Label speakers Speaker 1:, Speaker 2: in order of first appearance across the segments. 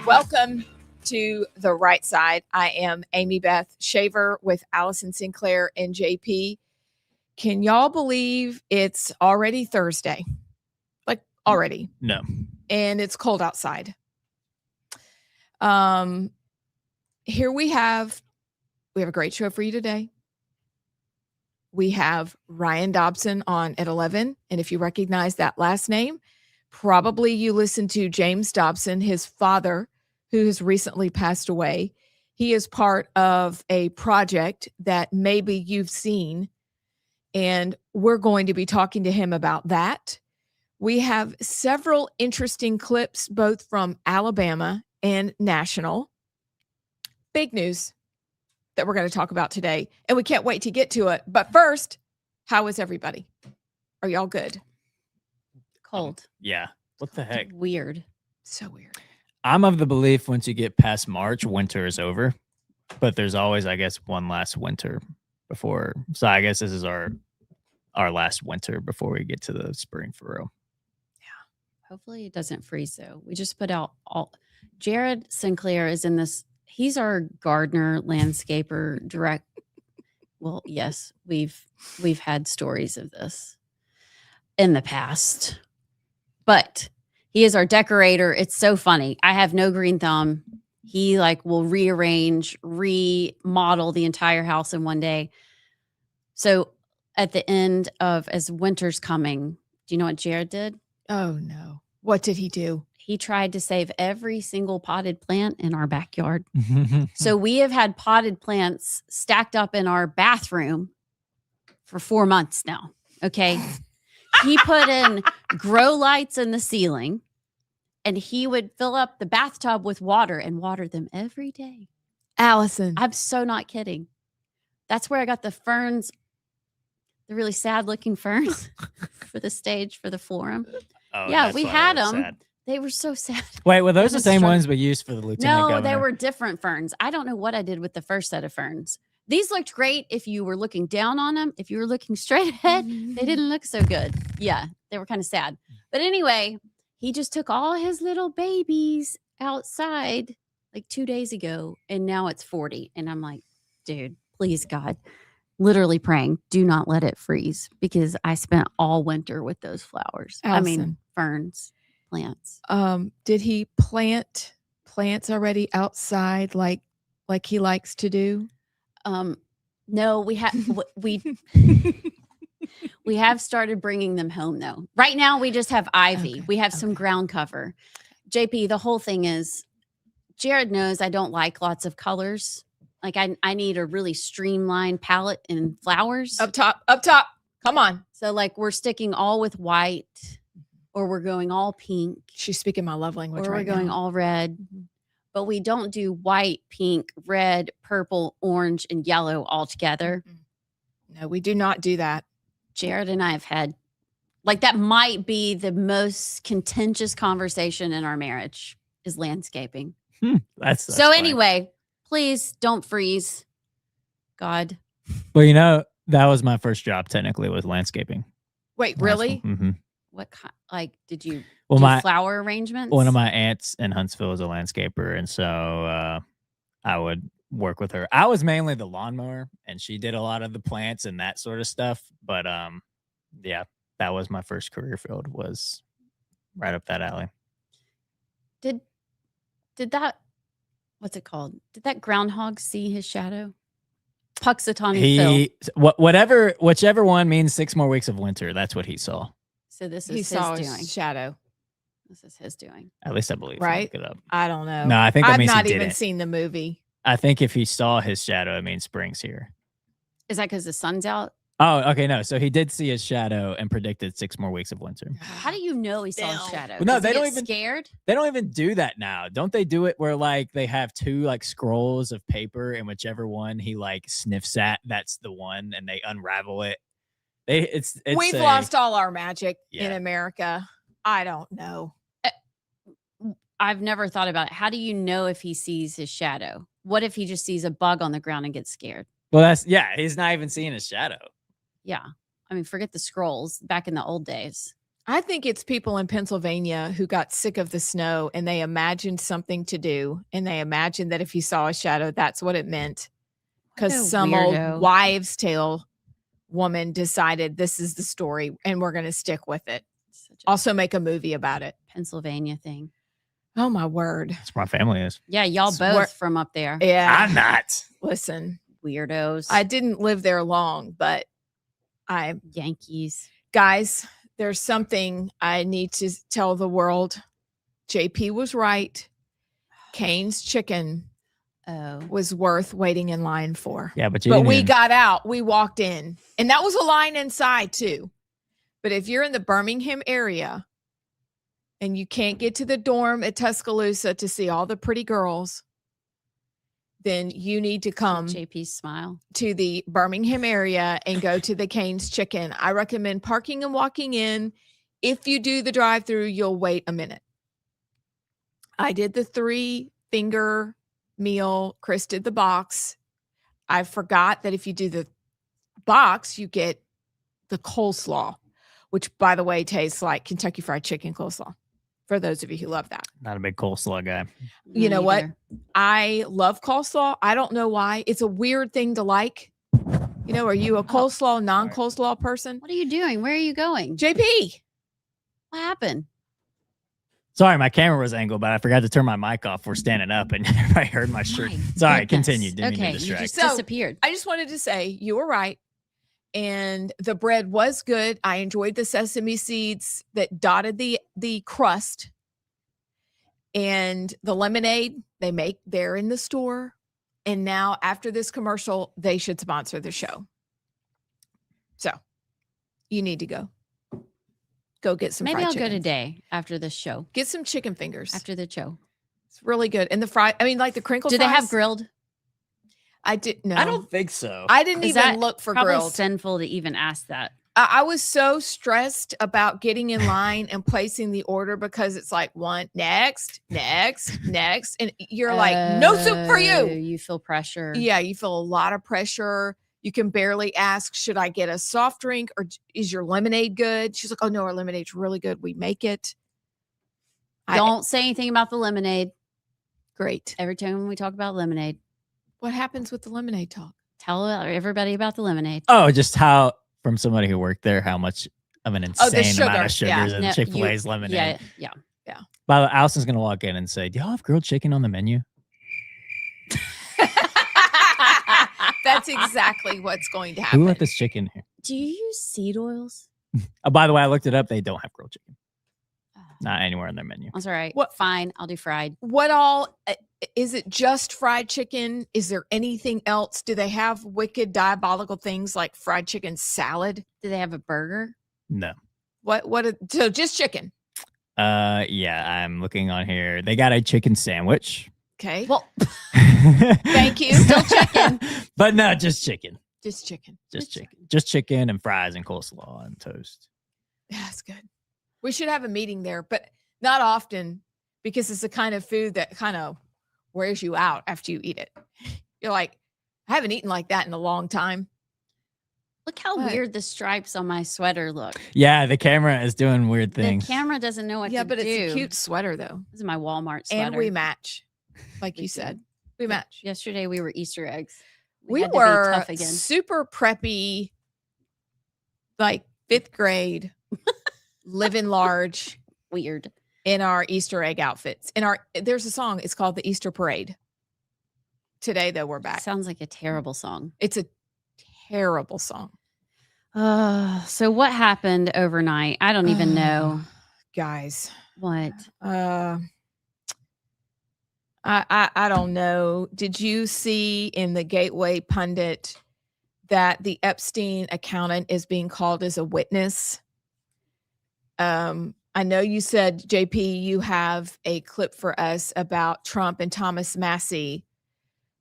Speaker 1: Welcome to the Right Side. I am Amy Beth Shaver with Allison Sinclair and JP. Can y'all believe it's already Thursday? Like already.
Speaker 2: No.
Speaker 1: And it's cold outside. Here we have a great show for you today. We have Ryan Dobson on at 11. And if you recognize that last name, probably you listened to James Dobson, his father, who has recently passed away. He is part of a project that maybe you've seen, and we're going to be talking to him about that. We have several interesting clips, both from Alabama and national. Big news that we're going to talk about today, and we can't wait to get to it. But first, how is everybody? Are y'all good?
Speaker 3: Cold.
Speaker 2: Yeah. What the heck?
Speaker 3: Weird.
Speaker 1: So weird.
Speaker 2: I'm of the belief once you get past March, winter is over. But there's always, I guess, one last winter before. So I guess this is our last winter before we get to the spring for real.
Speaker 3: Yeah. Hopefully it doesn't freeze though. We just put out Jared Sinclair is in this. He's our gardener, landscaper, direct. Well, yes, we've had stories of this in the past, but he is our decorator. It's so funny. I have no green thumb. He will rearrange, remodel the entire house in one day. So at the end of, as winter's coming, do you know what Jared did?
Speaker 1: Oh no. What did he do?
Speaker 3: He tried to save every single potted plant in our backyard. So we have had potted plants stacked up in our bathroom for 4 months now. Okay. He put in grow lights in the ceiling, and he would fill up the bathtub with water and water them every day.
Speaker 1: Allison.
Speaker 3: I'm so not kidding. That's where I got the ferns, the really sad looking ferns for the stage for the forum.
Speaker 2: Oh,
Speaker 3: yeah, we had them.
Speaker 2: Sad.
Speaker 3: They were so sad.
Speaker 2: Wait, were those the same ones we used for the lieutenant governor?
Speaker 3: No, they were different ferns. I don't know what I did with the first set of ferns. These looked great if you were looking down on them. If you were looking straight ahead, they didn't look so good. Yeah, they were kind of sad. But anyway, he just took all his little babies outside 2 days ago, and now it's 40. And I'm like, dude, please, God, literally praying, do not let it freeze, because I spent all winter with those flowers.
Speaker 1: Allison.
Speaker 3: I mean, ferns, plants.
Speaker 1: Did he plant plants already outside like he likes to do?
Speaker 3: No, we have started bringing them home though. Right now we just have ivy. Okay. We have some ground cover. JP, the whole thing is Jared knows I don't like lots of colors. I need a really streamlined palette in flowers.
Speaker 1: Up top. Come on.
Speaker 3: So we're sticking all with white, or we're going all pink.
Speaker 1: She's speaking my love language
Speaker 3: or
Speaker 1: right now.
Speaker 3: We're going all red. But we don't do white, pink, red, purple, orange, and yellow all together.
Speaker 1: No, we do not do that.
Speaker 3: Jared and I have had, that might be the most contentious conversation in our marriage is landscaping.
Speaker 2: That's
Speaker 3: so
Speaker 2: funny.
Speaker 3: Anyway, please don't freeze. God.
Speaker 2: Well, that was my first job technically, was landscaping.
Speaker 1: Wait, really?
Speaker 2: Mm-hmm.
Speaker 3: What kind, did you do flower arrangements?
Speaker 2: One of my aunts in Huntsville is a landscaper, and so I would work with her. I was mainly the lawnmower, and she did a lot of the plants and that sort of stuff. But yeah, that was my first career field, was right up that alley.
Speaker 3: Did that, what's it called? Did that groundhog see his shadow? Puxatawny Phil.
Speaker 2: Whichever one means 6 more weeks of winter. That's what he saw.
Speaker 3: So this is
Speaker 1: he
Speaker 3: his
Speaker 1: saw
Speaker 3: doing.
Speaker 1: His shadow.
Speaker 3: This is his doing.
Speaker 2: At least I believe.
Speaker 1: Right?
Speaker 2: Look it up.
Speaker 1: I don't know.
Speaker 2: No, I think
Speaker 1: I've not even seen the movie.
Speaker 2: I think if he saw his shadow, it means spring's here.
Speaker 3: Is that because the sun's out?
Speaker 2: Oh, okay. No. So he did see his shadow and predicted 6 more weeks of winter.
Speaker 3: How do you know he saw his shadow?
Speaker 2: Well, no,
Speaker 3: they don't even scared.
Speaker 2: They don't even do that now. Don't they do it where they have 2 scrolls of paper, and whichever one he sniffs at, that's the one, and they unravel it. We've
Speaker 1: lost all our magic in America. I don't know.
Speaker 3: I've never thought about it. How do you know if he sees his shadow? What if he just sees a bug on the ground and gets scared?
Speaker 2: Well, he's not even seeing his shadow.
Speaker 3: Yeah. I mean, forget the scrolls back in the old days.
Speaker 1: I think it's people in Pennsylvania who got sick of the snow and they imagined something to do. And they imagined that if you saw a shadow, that's what it meant.
Speaker 3: What a
Speaker 1: Because some
Speaker 3: weirdo.
Speaker 1: old wives' tale woman decided this is the story and we're going to stick with it.
Speaker 3: Such a
Speaker 1: Also make a movie about it.
Speaker 3: Pennsylvania thing.
Speaker 1: Oh, my word.
Speaker 2: That's where my family is.
Speaker 3: Yeah, y'all
Speaker 1: It's where-
Speaker 3: both from up there.
Speaker 1: Yeah.
Speaker 2: I'm not.
Speaker 1: Listen,
Speaker 3: Weirdos.
Speaker 1: I didn't live there long, but
Speaker 3: Yankees.
Speaker 1: guys, there's something I need to tell the world. JP was right. Cane's chicken
Speaker 3: Oh.
Speaker 1: was worth waiting in line for.
Speaker 2: Yeah, but you
Speaker 1: But
Speaker 2: didn't
Speaker 1: we
Speaker 2: even-
Speaker 1: got out. We walked in. And that was a line inside too. But if you're in the Birmingham area and you can't get to the dorm at Tuscaloosa to see all the pretty girls, then you need to come
Speaker 3: JP's smile.
Speaker 1: to the Birmingham area and go to the Cane's Chicken. I recommend parking and walking in. If you do the drive-through, you'll wait a minute. I did the 3-finger meal. Chris did the box. I forgot that if you do the box, you get the coleslaw, which, by the way, tastes like Kentucky Fried Chicken coleslaw, for those of you who love that.
Speaker 2: Not a big coleslaw guy.
Speaker 1: You know what?
Speaker 3: Neither.
Speaker 1: I love coleslaw. I don't know why. It's a weird thing to like. You know, are you a coleslaw, non-coleslaw person?
Speaker 3: What are you doing? Where are you going?
Speaker 1: JP.
Speaker 3: What happened?
Speaker 2: Sorry, my camera was angled, but I forgot to turn my mic off. We're standing up and everybody heard my shirt.
Speaker 3: My
Speaker 2: Sorry,
Speaker 3: goodness.
Speaker 2: continue. Didn't mean
Speaker 3: Okay,
Speaker 2: to
Speaker 3: you
Speaker 2: distract.
Speaker 3: just
Speaker 1: So-
Speaker 3: disappeared.
Speaker 1: I just wanted to say you were right. And the bread was good. I enjoyed the sesame seeds that dotted the crust. And the lemonade they make there in the store. And now after this commercial, they should sponsor the show. So you need to go. Go get some
Speaker 3: Maybe
Speaker 1: fried
Speaker 3: I'll go
Speaker 1: chicken.
Speaker 3: today after this show.
Speaker 1: Get some chicken fingers.
Speaker 3: After the show.
Speaker 1: It's really good. And the fried, I mean, like the crinkle
Speaker 3: Do they have
Speaker 1: fries,
Speaker 3: grilled?
Speaker 1: I did no.
Speaker 2: I don't think so.
Speaker 1: I didn't
Speaker 3: Is
Speaker 1: even
Speaker 3: that
Speaker 1: look for
Speaker 3: Probably
Speaker 1: grilled.
Speaker 3: sinful to even ask that.
Speaker 1: I was so stressed about getting in line and placing the order because it's like next. And you're like, no soup for
Speaker 3: Oh,
Speaker 1: you.
Speaker 3: You feel pressure.
Speaker 1: Yeah, you feel a lot of pressure. You can barely ask, should I get a soft drink or is your lemonade good? She's like, oh no, our lemonade's really good. We make it.
Speaker 3: Don't say anything about the lemonade.
Speaker 1: Great.
Speaker 3: Every time we talk about lemonade,
Speaker 1: What happens with the lemonade talk?
Speaker 3: tell everybody about the lemonade.
Speaker 2: Oh, just how, from somebody who worked there, how much of an
Speaker 1: Oh, the
Speaker 2: insane amount
Speaker 1: sugar.
Speaker 2: of
Speaker 1: Yeah.
Speaker 2: sugars in
Speaker 3: No,
Speaker 2: Chick-fil-A's
Speaker 3: you-
Speaker 2: lemonade.
Speaker 3: Yeah.
Speaker 2: By the way, Allison's going to walk in and say, do y'all have grilled chicken on the menu?
Speaker 1: That's exactly what's going to happen.
Speaker 2: Who let this chicken here?
Speaker 3: Do you use seed oils?
Speaker 2: Oh, by the way, I looked it up. They don't have grilled chicken.
Speaker 3: Oh,
Speaker 2: Not anywhere on their menu.
Speaker 3: that's all right.
Speaker 1: What-
Speaker 3: Fine. I'll do fried.
Speaker 1: What all is it? Just fried chicken? Is there anything else? Do they have wicked diabolical things like fried chicken salad?
Speaker 3: Do they have a burger?
Speaker 2: No.
Speaker 1: So just chicken.
Speaker 2: Yeah, I'm looking on here. They got a chicken sandwich.
Speaker 1: Okay.
Speaker 3: Well,
Speaker 1: Thank you.
Speaker 3: Still chicken.
Speaker 2: But no, just chicken.
Speaker 1: Just chicken.
Speaker 2: Just chicken. Just chicken and fries and coleslaw and toast.
Speaker 1: Yeah, that's good. We should have a meeting there, but not often because it's the kind of food that kind of wears you out after you eat it. You're like, I haven't eaten like that in a long time.
Speaker 3: look how
Speaker 1: What?
Speaker 3: weird the stripes on my sweater look.
Speaker 2: Yeah, the camera is doing weird things.
Speaker 3: The camera doesn't know what
Speaker 1: Yeah,
Speaker 3: to
Speaker 1: but
Speaker 3: do.
Speaker 1: it's a cute sweater though.
Speaker 3: This is my Walmart sweater.
Speaker 1: And we match, like
Speaker 3: We
Speaker 1: you
Speaker 3: do.
Speaker 1: said. We match.
Speaker 3: Yesterday we were Easter eggs.
Speaker 1: We
Speaker 3: had to be
Speaker 1: were
Speaker 3: tough again.
Speaker 1: super preppy, like 5th grade, living large
Speaker 3: Weird.
Speaker 1: in our Easter egg outfits. There's a song. It's called the Easter Parade. Today, though, we're back.
Speaker 3: Sounds like a terrible song.
Speaker 1: It's a terrible song.
Speaker 3: So what happened overnight? I don't even know.
Speaker 1: Guys.
Speaker 3: What?
Speaker 1: I don't know. Did you see in the Gateway Pundit that the Epstein accountant is being called as a witness? I know you said, JP, you have a clip for us about Trump and Thomas Massie,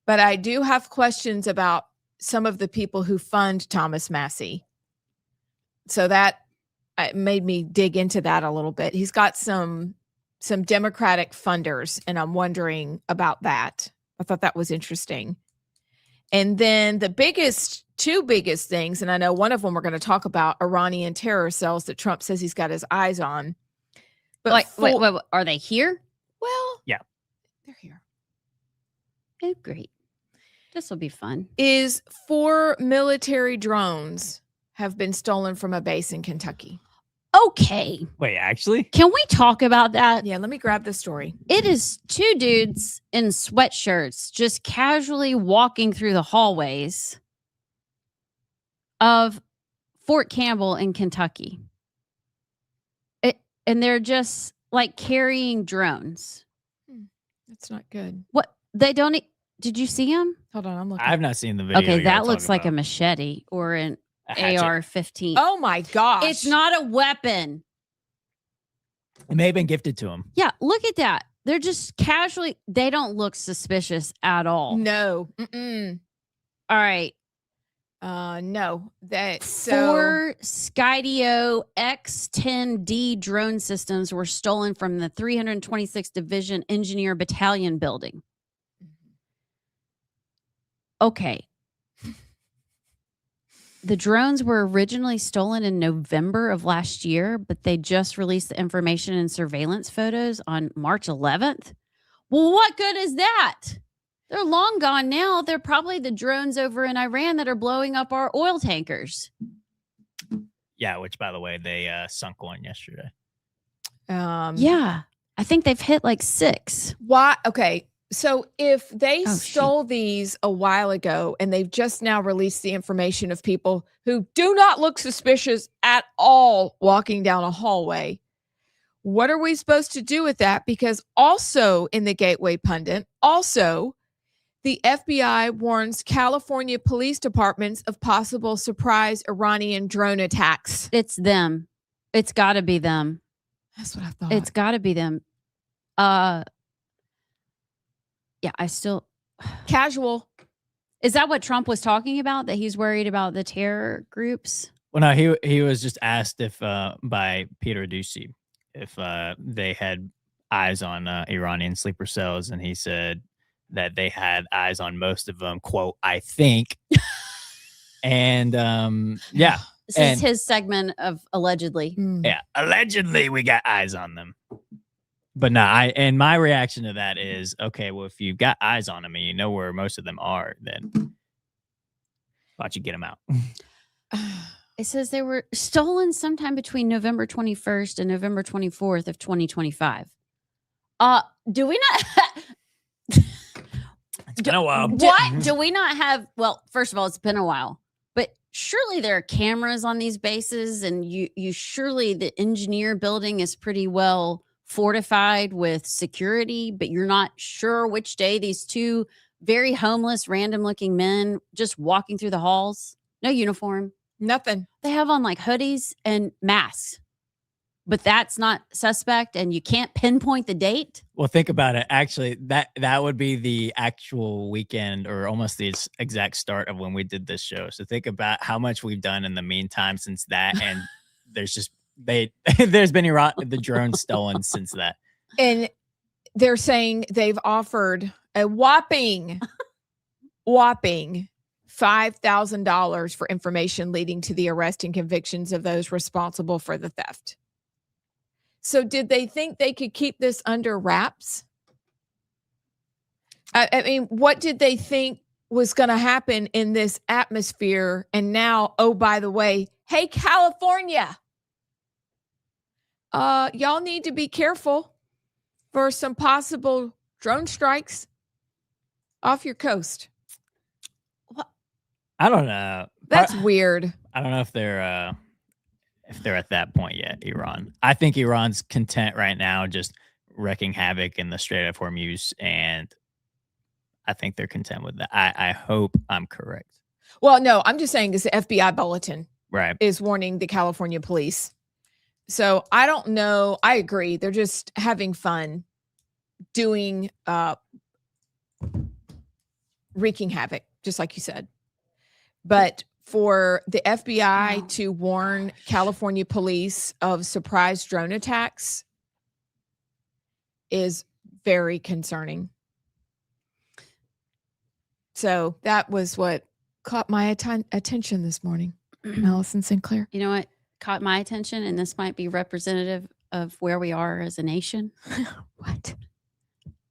Speaker 1: but I do have questions about some of the people who fund Thomas Massie. So that made me dig into that a little bit. He's got some Democratic funders, and I'm wondering about that. I thought that was interesting. And then the two biggest things, and I know one of them we're going to talk about, Iranian terror cells that Trump says he's got his eyes on. But
Speaker 3: wait, are they here?
Speaker 1: Well,
Speaker 2: Yeah.
Speaker 1: They're here.
Speaker 3: Oh, great. This will be fun.
Speaker 1: Is 4 military drones have been stolen from a base in Kentucky.
Speaker 3: Okay.
Speaker 2: Wait, actually?
Speaker 3: Can we talk about that?
Speaker 1: Yeah, let me grab the story.
Speaker 3: It is 2 dudes in sweatshirts just casually walking through the hallways of Fort Campbell in Kentucky. And they're just like carrying drones.
Speaker 1: That's not good.
Speaker 3: What? They don't. Did you see them?
Speaker 1: Hold on, I'm looking.
Speaker 2: I've not seen the video.
Speaker 3: Okay,
Speaker 2: y'all
Speaker 3: that looks
Speaker 2: talking
Speaker 3: like a
Speaker 2: about.
Speaker 3: machete or an
Speaker 2: A hatchet.
Speaker 3: AR-15.
Speaker 1: Oh my gosh.
Speaker 3: It's not a weapon.
Speaker 2: It may have been gifted to him.
Speaker 3: Yeah, look at that. They're just casually. They don't look suspicious at all.
Speaker 1: No. Mm-mm.
Speaker 3: All right.
Speaker 1: No. That
Speaker 3: 4 Skydio X-10D drone systems were stolen from the 326th Division Engineer Battalion building. Okay. The drones were originally stolen in November of last year, but they just released the information and surveillance photos on March 11th. Well, what good is that? They're long gone now. They're probably the drones over in Iran that are blowing up our oil tankers.
Speaker 2: Yeah, which, by the way, they sunk one yesterday.
Speaker 3: Yeah. I think they've hit like 6.
Speaker 1: Why? Okay. So if they
Speaker 3: Oh,
Speaker 1: stole these a while ago and they've just now released the information of people who do not look suspicious at all walking down a hallway, what are we supposed to do with that? Because also in the Gateway Pundit, the FBI warns California police departments of possible surprise Iranian drone attacks.
Speaker 3: It's them. It's got to be them.
Speaker 1: That's what I thought.
Speaker 3: It's got to be them. Yeah, I still.
Speaker 1: Casual.
Speaker 3: Is that what Trump was talking about? That he's worried about the terror groups?
Speaker 2: Well, no, he was just asked if by Peter Doocy if they had eyes on Iranian sleeper cells, and he said that they had eyes on most of them. "Quote, I think." And yeah,
Speaker 3: This is his segment of allegedly.
Speaker 2: yeah, allegedly we got eyes on them. But no, and my reaction to that is, okay, well, if you've got eyes on them and you know where most of them are, then why don't you get them out?
Speaker 3: It says they were stolen sometime between November 21st and November 24th of 2025. Do we not?
Speaker 2: It's been a while.
Speaker 3: What? Do we not have? Well, first of all, it's been a while, but surely there are cameras on these bases, and you surely the engineer building is pretty well fortified with security, but you're not sure which day these 2 very homeless, random looking men just walking through the halls, no uniform,
Speaker 1: Nothing.
Speaker 3: they have on like hoodies and masks, but that's not suspect, and you can't pinpoint the date.
Speaker 2: Well, think about it. Actually, that would be the actual weekend or almost the exact start of when we did this show. So think about how much we've done in the meantime since that, and there's just there's been the drone stolen since that.
Speaker 1: And they're saying they've offered a whopping $5,000 for information leading to the arrest and convictions of those responsible for the theft. So did they think they could keep this under wraps? I mean, what did they think was going to happen in this atmosphere? And now, oh, by the way, hey, California, y'all need to be careful for some possible drone strikes off your coast.
Speaker 2: I don't know.
Speaker 1: That's weird.
Speaker 2: I don't know if they're at that point yet, Iran. I think Iran's content right now just wreaking havoc in the Strait of Hormuz, and I think they're content with that. I hope I'm correct.
Speaker 1: Well, no, I'm just saying this FBI bulletin
Speaker 2: Right.
Speaker 1: is warning the California police. So I don't know. I agree. They're just having fun doing wreaking havoc, just like you said. But for the FBI to warn California police of surprise drone attacks is very concerning. So that was what caught my attention this morning. Allison Sinclair.
Speaker 3: You know what caught my attention, and this might be representative of where we are as a nation.
Speaker 1: What?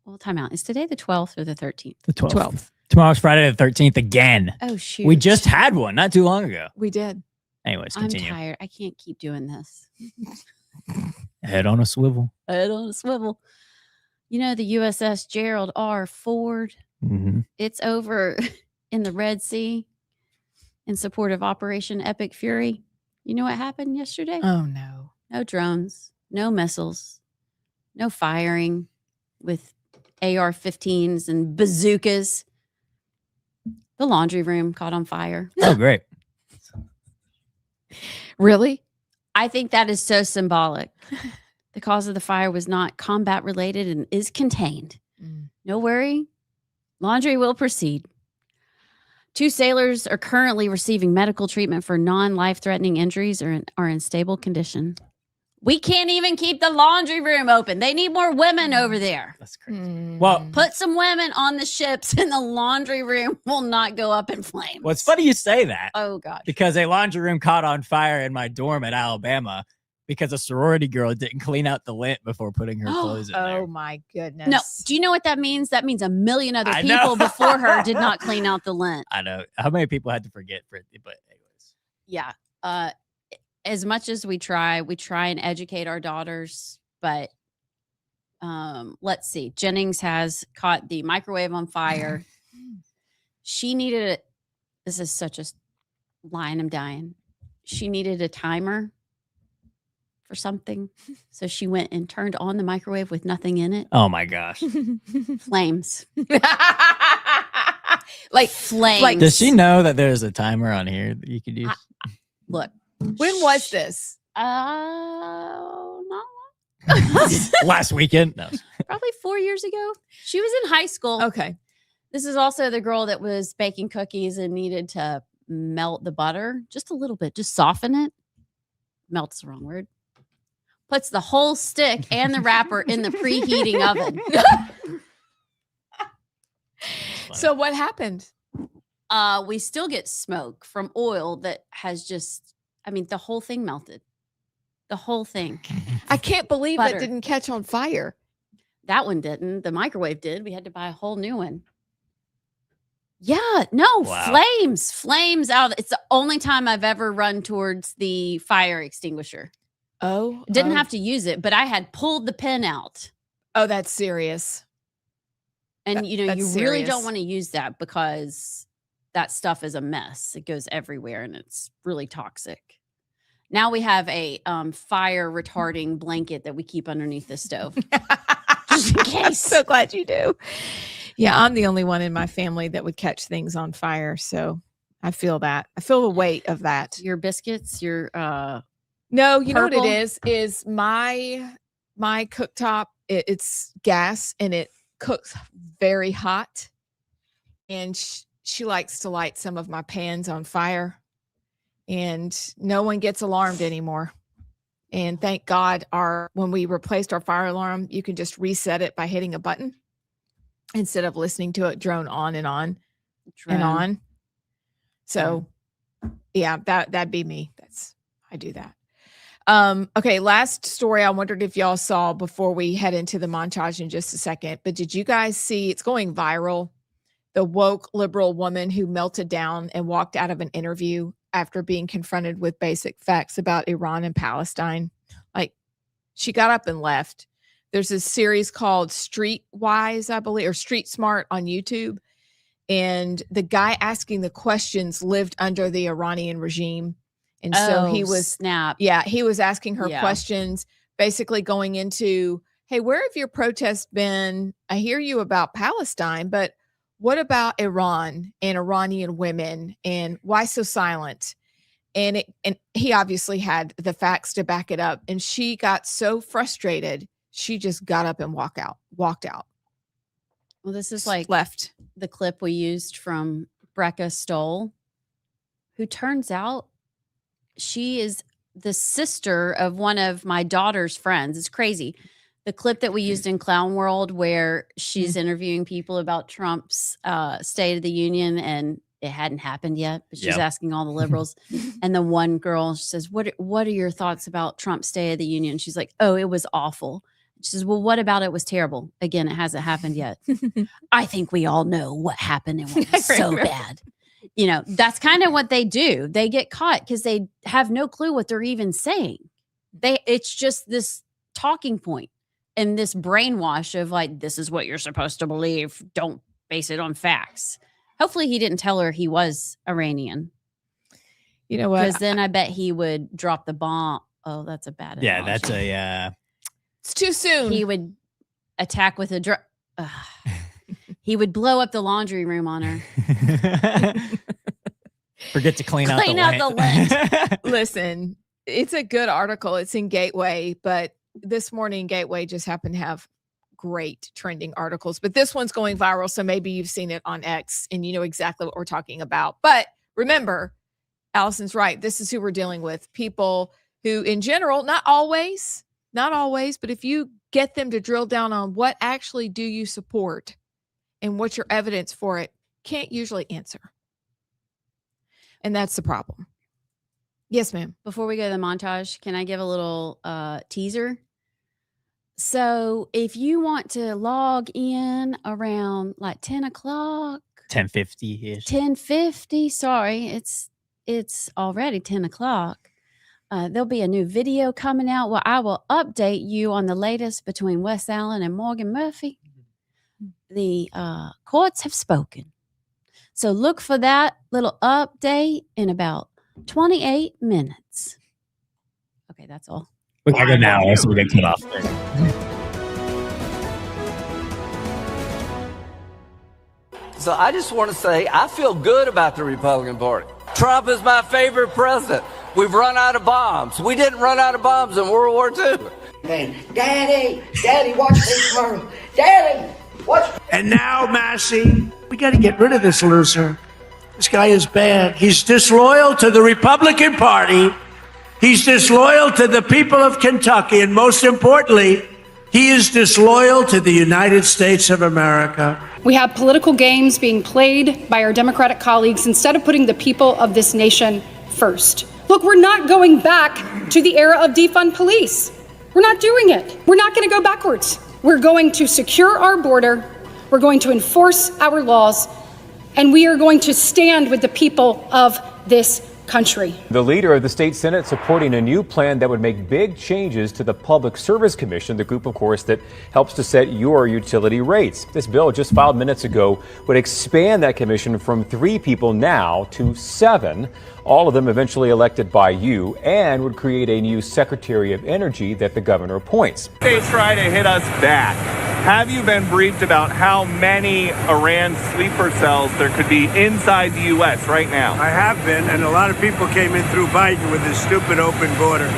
Speaker 3: Well, time out. Is today the 12th or the 13th?
Speaker 2: The 12th. Tomorrow's Friday the 13th again.
Speaker 3: Oh, shoot.
Speaker 2: We just had one not too long ago.
Speaker 1: We did.
Speaker 2: Anyways,
Speaker 3: I'm
Speaker 2: continue.
Speaker 3: tired. I can't keep doing this.
Speaker 2: Head on a swivel.
Speaker 3: Head on a swivel. You know, the USS Gerald R. Ford,
Speaker 2: Mm-hmm.
Speaker 3: it's over in the Red Sea in support of Operation Epic Fury. You know what happened yesterday?
Speaker 1: Oh, no.
Speaker 3: No drones, no missiles, no firing with AR-15s and bazookas. The laundry room caught on fire.
Speaker 2: Oh, great.
Speaker 1: Really?
Speaker 3: I think that is so symbolic. The cause of the fire was not combat related and is contained. No worry. Laundry will proceed. 2 sailors are currently receiving medical treatment for non-life-threatening injuries or are in stable condition. We can't even keep the laundry room open. They need more women over there.
Speaker 2: That's crazy. Well,
Speaker 3: Put some women on the ships and the laundry room will not go up in flames.
Speaker 2: well, it's funny you say that
Speaker 3: Oh, God.
Speaker 2: because a laundry room caught on fire in my dorm at Alabama because a sorority girl didn't clean out the lint before putting her clothes in there.
Speaker 1: Oh, my goodness.
Speaker 3: No, do you know what that means? That means a million other
Speaker 2: I know.
Speaker 3: people before her did not clean out the lint.
Speaker 2: I know. How many people had to forget for it? But anyways.
Speaker 3: Yeah. As much as we try and educate our daughters, but let's see. Jennings has caught the microwave on fire. She needed it. This is such a line. I'm dying. She needed a timer for something. So she went and turned on the microwave with nothing in it.
Speaker 2: Oh my gosh.
Speaker 3: Flames.
Speaker 1: Like,
Speaker 3: Flames.
Speaker 2: Does she know that there's a timer on here that you could use?
Speaker 3: Look.
Speaker 1: when was this?
Speaker 3: Not
Speaker 2: Last weekend? No.
Speaker 3: probably 4 years ago. She was in high school.
Speaker 1: Okay.
Speaker 3: This is also the girl that was baking cookies and needed to melt the butter just a little bit, just soften it. Melt's the wrong word. Puts the whole stick and the wrapper in the preheating oven.
Speaker 1: So what happened?
Speaker 3: We still get smoke from oil that has just, I mean, the whole thing melted. The whole thing.
Speaker 1: I can't believe
Speaker 3: Butter.
Speaker 1: that didn't catch on fire.
Speaker 3: That one didn't. The microwave did. We had to buy a whole new one. Yeah, no,
Speaker 2: Wow.
Speaker 3: flames out. It's the only time I've ever run towards the fire extinguisher.
Speaker 1: Oh,
Speaker 3: Didn't have to use it, but I had pulled the pin out.
Speaker 1: Oh, that's serious.
Speaker 3: And, you know,
Speaker 1: that's
Speaker 3: you really
Speaker 1: serious.
Speaker 3: don't want to use that because that stuff is a mess. It goes everywhere and it's really toxic. Now we have a fire retarding blanket that we keep underneath the stove. Just in
Speaker 1: I'm
Speaker 3: case.
Speaker 1: so glad you do. Yeah, I'm the only one in my family that would catch things on fire. So I feel that. I feel the weight of that.
Speaker 3: Your biscuits, your
Speaker 1: No, you know what
Speaker 3: Purple?
Speaker 1: it is my cooktop, it's gas and it cooks very hot. And she likes to light some of my pans on fire. And no one gets alarmed anymore. And thank God when we replaced our fire alarm, you can just reset it by hitting a button instead of listening to it drone on and on and on. So yeah, that'd be me. I do that. Okay, last story I wondered if y'all saw before we head into the montage in just a second, but did you guys see, it's going viral, the woke liberal woman who melted down and walked out of an interview after being confronted with basic facts about Iran and Palestine? Like, she got up and left. There's a series called Streetwise, I believe, or Street Smart on YouTube. And the guy asking the questions lived under the Iranian regime. And so he was,
Speaker 3: snap.
Speaker 1: yeah, he was asking her
Speaker 3: Yeah.
Speaker 1: questions, basically going into, hey, where have your protests been? I hear you about Palestine, but what about Iran and Iranian women, and why so silent? And he obviously had the facts to back it up. And she got so frustrated, she just got up and walked out.
Speaker 3: Well, this is like
Speaker 1: Left.
Speaker 3: the clip we used from Brecca Stoll, who turns out she is the sister of one of my daughter's friends. It's crazy. The clip that we used in Clown World where she's interviewing people about Trump's State of the Union, and it hadn't happened yet, but she's asking all the liberals. And the one girl, she says, what are your thoughts about Trump's State of the Union? She's like, oh, it was awful. She says, well, what about it was terrible? Again, it hasn't happened yet. I think we all know what happened and what was so bad. You know, that's kind of what they do. They get caught because they have no clue what they're even saying. It's just this talking point and this brainwash of like, this is what you're supposed to believe. Don't base it on facts. Hopefully he didn't tell her he was Iranian.
Speaker 1: You know what?
Speaker 3: Because then I bet he would drop the bomb. Oh, that's a bad analogy.
Speaker 2: Yeah, that's
Speaker 1: it's too soon.
Speaker 3: He would attack with a drone. He would blow up the laundry room on her.
Speaker 2: Forget to clean out the
Speaker 3: lint.
Speaker 1: Listen, it's a good article. It's in Gateway, but this morning Gateway just happened to have great trending articles. But this one's going viral, so maybe you've seen it on X and you know exactly what we're talking about. But remember, Allison's right. This is who we're dealing with. People who, in general, not always, but if you get them to drill down on what actually do you support and what's your evidence for it, can't usually answer. And that's the problem. Yes, ma'am.
Speaker 3: Before we go to the montage, can I give a little teaser? So if you want to log in around like 10 o'clock,
Speaker 2: 10:50-ish.
Speaker 3: 10:50, sorry, it's already 10 o'clock. There'll be a new video coming out where I will update you on the latest between Wes Allen and Morgan Murphy. The courts have spoken. So look for that little update in about 28 minutes. Okay, that's all.
Speaker 2: We gotta go now, else we get cut off.
Speaker 4: So I just want to say I feel good about the Republican Party. Trump is my favorite president. We've run out of bombs. We didn't run out of bombs in World War II.
Speaker 5: Daddy, watch this tomorrow. Daddy, watch.
Speaker 6: And now, Massie, we got to get rid of this loser. This guy is bad. He's disloyal to the Republican Party. He's disloyal to the people of Kentucky. And most importantly, he is disloyal to the United States of America.
Speaker 7: We have political games being played by our Democratic colleagues instead of putting the people of this nation first. Look, we're not going back to the era of defund police. We're not doing it. We're not going to go backwards. We're going to secure our border. We're going to enforce our laws. And we are going to stand with the people of this country.
Speaker 8: The leader of the state Senate supporting a new plan that would make big changes to the Public Service Commission, the group, of course, that helps to set your utility rates. This bill, just filed minutes ago, would expand that commission from 3 people now to 7, all of them eventually elected by you, and would create a new Secretary of Energy that the governor appoints.
Speaker 9: They try to hit us back. Have you been briefed about how many Iran sleeper cells there could be inside the U.S. right now?
Speaker 6: I have been, and a lot of people came in through Biden with this stupid open border.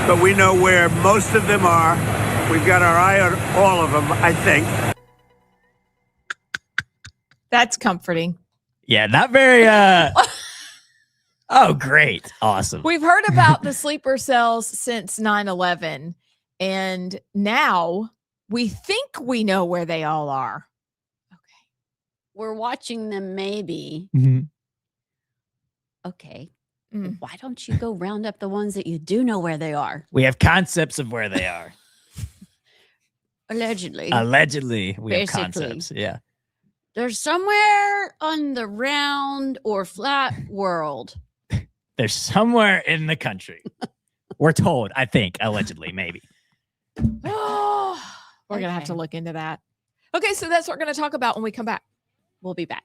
Speaker 6: But we know where most of them are. We've got our eye on all of them, I think.
Speaker 1: That's comforting.
Speaker 2: Yeah, not very oh, great. Awesome.
Speaker 1: We've heard about the sleeper cells since 9/11, and now we think we know where they all are. Okay.
Speaker 3: We're watching them maybe.
Speaker 2: Mm-hmm.
Speaker 3: Okay. Why don't you go round up the ones that you do know where they are?
Speaker 2: We have concepts of where they are.
Speaker 3: Allegedly.
Speaker 2: We have concepts. Yeah.
Speaker 3: They're somewhere on the round or flat world.
Speaker 2: They're somewhere in the country. We're told, I think, allegedly, maybe.
Speaker 1: Oh, we're going to have to look into that. Okay, so that's what we're going to talk about when we come back.
Speaker 3: We'll be back.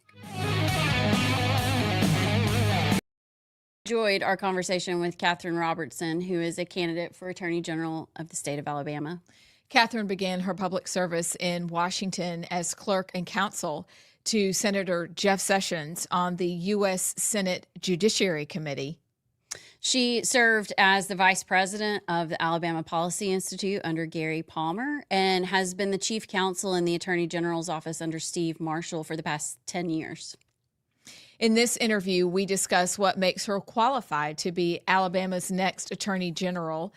Speaker 3: Enjoyed our conversation with Katherine Robertson, who is a candidate for Attorney General of the state of Alabama.
Speaker 1: Katherine began her public service in Washington as clerk and counsel to Senator Jeff Sessions on the U.S. Senate Judiciary Committee.
Speaker 3: She served as the vice president of the Alabama Policy Institute under Gary Palmer and has been the chief counsel in the Attorney General's office under Steve Marshall for the past 10 years.
Speaker 1: In this interview, we discuss what makes her qualified to be Alabama's next Attorney General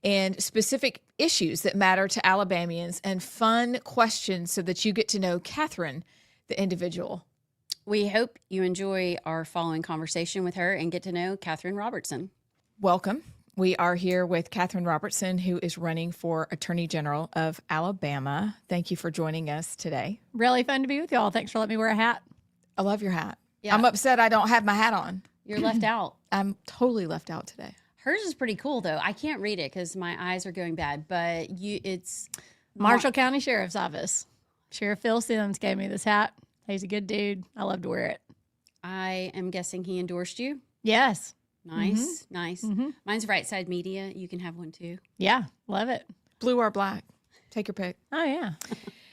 Speaker 1: and specific issues that matter to Alabamians and fun questions so that you get to know Katherine, the individual.
Speaker 3: We hope you enjoy our following conversation with her and get to know Katherine Robertson.
Speaker 1: Welcome. We are here with Katherine Robertson, who is running for Attorney General of Alabama. Thank you for joining us today.
Speaker 10: Really fun to be with y'all. Thanks for letting me wear a hat.
Speaker 1: I love your hat.
Speaker 3: Yeah.
Speaker 1: I'm upset I don't have my hat on.
Speaker 3: You're left out.
Speaker 1: I'm totally left out today.
Speaker 3: Hers is pretty cool, though. I can't read it because my eyes are going bad, but it's
Speaker 10: Marshall County Sheriff's Office. Sheriff Phil Sims gave me this hat. He's a good dude. I love to wear it.
Speaker 3: I am guessing he endorsed you.
Speaker 10: Yes.
Speaker 3: Nice, nice. Mine's Rightside Media. You can have one too.
Speaker 10: Yeah, love it.
Speaker 1: Blue or black? Take your pick.
Speaker 10: Oh, yeah.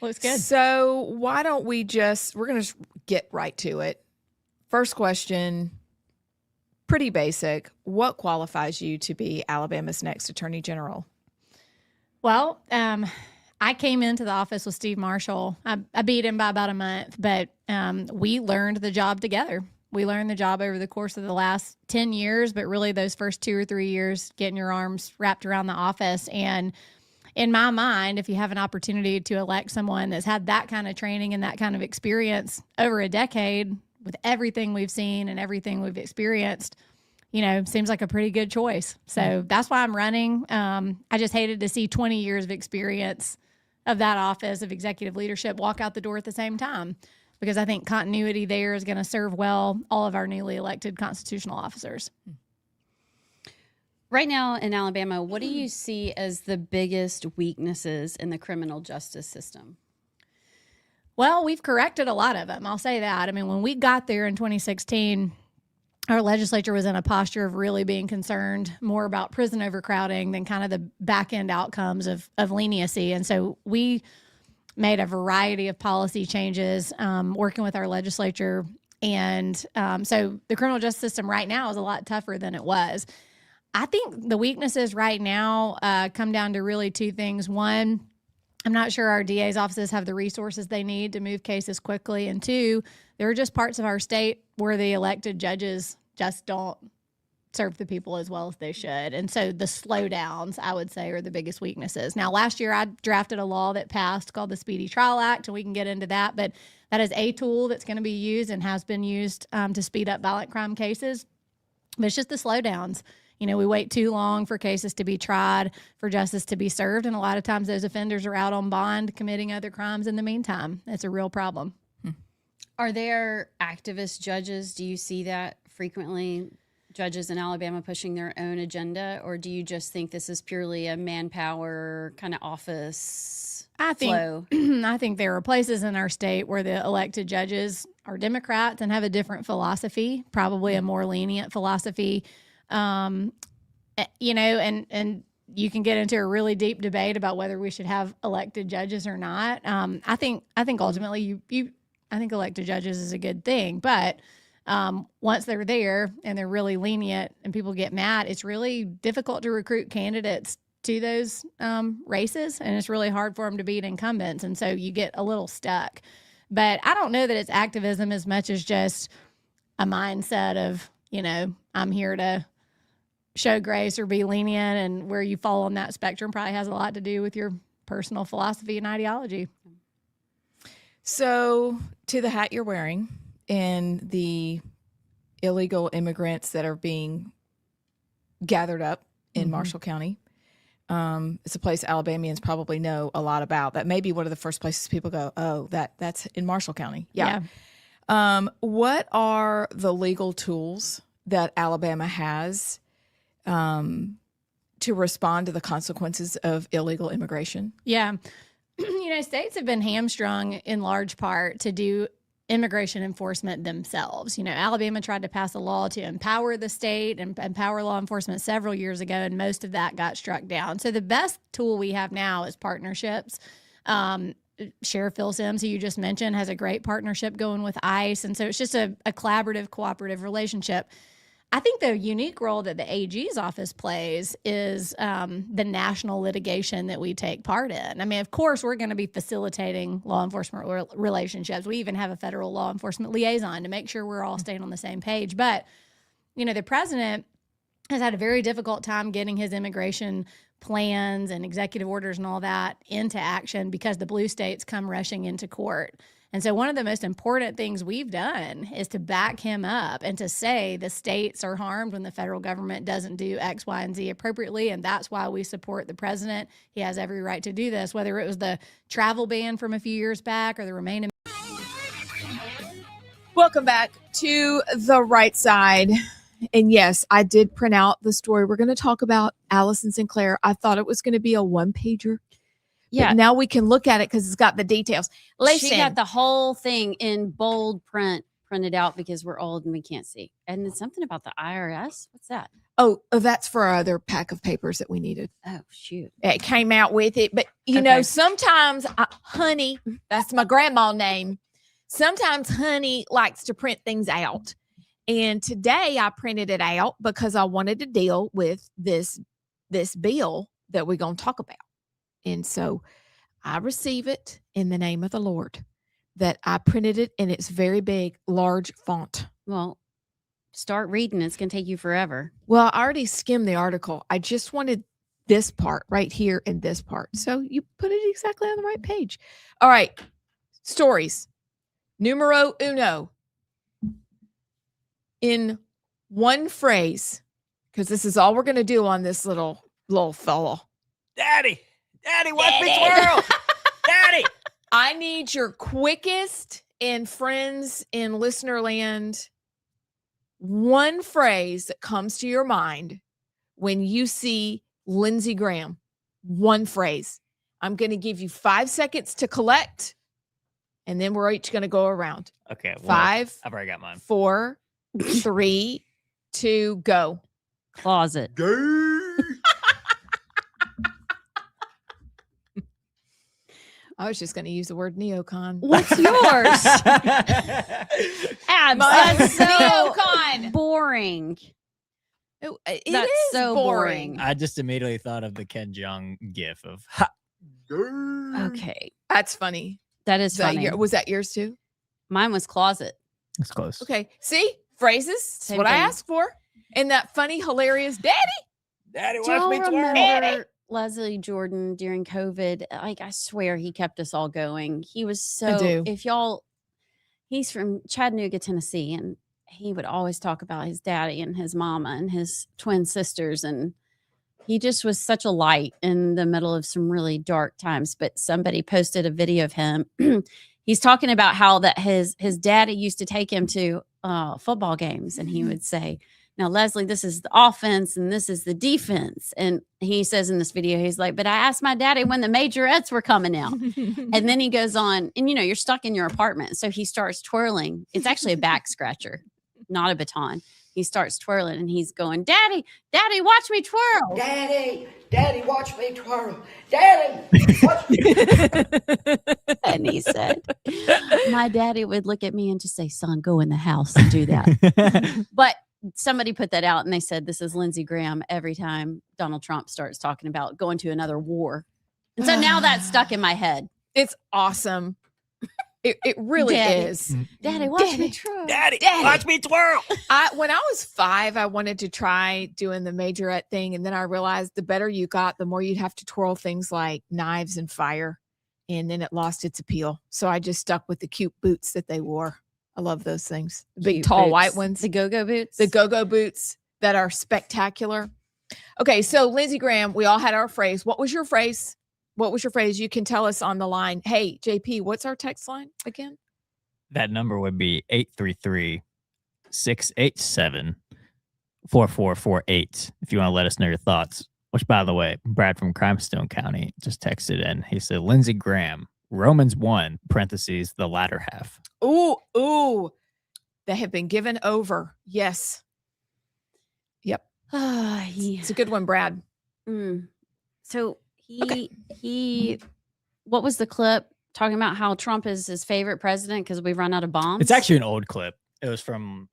Speaker 10: Looks good.
Speaker 1: So why don't we we're going to get right to it. First question, pretty basic. What qualifies you to be Alabama's next Attorney General?
Speaker 10: Well, I came into the office with Steve Marshall. I beat him by about a month, but we learned the job together. We learned the job over the course of the last 10 years, but really those first 2 or 3 years getting your arms wrapped around the office. And in my mind, if you have an opportunity to elect someone that's had that kind of training and that kind of experience over a decade with everything we've seen and everything we've experienced, seems like a pretty good choice. So that's why I'm running. I just hated to see 20 years of experience of that office of executive leadership walk out the door at the same time, because I think continuity there is going to serve well all of our newly elected constitutional officers.
Speaker 3: Right now in Alabama, what do you see as the biggest weaknesses in the criminal justice system?
Speaker 10: Well, we've corrected a lot of them. I'll say that. I mean, when we got there in 2016, our legislature was in a posture of really being concerned more about prison overcrowding than kind of the back end outcomes of leniency. And so we made a variety of policy changes, working with our legislature. And so the criminal justice system right now is a lot tougher than it was. I think the weaknesses right now come down to really two things. One, I'm not sure our DA's offices have the resources they need to move cases quickly. And two, there are just parts of our state where the elected judges just don't serve the people as well as they should. And so the slowdowns, I would say, are the biggest weaknesses. Now, last year I drafted a law that passed called the Speedy Trial Act, and we can get into that, but that is a tool that's going to be used and has been used to speed up violent crime cases. But it's just the slowdowns. We wait too long for cases to be tried, for justice to be served, and a lot of times those offenders are out on bond committing other crimes in the meantime. It's a real problem.
Speaker 3: Are there activist judges? Do you see that frequently? Judges in Alabama pushing their own agenda, or do you just think this is purely a manpower kind of office flow?
Speaker 10: I think there are places in our state where the elected judges are Democrats and have a different philosophy, probably a more lenient philosophy. And you can get into a really deep debate about whether we should have elected judges or not. I think ultimately I think elected judges is a good thing, but once they're there and they're really lenient and people get mad, it's really difficult to recruit candidates to those races, and it's really hard for them to beat incumbents, and so you get a little stuck. But I don't know that it's activism as much as just a mindset of, I'm here to show grace or be lenient, and where you fall on that spectrum probably has a lot to do with your personal philosophy and ideology.
Speaker 1: So, to the hat you're wearing and the illegal immigrants that are being gathered up in Marshall County, it's a place Alabamians probably know a lot about. That may be one of the first places people go, oh, that's in Marshall County. Yeah. What are the legal tools that Alabama has to respond to the consequences of illegal immigration?
Speaker 10: Yeah. States have been hamstrung in large part to do immigration enforcement themselves. Alabama tried to pass a law to empower the state and empower law enforcement several years ago, and most of that got struck down. So the best tool we have now is partnerships. Sheriff Phil Sims, who you just mentioned, has a great partnership going with ICE. And so it's just a collaborative, cooperative relationship. I think the unique role that the AG's office plays is the national litigation that we take part in. I mean, of course, we're going to be facilitating law enforcement relationships. We even have a federal law enforcement liaison to make sure we're all staying on the same page. But, the president has had a very difficult time getting his immigration plans and executive orders and all that into action because the blue states come rushing into court. And so one of the most important things we've done is to back him up and to say the states are harmed when the federal government doesn't do X, Y, and Z appropriately. And that's why we support the president. He has every right to do this, whether it was the travel ban from a few years back or the Remain.
Speaker 1: Welcome back to the Right Side. And yes, I did print out the story. We're going to talk about Allison Sinclair. I thought it was going to be a one-pager.
Speaker 3: Yeah.
Speaker 1: But now we can look at it because it's got the details. Listen,
Speaker 3: She got the whole thing in bold print printed out because we're old and we can't see. And then something about the IRS. What's that?
Speaker 1: Oh, that's for our other pack of papers that we needed.
Speaker 3: Oh, shoot.
Speaker 1: It came out with it. But, you know, sometimes, Honey, that's my grandma's name. Sometimes Honey likes to print things out. And today I printed it out because I wanted to deal with this bill that we're going to talk about. And so I receive it in the name of the Lord, that I printed it and it's very big, large font.
Speaker 3: Well, start reading. It's going to take you forever.
Speaker 1: Well, I already skimmed the article. I just wanted this part right here and this part. So you put it exactly on the right page. All right. Stories. Numero uno. In one phrase, because this is all we're going to do on this little fella.
Speaker 2: Daddy, watch me twirl. Daddy.
Speaker 1: I need your quickest and friends in listener land. One phrase that comes to your mind when you see Lindsey Graham. One phrase. I'm going to give you 5 seconds to collect, and then we're each going to go around.
Speaker 2: Okay.
Speaker 1: 5.
Speaker 2: I've already got mine.
Speaker 1: 4, 3, 2, go.
Speaker 3: Closet.
Speaker 1: I was just going to use the word neocon.
Speaker 3: What's yours? That's so
Speaker 1: neocon.
Speaker 3: boring.
Speaker 1: It
Speaker 3: That's
Speaker 1: is
Speaker 3: so boring.
Speaker 2: I just immediately thought of the Ken Jeong gif of
Speaker 3: Okay.
Speaker 1: That's funny.
Speaker 3: That is funny.
Speaker 1: Was that yours too?
Speaker 3: Mine was closet.
Speaker 2: It's close.
Speaker 1: Okay. See? Phrases. That's
Speaker 3: Same
Speaker 1: what I
Speaker 3: thing.
Speaker 1: asked for. And that funny, hilarious daddy.
Speaker 2: Daddy,
Speaker 3: Do y'all remember Leslie Jordan during COVID? Like, I swear he kept us all going. He was so,
Speaker 1: do.
Speaker 3: he's from Chattanooga, Tennessee, and he would always talk about his daddy and his mama and his twin sisters. And he just was such a light in the middle of some really dark times. But somebody posted a video of him. He's talking about how that his daddy used to take him to football games, and he would say, "Now, Leslie, this is the offense and this is the defense." And he says in this video, he's like, "But I asked my daddy when the majorettes were coming out." And then he goes on, and you know, you're stuck in your apartment. So he starts twirling. It's actually a back scratcher, not a baton. He starts twirling and he's going, "Daddy, watch me twirl.
Speaker 5: Daddy, watch me twirl. Daddy, watch me."
Speaker 3: And he said, my daddy would look at me and just say, "Son, go in the house and do that." But somebody put that out and they said, this is Lindsey Graham every time Donald Trump starts talking about going to another war. And so now that's stuck in my head.
Speaker 1: It's awesome. It really is.
Speaker 3: Daddy, watch me twirl.
Speaker 2: Daddy, watch me twirl.
Speaker 1: When I was 5, I wanted to try doing the majorette thing. And then I realized the better you got, the more you'd have to twirl things like knives and fire. And then it lost its appeal. So I just stuck with the cute boots that they wore. I love those things. The big,
Speaker 3: Cute
Speaker 1: tall,
Speaker 3: boots.
Speaker 1: white ones.
Speaker 3: The go-go boots.
Speaker 1: The go-go boots that are spectacular. Okay, so Lindsey Graham, we all had our phrase. What was your phrase? You can tell us on the line. Hey, JP, what's our text line again?
Speaker 2: That number would be 833-687-4448 if you want to let us know your thoughts. Which, by the way, Brad from Crimestone County just texted in. He said, Lindsey Graham, Romans 1, parentheses, the latter half.
Speaker 1: Ooh. They have been given over. Yes. Yep. It's a good one, Brad.
Speaker 3: So he what was the clip talking about how Trump is his favorite president because we've run out of bombs?
Speaker 2: It's actually an old clip. It was from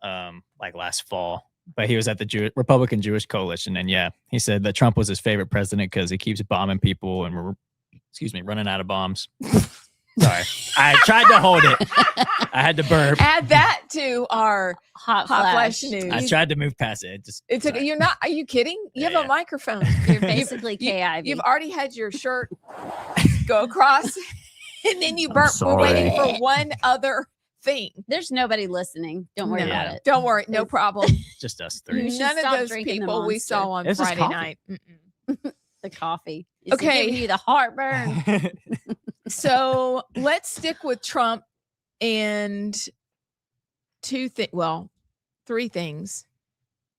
Speaker 2: like last fall, but he was at the Republican Jewish Coalition. And yeah, he said that Trump was his favorite president because he keeps bombing people and we're, running out of bombs. Sorry. I tried to hold it. I had to burp.
Speaker 1: Add that to our
Speaker 3: Hot
Speaker 1: flash
Speaker 3: flash.
Speaker 1: news.
Speaker 2: I tried to move past it.
Speaker 1: It's okay. You're not. Are you kidding? You have
Speaker 2: Yeah.
Speaker 1: a microphone.
Speaker 3: You're basically
Speaker 1: You-
Speaker 3: KIV.
Speaker 1: You've already had your shirt go across, and then you burp. We're
Speaker 8: sorry.
Speaker 1: waiting for one other thing.
Speaker 3: There's nobody listening. Don't worry
Speaker 1: No.
Speaker 3: about it.
Speaker 1: Don't worry, no problem.
Speaker 2: Just us
Speaker 3: You
Speaker 2: three.
Speaker 3: should
Speaker 1: None of
Speaker 3: stop
Speaker 1: those
Speaker 3: drinking the
Speaker 1: people we
Speaker 3: Monster.
Speaker 1: saw on
Speaker 2: This is
Speaker 1: Friday
Speaker 2: coffee.
Speaker 1: night. Mm-mm.
Speaker 3: The coffee. Is it
Speaker 1: Okay.
Speaker 3: giving you the heartburn?
Speaker 1: So let's stick with Trump and three things.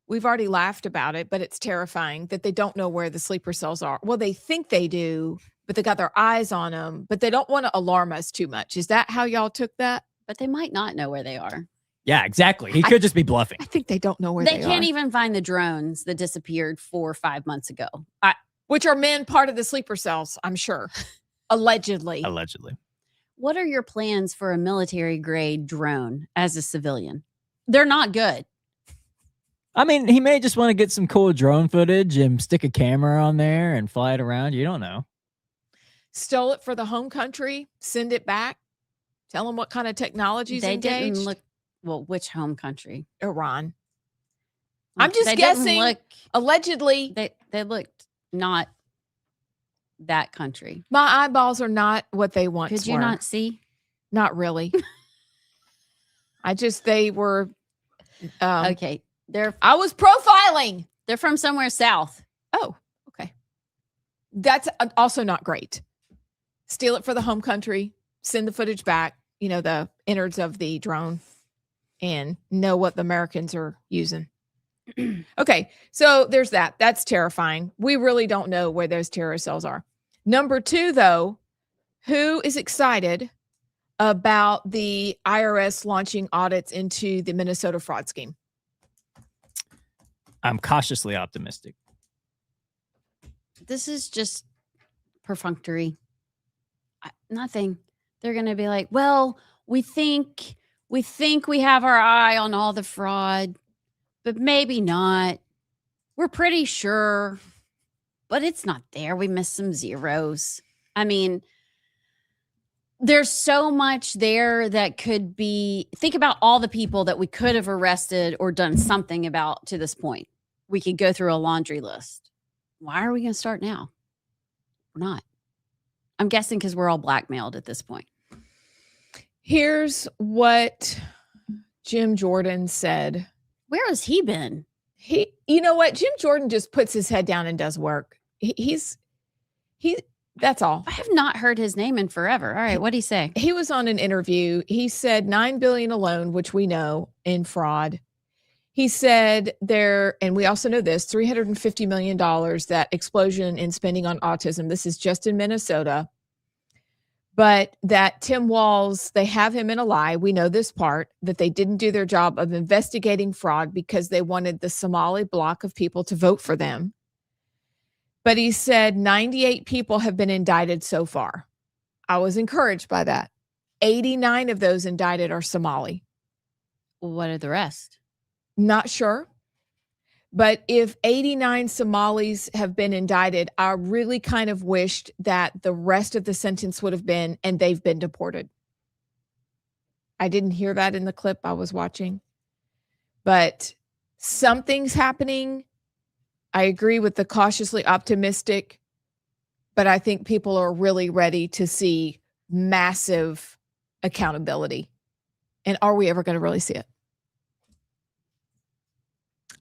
Speaker 1: We've already laughed about it, but it's terrifying that they don't know where the sleeper cells are. Well, they think they do, but they got their eyes on them, but they don't want to alarm us too much. Is that how y'all took that?
Speaker 3: But they might not know where they are.
Speaker 2: Yeah, exactly. He could just be bluffing.
Speaker 1: I think they don't know where
Speaker 3: They
Speaker 1: they
Speaker 3: can't
Speaker 1: are.
Speaker 3: even find the drones that disappeared 4 or 5 months ago.
Speaker 1: Which are men part of the sleeper cells, I'm sure. Allegedly.
Speaker 2: Allegedly.
Speaker 3: What are your plans for a military grade drone as a civilian? They're not good.
Speaker 2: I mean, he may just want to get some cool drone footage and stick a camera on there and fly it around. You don't know.
Speaker 1: Stole it for the home country, send it back. Tell them what kind of technology's
Speaker 3: They
Speaker 1: engaged.
Speaker 3: didn't look, well, which home country?
Speaker 1: Iran. I'm just
Speaker 3: They didn't
Speaker 1: guessing.
Speaker 3: look,
Speaker 1: Allegedly,
Speaker 3: they looked not that country.
Speaker 1: my eyeballs are not what they once
Speaker 3: Could you
Speaker 1: were.
Speaker 3: not see?
Speaker 1: Not really. They were.
Speaker 3: Okay.
Speaker 1: I was profiling.
Speaker 3: They're from somewhere south.
Speaker 1: Oh, okay. That's also not great. Steal it for the home country, send the footage back, the innards of the drone, and know what the Americans are using. Okay, so there's that. That's terrifying. We really don't know where those terror cells are. Number 2, though, who is excited about the IRS launching audits into the Minnesota fraud scheme?
Speaker 2: I'm cautiously optimistic.
Speaker 3: This is just perfunctory. Nothing. They're going to be like, well, we think we have our eye on all the fraud, but maybe not. We're pretty sure, but it's not there. We missed some zeros. I mean, there's so much there that could be. Think about all the people that we could have arrested or done something about to this point. We could go through a laundry list. Why are we going to start now? We're not. I'm guessing because we're all blackmailed at this point.
Speaker 1: Here's what Jim Jordan said.
Speaker 3: Where has he been?
Speaker 1: You know what? Jim Jordan just puts his head down and does work. That's all.
Speaker 3: I have not heard his name in forever. All right, what'd he say?
Speaker 1: He was on an interview. He said $9 billion alone, which we know in fraud. He said and we also know this, $350 million, that explosion in spending on autism. This is just in Minnesota. But that Tim Walz, they have him in a lie. We know this part, that they didn't do their job of investigating fraud because they wanted the Somali bloc of people to vote for them. But he said 98 people have been indicted so far. I was encouraged by that. 89 of those indicted are Somali.
Speaker 3: What are the rest?
Speaker 1: Not sure. But if 89 Somalis have been indicted, I really kind of wished that the rest of the sentence would have been, and they've been deported. I didn't hear that in the clip I was watching. But something's happening. I agree with the cautiously optimistic, but I think people are really ready to see massive accountability. And are we ever going to really see it?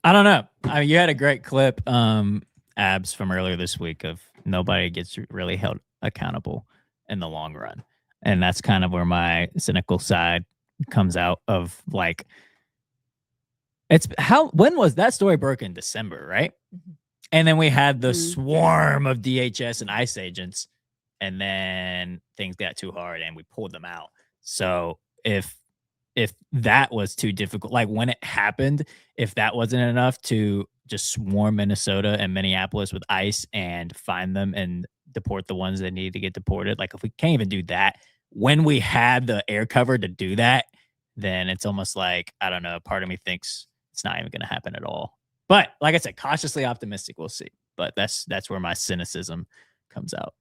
Speaker 2: I don't know. You had a great clip, Abs, from earlier this week of nobody gets really held accountable in the long run. And that's kind of where my cynical side comes out of, like, when was that story broke? In December, right?
Speaker 1: Mm-hmm.
Speaker 2: And then we had the swarm of DHS and ICE agents, and then things got too hard and we pulled them out. So if that was too difficult, like when it happened, if that wasn't enough to just swarm Minnesota and Minneapolis with ICE and find them and deport the ones that needed to get deported, like if we can't even do that when we had the air cover to do that, then it's almost like, I don't know, part of me thinks it's not even going to happen at all. But like I said, cautiously optimistic, we'll see. But that's where my cynicism comes out.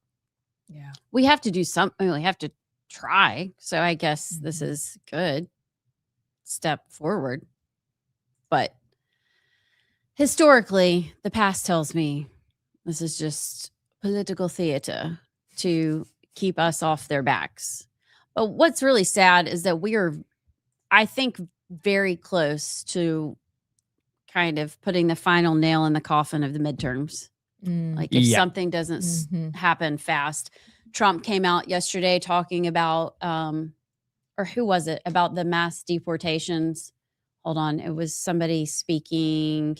Speaker 1: Yeah.
Speaker 3: We have to do something. We have to try. So I guess this is good step forward. But historically, the past tells me this is just political theater to keep us off their backs. But what's really sad is that we are, I think, very close to kind of putting the final nail in the coffin of the midterms. Like if something doesn't happen fast. Trump came out yesterday talking about, or who was it, about the mass deportations. Hold on. It was somebody speaking.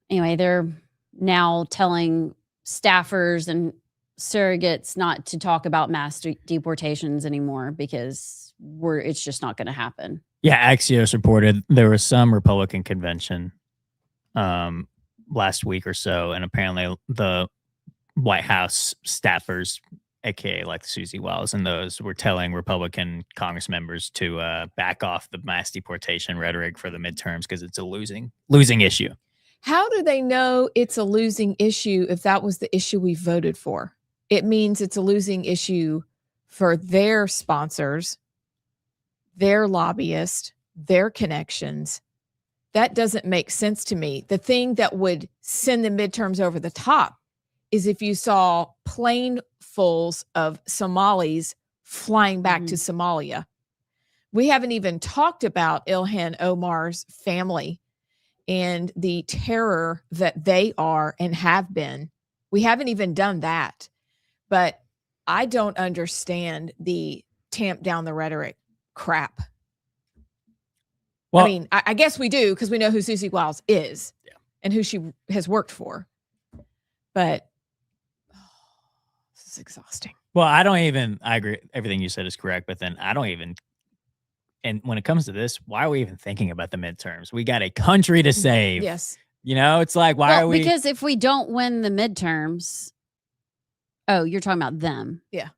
Speaker 3: Anyway, they're now telling staffers and surrogates not to talk about mass deportations anymore because it's just not going to happen.
Speaker 2: Yeah, Axios reported there was some Republican convention last week or so, and apparently the White House staffers, aka like Susie Wiles and those, were telling Republican Congress members to back off the mass deportation rhetoric for the midterms because it's a losing issue.
Speaker 1: How do they know it's a losing issue if that was the issue we voted for? It means it's a losing issue for their sponsors, their lobbyists, their connections. That doesn't make sense to me. The thing that would send the midterms over the top is if you saw planefuls of Somalis flying back to Somalia. We haven't even talked about Ilhan Omar's family and the terror that they are and have been. We haven't even done that. But I don't understand the tamp down the rhetoric crap. Well, I mean, I guess we do because we know who Susie Wiles is and who she has worked for. But this is exhausting.
Speaker 2: Well, I agree. Everything you said is correct. But then and when it comes to this, why are we even thinking about the midterms? We got a country to save.
Speaker 1: Yes.
Speaker 2: You know, it's like, why are we?
Speaker 3: Because if we don't win the midterms, you're talking about them.
Speaker 1: Yeah.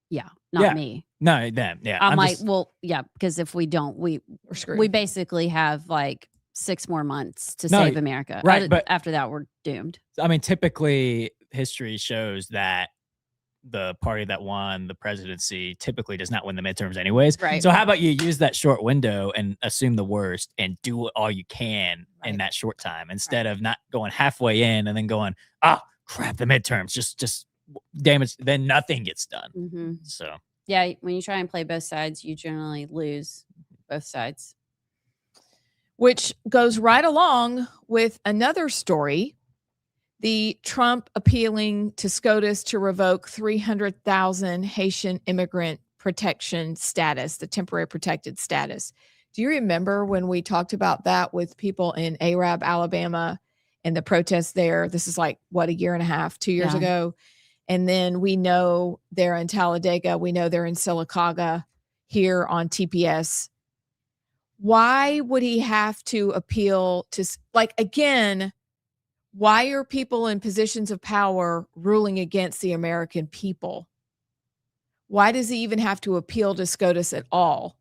Speaker 3: Yeah. Not me.
Speaker 2: No, them. Yeah.
Speaker 3: I'm like, because if we don't, we're
Speaker 1: screwed.
Speaker 3: We basically have like 6 more months to save America.
Speaker 2: Right. But
Speaker 3: after that, we're doomed.
Speaker 2: I mean, typically history shows that the party that won the presidency typically does not win the midterms anyways.
Speaker 3: Right.
Speaker 2: So how about you use that short window and assume the worst and do all you can in that short time instead of not going halfway in and then going, crap, the midterms, just damage, then nothing gets done. So
Speaker 3: yeah, when you try and play both sides, you generally lose both sides.
Speaker 1: Which goes right along with another story. The Trump appealing to SCOTUS to revoke 300,000 Haitian immigrant protection status, the temporary protected status. Do you remember when we talked about that with people in Arab, Alabama, and the protests there? This is like, what, a year and a half, 2 years ago? And then we know they're in Talladega. We know they're in Sylacauga here on TPS. Why would he have to appeal to, again, why are people in positions of power ruling against the American people? Why does he even have to appeal to SCOTUS at all?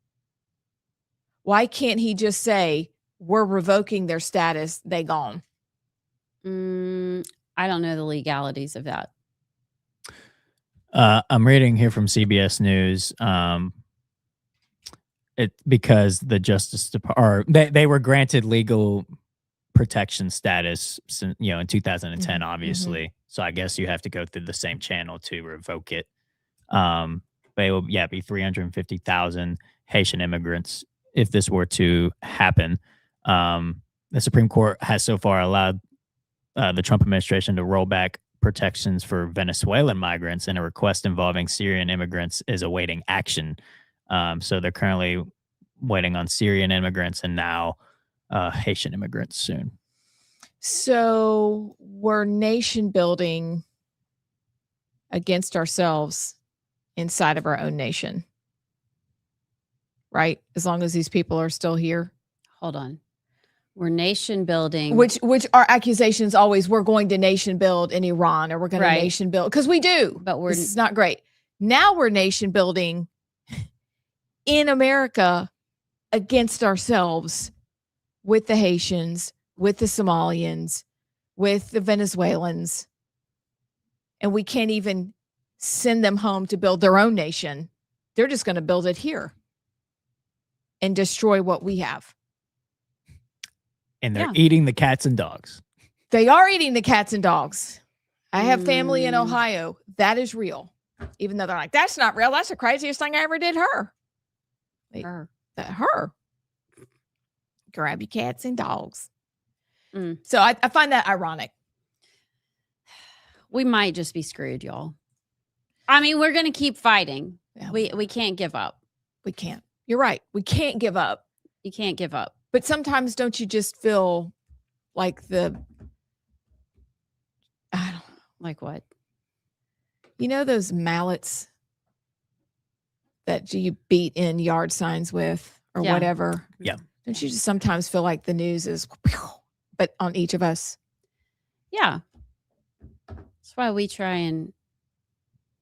Speaker 1: Why can't he just say, we're revoking their status, they gone?
Speaker 3: I don't know the legalities of that.
Speaker 2: I'm reading here from CBS News. Because the Justice Department, they were granted legal protection status, in 2010, obviously. So I guess you have to go through the same channel to revoke it. But it will, be 350,000 Haitian immigrants if this were to happen. The Supreme Court has so far allowed the Trump administration to roll back protections for Venezuelan migrants, and a request involving Syrian immigrants is awaiting action. So they're currently waiting on Syrian immigrants and now Haitian immigrants soon.
Speaker 1: So we're nation building against ourselves inside of our own nation, right? As long as these people are still here.
Speaker 3: Hold on. We're nation building.
Speaker 1: Which our accusations always, we're going to nation build in Iran, or we're going to nation build, because we do.
Speaker 3: But
Speaker 1: this is not great. Now we're nation building in America against ourselves with the Haitians, with the Somalians, with the Venezuelans. And we can't even send them home to build their own nation. They're just going to build it here and destroy what we have.
Speaker 2: And they're eating the cats and dogs.
Speaker 1: They are eating the cats and dogs. I have family in Ohio. That is real. Even though they're like, that's not real. That's the craziest thing I ever did her. Her. Grab your cats and dogs. So I find that ironic.
Speaker 3: We might just be screwed, y'all. I mean, we're going to keep fighting.
Speaker 1: Yeah.
Speaker 3: We can't give up.
Speaker 1: We can't. You're right. We can't give up.
Speaker 3: You can't give up.
Speaker 1: But sometimes don't you just feel like I don't know.
Speaker 3: Like what?
Speaker 1: You know those mallets that you beat in yard signs with or whatever?
Speaker 2: Yeah.
Speaker 1: Don't you just sometimes feel like the news is, but on each of us?
Speaker 3: Yeah. That's why we try and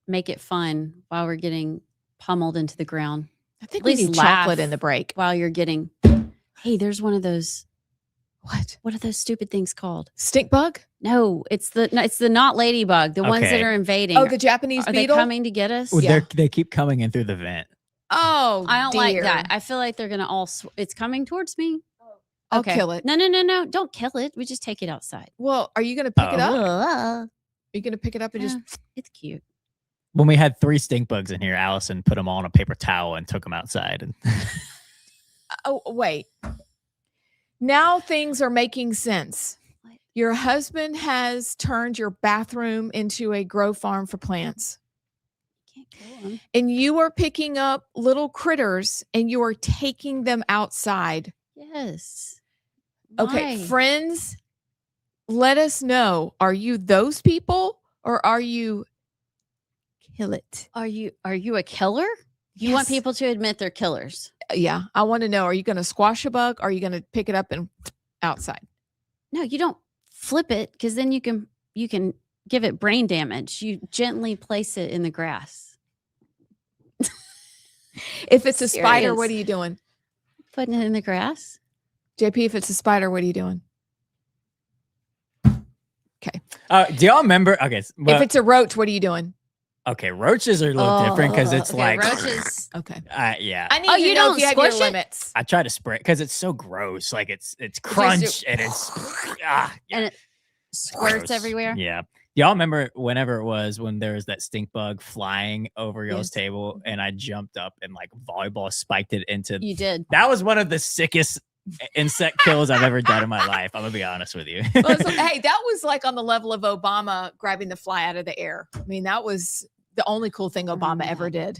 Speaker 3: make it fun while we're getting pummeled into the ground.
Speaker 1: I think
Speaker 3: At
Speaker 1: we
Speaker 3: least
Speaker 1: need
Speaker 3: laugh
Speaker 1: chocolate in the break.
Speaker 3: while you're getting, hey, there's one of those.
Speaker 1: What
Speaker 3: are those stupid things called?
Speaker 1: Stink bug?
Speaker 3: No, it's the not ladybug. The ones that
Speaker 2: Okay.
Speaker 3: are invading.
Speaker 1: Oh, the Japanese
Speaker 3: Are they
Speaker 1: beetle?
Speaker 3: coming to get us?
Speaker 2: Well,
Speaker 1: Yeah.
Speaker 2: they keep coming in through the vent.
Speaker 1: Oh,
Speaker 3: I don't like
Speaker 1: dear.
Speaker 3: that. I feel like they're gonna all. It's coming towards me.
Speaker 1: I'll kill it.
Speaker 3: No. Don't kill it. We just take it outside.
Speaker 1: Well, are you going to pick it up?
Speaker 3: Ugh.
Speaker 1: Are you going to pick it up and just?
Speaker 3: It's cute.
Speaker 2: When we had 3 stink bugs in here, Allison put them all on a paper towel and took them outside. And
Speaker 1: Oh, wait. Now things are making sense. Your husband has turned your bathroom into a grow farm for plants.
Speaker 3: Can't kill them.
Speaker 1: And you are picking up little critters and you are taking them outside.
Speaker 3: Yes.
Speaker 1: Okay,
Speaker 3: Why?
Speaker 1: friends, let us know. Are you those people or are you kill it?
Speaker 3: Are you a killer? You want
Speaker 1: Yes.
Speaker 3: people to admit they're killers.
Speaker 1: Yeah, I want to know. Are you going to squash a bug? Or are you going to pick it up and outside?
Speaker 3: No, you don't flip it because then you can give it brain damage. You gently place it in the grass.
Speaker 1: If it's a spider,
Speaker 3: Serious.
Speaker 1: what are you doing?
Speaker 3: Putting it in the grass.
Speaker 1: JP, if it's a spider, what are you doing? Okay.
Speaker 2: do y'all remember? Okay,
Speaker 1: If it's a roach, what are you doing?
Speaker 2: okay, roaches are a little different because it's
Speaker 3: Okay,
Speaker 2: like
Speaker 3: roaches.
Speaker 1: Okay.
Speaker 2: yeah.
Speaker 1: I need
Speaker 3: Oh,
Speaker 1: to
Speaker 3: you
Speaker 1: know
Speaker 3: don't
Speaker 1: if you have your
Speaker 3: squish it?
Speaker 1: limits.
Speaker 2: I try to spray because it's so gross. Like it's crunch and it's yeah.
Speaker 3: And it squirts
Speaker 2: Gross.
Speaker 3: everywhere.
Speaker 2: Yeah. Y'all remember whenever it was when there was that stink bug flying over y'all's
Speaker 1: Yes.
Speaker 2: table and I jumped up and like volleyball spiked it into
Speaker 3: You did.
Speaker 2: that was one of the sickest insect kills I've ever done in my life. I'm gonna be honest with you.
Speaker 1: Well, so, hey, that was like on the level of Obama grabbing the fly out of the air. I mean, that was the only cool thing Obama ever did.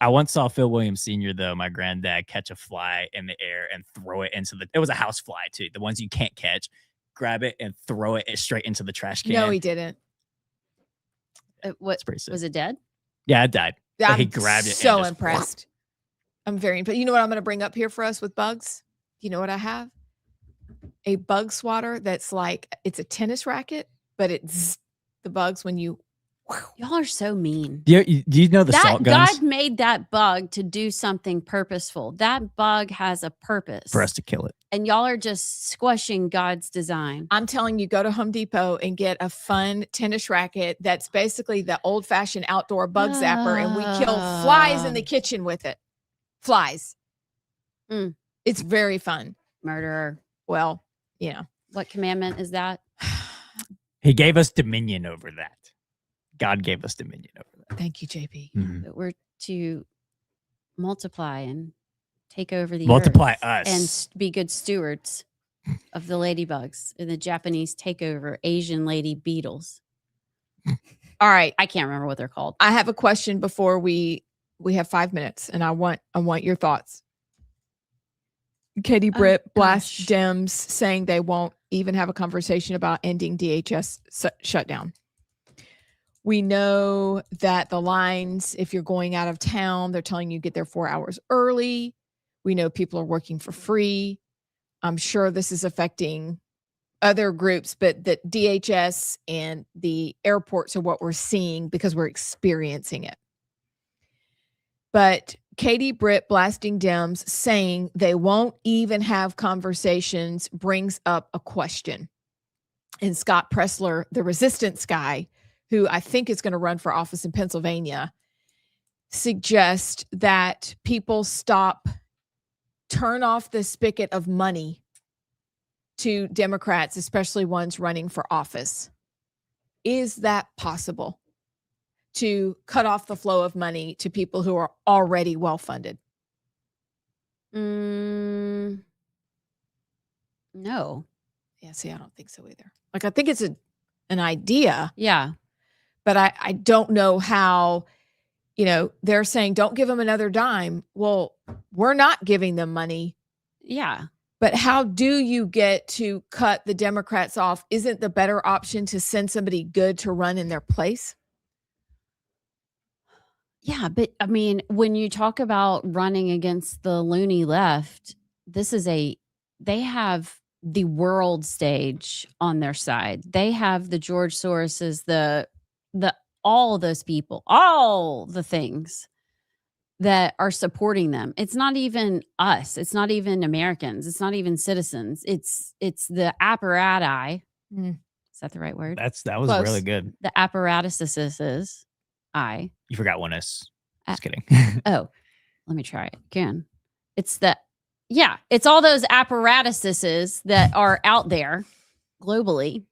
Speaker 2: I once saw Phil Williams Sr., though, my granddad, catch a fly in the air and throw it into it was a house fly too, the ones you can't catch, grab it and throw it straight into the trash can.
Speaker 1: No, he didn't.
Speaker 3: What
Speaker 2: It's pretty sick.
Speaker 3: was it dead?
Speaker 2: Yeah, it died. But
Speaker 1: I'm
Speaker 2: he grabbed it and
Speaker 1: so
Speaker 2: just-
Speaker 1: impressed. I'm very impressed. You know what I'm going to bring up here for us with bugs? You know what I have? A bug swatter that's like, it's a tennis racket, but it's the bugs when you.
Speaker 3: Y'all are so mean.
Speaker 2: Do you know the
Speaker 3: That
Speaker 2: salt guns?
Speaker 3: God made that bug to do something purposeful. That bug has a purpose.
Speaker 2: For us to kill it.
Speaker 3: And y'all are just squashing God's design.
Speaker 1: I'm telling you, go to Home Depot and get a fun tennis racket that's basically the old fashioned outdoor bug zapper, and we kill flies in the kitchen with it. Flies.
Speaker 3: Mm.
Speaker 1: It's very fun.
Speaker 3: Murderer.
Speaker 1: Well, you know.
Speaker 3: What commandment is that?
Speaker 2: He gave us dominion over that. God gave us dominion over that.
Speaker 1: Thank you, JP.
Speaker 2: Mhm.
Speaker 3: That we're to multiply and take over the
Speaker 2: Multiply
Speaker 3: earth
Speaker 2: us.
Speaker 3: and be good stewards of the ladybugs and the Japanese takeover Asian lady beetles.
Speaker 1: All right.
Speaker 3: I can't remember what they're called.
Speaker 1: I have a question before we have 5 minutes, and I want your thoughts. Katie Britt blasts
Speaker 3: gosh.
Speaker 1: Dems saying they won't even have a conversation about ending DHS shutdown. We know that the lines, if you're going out of town, they're telling you get there 4 hours early. We know people are working for free. I'm sure this is affecting other groups, but the DHS and the airports are what we're seeing because we're experiencing it. But Katie Britt blasting Dems saying they won't even have conversations brings up a question. And Scott Pressler, the resistance guy, who I think is going to run for office in Pennsylvania, suggest that people turn off the spigot of money to Democrats, especially ones running for office. Is that possible, to cut off the flow of money to people who are already well-funded?
Speaker 3: No.
Speaker 1: Yeah, see, I don't think so either. Like, I think it's an idea.
Speaker 3: Yeah.
Speaker 1: But I don't know how, they're saying, don't give them another dime. Well, we're not giving them money.
Speaker 3: Yeah.
Speaker 1: But how do you get to cut the Democrats off? Isn't the better option to send somebody good to run in their place?
Speaker 3: Yeah. But I mean, when you talk about running against the loony left, they have the world stage on their side. They have the George Soros's, all those people, all the things that are supporting them. It's not even us. It's not even Americans. It's not even citizens. It's the apparati. Is that the right word?
Speaker 2: That was
Speaker 1: Close.
Speaker 2: really good.
Speaker 3: The apparatuses.
Speaker 2: You forgot one S. Just kidding.
Speaker 3: Oh, let me try it again. It's all those apparatuses that are out there globally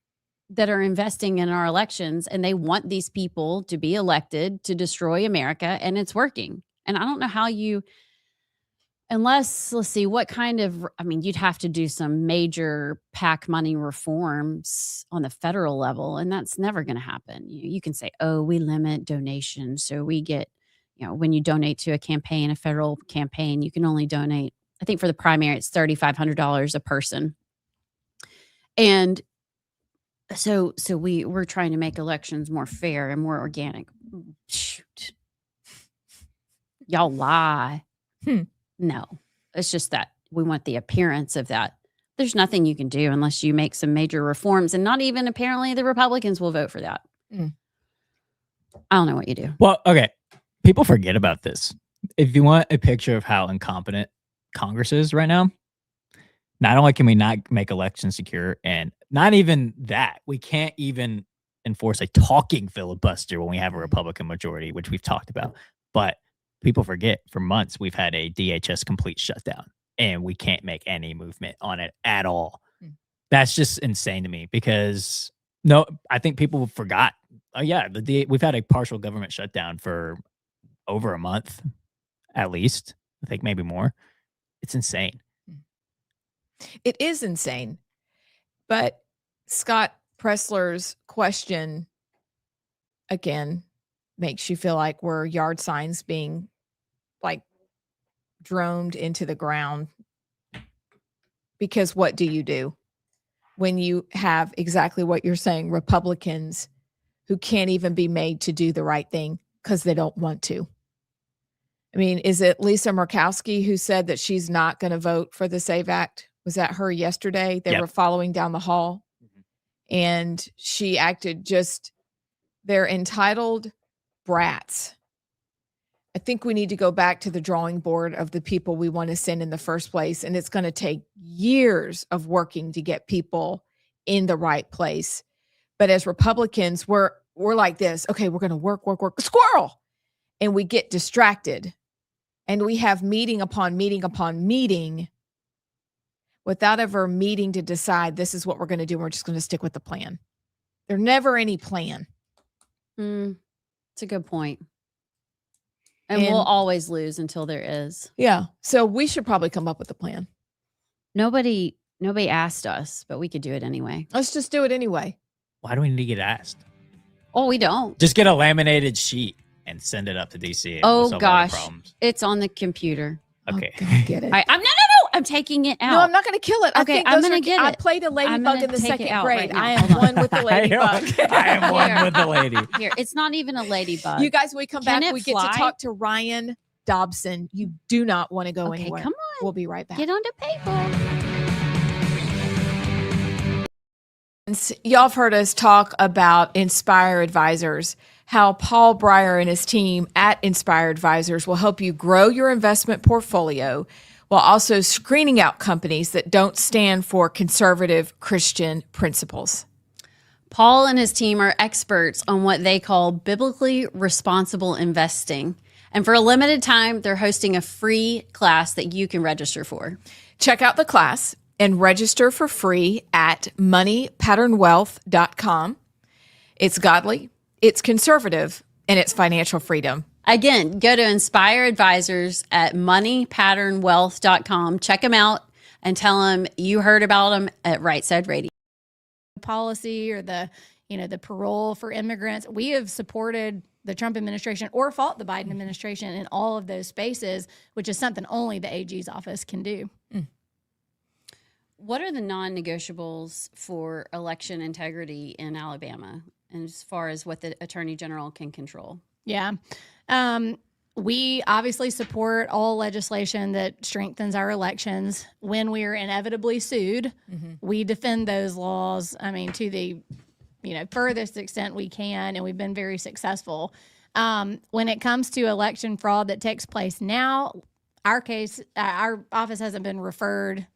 Speaker 3: that are investing in our elections, and they want these people to be elected to destroy America, and it's working. And I don't know how let's see, what kind of, you'd have to do some major PAC money reforms on the federal level, and that's never going to happen. You can say, oh, we limit donations. So we get, when you donate to a federal campaign, you can only donate, I think for the primary, it's $3,500 a person. And so we're trying to make elections more fair and more organic. Shoot. Y'all lie. No, it's just that we want the appearance of that. There's nothing you can do unless you make some major reforms, and not even apparently the Republicans will vote for that. I don't know what you do.
Speaker 2: Well, okay. People forget about this. If you want a picture of how incompetent Congress is right now, not only can we not make elections secure, and not even that, we can't even enforce a talking filibuster when we have a Republican majority, which we've talked about. But people forget, for months we've had a DHS complete shutdown, and we can't make any movement on it at all. That's just insane to me, because I think people forgot. Oh yeah, we've had a partial government shutdown for over a month, at least. I think maybe more. It's insane.
Speaker 1: It is insane. But Scott Pressler's question, again, makes you feel like we're yard signs being droned into the ground. Because what do you do when you have exactly what you're saying, Republicans who can't even be made to do the right thing because they don't want to? I mean, is it Lisa Murkowski who said that she's not going to vote for the SAVE Act? Was that her yesterday? They were following down the hall, and she acted they're entitled brats. I think we need to go back to the drawing board of the people we want to send in the first place. And it's going to take years of working to get people in the right place. But as Republicans, we're like this. Okay, we're going to work, squirrel. And we get distracted. And we have meeting upon meeting upon meeting without ever meeting to decide this is what we're going to do. We're just going to stick with the plan. There's never any plan.
Speaker 3: It's a good point. And we'll always lose until there is.
Speaker 1: Yeah. So we should probably come up with a plan.
Speaker 3: Nobody asked us, but we could do it anyway.
Speaker 1: Let's just do it anyway.
Speaker 2: Why do we need to get asked?
Speaker 3: Oh, we don't.
Speaker 2: Just get a laminated sheet and send it up to DC.
Speaker 3: Oh gosh, it's on the computer.
Speaker 2: Okay.
Speaker 1: Oh, get it.
Speaker 3: No. I'm taking it out.
Speaker 1: No, I'm not going to kill it.
Speaker 3: Okay, I'm going to get it.
Speaker 1: I played a ladybug in the second grade.
Speaker 3: Right
Speaker 1: I am one with the ladybug.
Speaker 2: I am one with the lady.
Speaker 3: Here, it's not even a ladybug.
Speaker 1: You guys, when we come back, we get
Speaker 3: fly?
Speaker 1: to talk to Ryan Dobson. You do not want to go anywhere.
Speaker 3: Come on.
Speaker 1: We'll be right back.
Speaker 3: Get on the paper.
Speaker 1: Y'all have heard us talk about Inspire Advisors, how Paul Breyer and his team at Inspire Advisors will help you grow your investment portfolio while also screening out companies that don't stand for conservative Christian principles.
Speaker 3: Paul and his team are experts on what they call biblically responsible investing. And for a limited time, they're hosting a free class that you can register for.
Speaker 1: Check out the class and register for free at moneypatternwealth.com. It's godly, it's conservative, and it's financial freedom.
Speaker 3: Again, go to Inspire Advisors at moneypatternwealth.com. Check them out and tell them you heard about them at Rightside Radio.
Speaker 10: Policy or the parole for immigrants. We have supported the Trump administration or fought the Biden administration in all of those spaces, which is something only the AG's office can do.
Speaker 3: What are the non-negotiables for election integrity in Alabama, and as far as what the Attorney General can control?
Speaker 10: Yeah. We obviously support all legislation that strengthens our elections. When we are inevitably sued, we defend those laws, to the furthest extent we can, and we've been very successful. When it comes to election fraud that takes place now, our office hasn't been referred,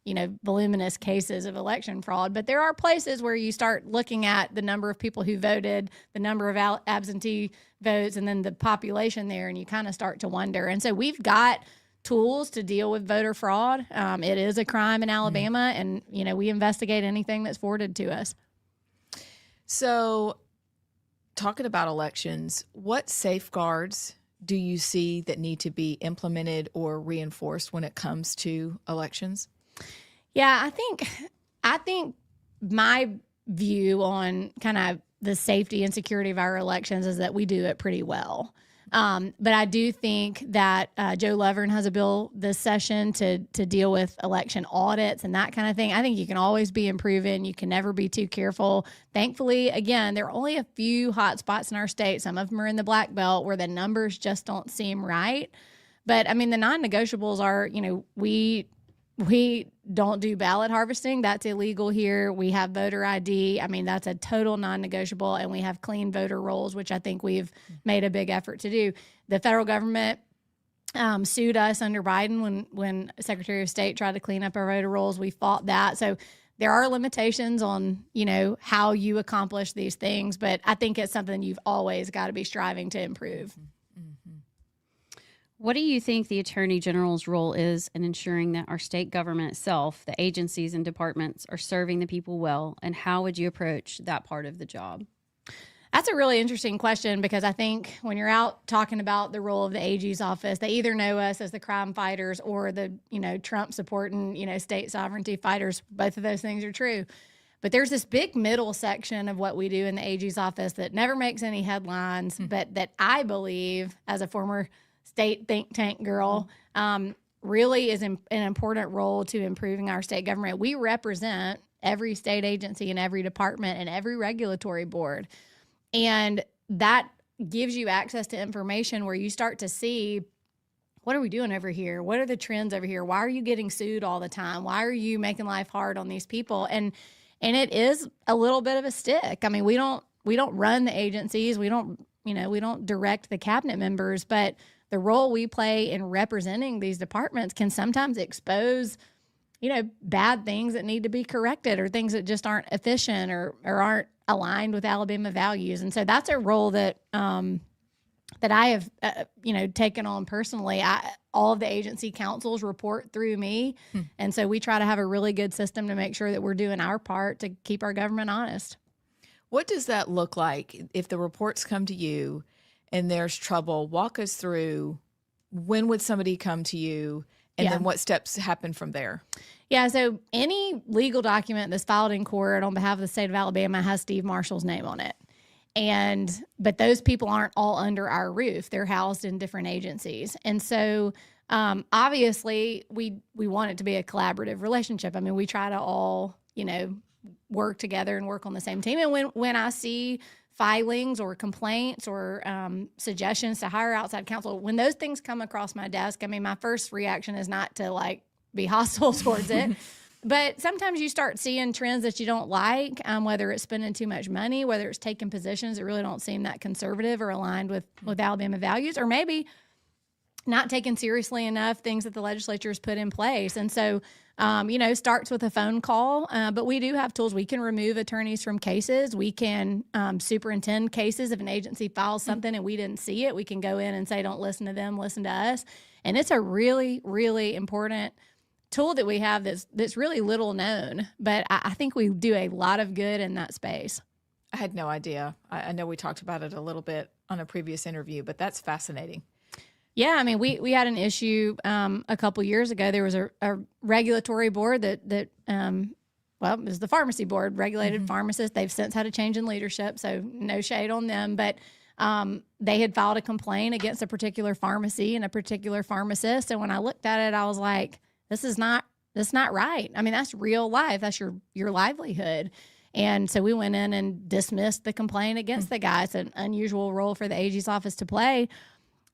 Speaker 10: voluminous cases of election fraud, but there are places where you start looking at the number of people who voted, the number of absentee votes, and then the population there, and you kind of start to wonder. And so we've got tools to deal with voter fraud. It is a crime in Alabama, and, we investigate anything that's forwarded to us.
Speaker 1: So, talking about elections, what safeguards do you see that need to be implemented or reinforced when it comes to elections?
Speaker 10: Yeah, I think my view on kind of the safety and security of our elections is that we do it pretty well. But I do think that Joe Lovern has a bill this session to deal with election audits and that kind of thing. I think you can always be improving. You can never be too careful. Thankfully, again, there are only a few hot spots in our state. Some of them are in the Black Belt where the numbers just don't seem right. But the non-negotiables are, we don't do ballot harvesting. That's illegal here. We have voter ID. That's a total non-negotiable. And we have clean voter rolls, which I think we've made a big effort to do. The federal government sued us under Biden when Secretary of State tried to clean up our voter rolls. We fought that. So there are limitations on, how you accomplish these things. But I think it's something you've always got to be striving to improve.
Speaker 3: What do you think the Attorney General's role is in ensuring that our state government itself, the agencies and departments, are serving the people well, and how would you approach that part of the job?
Speaker 10: That's a really interesting question, because I think when you're out talking about the role of the AG's office, they either know us as the crime fighters or the, Trump supporting, state sovereignty fighters. Both of those things are true. But there's this big middle section of what we do in the AG's office that never makes any headlines, but that I believe, as a former state think tank girl, really is an important role to improving our state government. We represent every state agency and every department and every regulatory board. And that gives you access to information where you start to see, what are we doing over here? What are the trends over here? Why are you getting sued all the time? Why are you making life hard on these people? And it is a little bit of a stick. We don't run the agencies. We don't direct the cabinet members, but the role we play in representing these departments can sometimes expose, bad things that need to be corrected, or things that just aren't efficient or aren't aligned with Alabama values. And so that's a role that that I have, taken on personally. All of the agency councils report through me. And so we try to have a really good system to make sure that we're doing our part to keep our government honest.
Speaker 1: What does that look like if the reports come to you and there's trouble? Walk us through, when would somebody come to you, and then what steps happen from there?
Speaker 10: Yeah, so any legal document that's filed in court on behalf of the state of Alabama has Steve Marshall's name on it. But those people aren't all under our roof. They're housed in different agencies. And so obviously we want it to be a collaborative relationship. We try to all, work together and work on the same team. And when I see filings or complaints or suggestions to hire outside counsel, when those things come across my desk, my first reaction is not to be hostile towards it. But sometimes you start seeing trends that you don't like, whether it's spending too much money, whether it's taking positions that really don't seem that conservative or aligned with Alabama values, or maybe not taken seriously enough things that the legislature has put in place. And so, starts with a phone call, but we do have tools. We can remove attorneys from cases. We can superintend cases. If an agency files something and we didn't see it, we can go in and say, don't listen to them, listen to us. And it's a really, really important tool that we have that's really little known, but I think we do a lot of good in that space.
Speaker 1: I had no idea. I know we talked about it a little bit on a previous interview, but that's fascinating.
Speaker 10: Yeah, I mean, we had an issue a couple years ago. There was a regulatory board that it was the pharmacy board, regulated pharmacists. They've since had a change in leadership, so no shade on them. But they had filed a complaint against a particular pharmacy and a particular pharmacist. And when I looked at it, I was like, that's not right. I mean, that's real life. That's your livelihood. And so we went in and dismissed the complaint against the guy. It's an unusual role for the AG's office to play.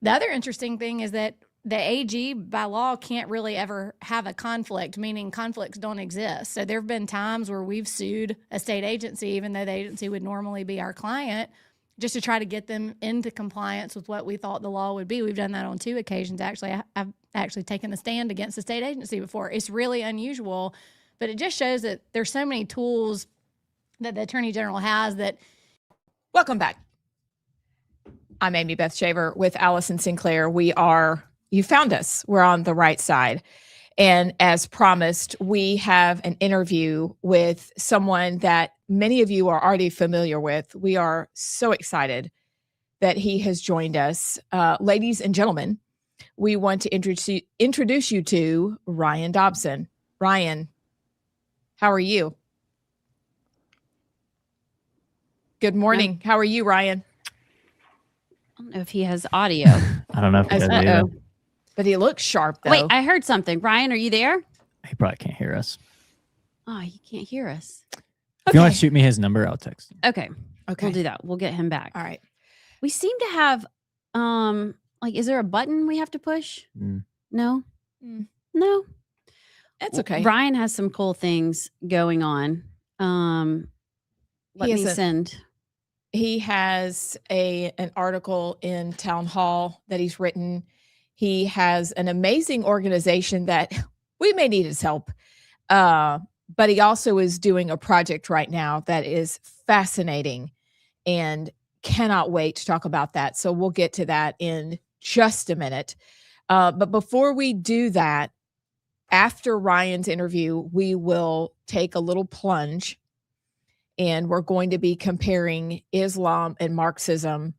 Speaker 10: The other interesting thing is that the AG by law can't really ever have a conflict, meaning conflicts don't exist. So there have been times where we've sued a state agency, even though the agency would normally be our client, just to try to get them into compliance with what we thought the law would be. We've done that on 2 occasions. Actually, I've actually taken a stand against a state agency before. It's really unusual, but it just shows that there's so many tools that the Attorney General has that.
Speaker 1: Welcome back. I'm Amy Beth Shaver with Allison Sinclair. You found us. We're on the right side. And as promised, we have an interview with someone that many of you are already familiar with. We are so excited that he has joined us. Ladies and gentlemen, we want to introduce you to Ryan Dobson. Ryan, how are you? Good morning. How are you, Ryan?
Speaker 3: I don't know if he has audio.
Speaker 2: I don't know if he does either.
Speaker 1: But he looks sharp, though.
Speaker 3: Wait, I heard something. Ryan, are you there?
Speaker 2: He probably can't hear us.
Speaker 3: Oh, he can't hear us.
Speaker 2: If you want to shoot me his number, I'll text him.
Speaker 3: Okay.
Speaker 1: Okay.
Speaker 3: We'll do that. We'll get him back.
Speaker 1: All right.
Speaker 3: We seem to have, is there a button we have to push? No? No?
Speaker 1: That's okay.
Speaker 3: Ryan has some cool things going on. Let me send.
Speaker 1: He has an article in Town Hall that he's written. He has an amazing organization that we may need his help. But he also is doing a project right now that is fascinating and cannot wait to talk about that. So we'll get to that in just a minute. But before we do that, after Ryan's interview, we will take a little plunge and we're going to be comparing Islam and Marxism.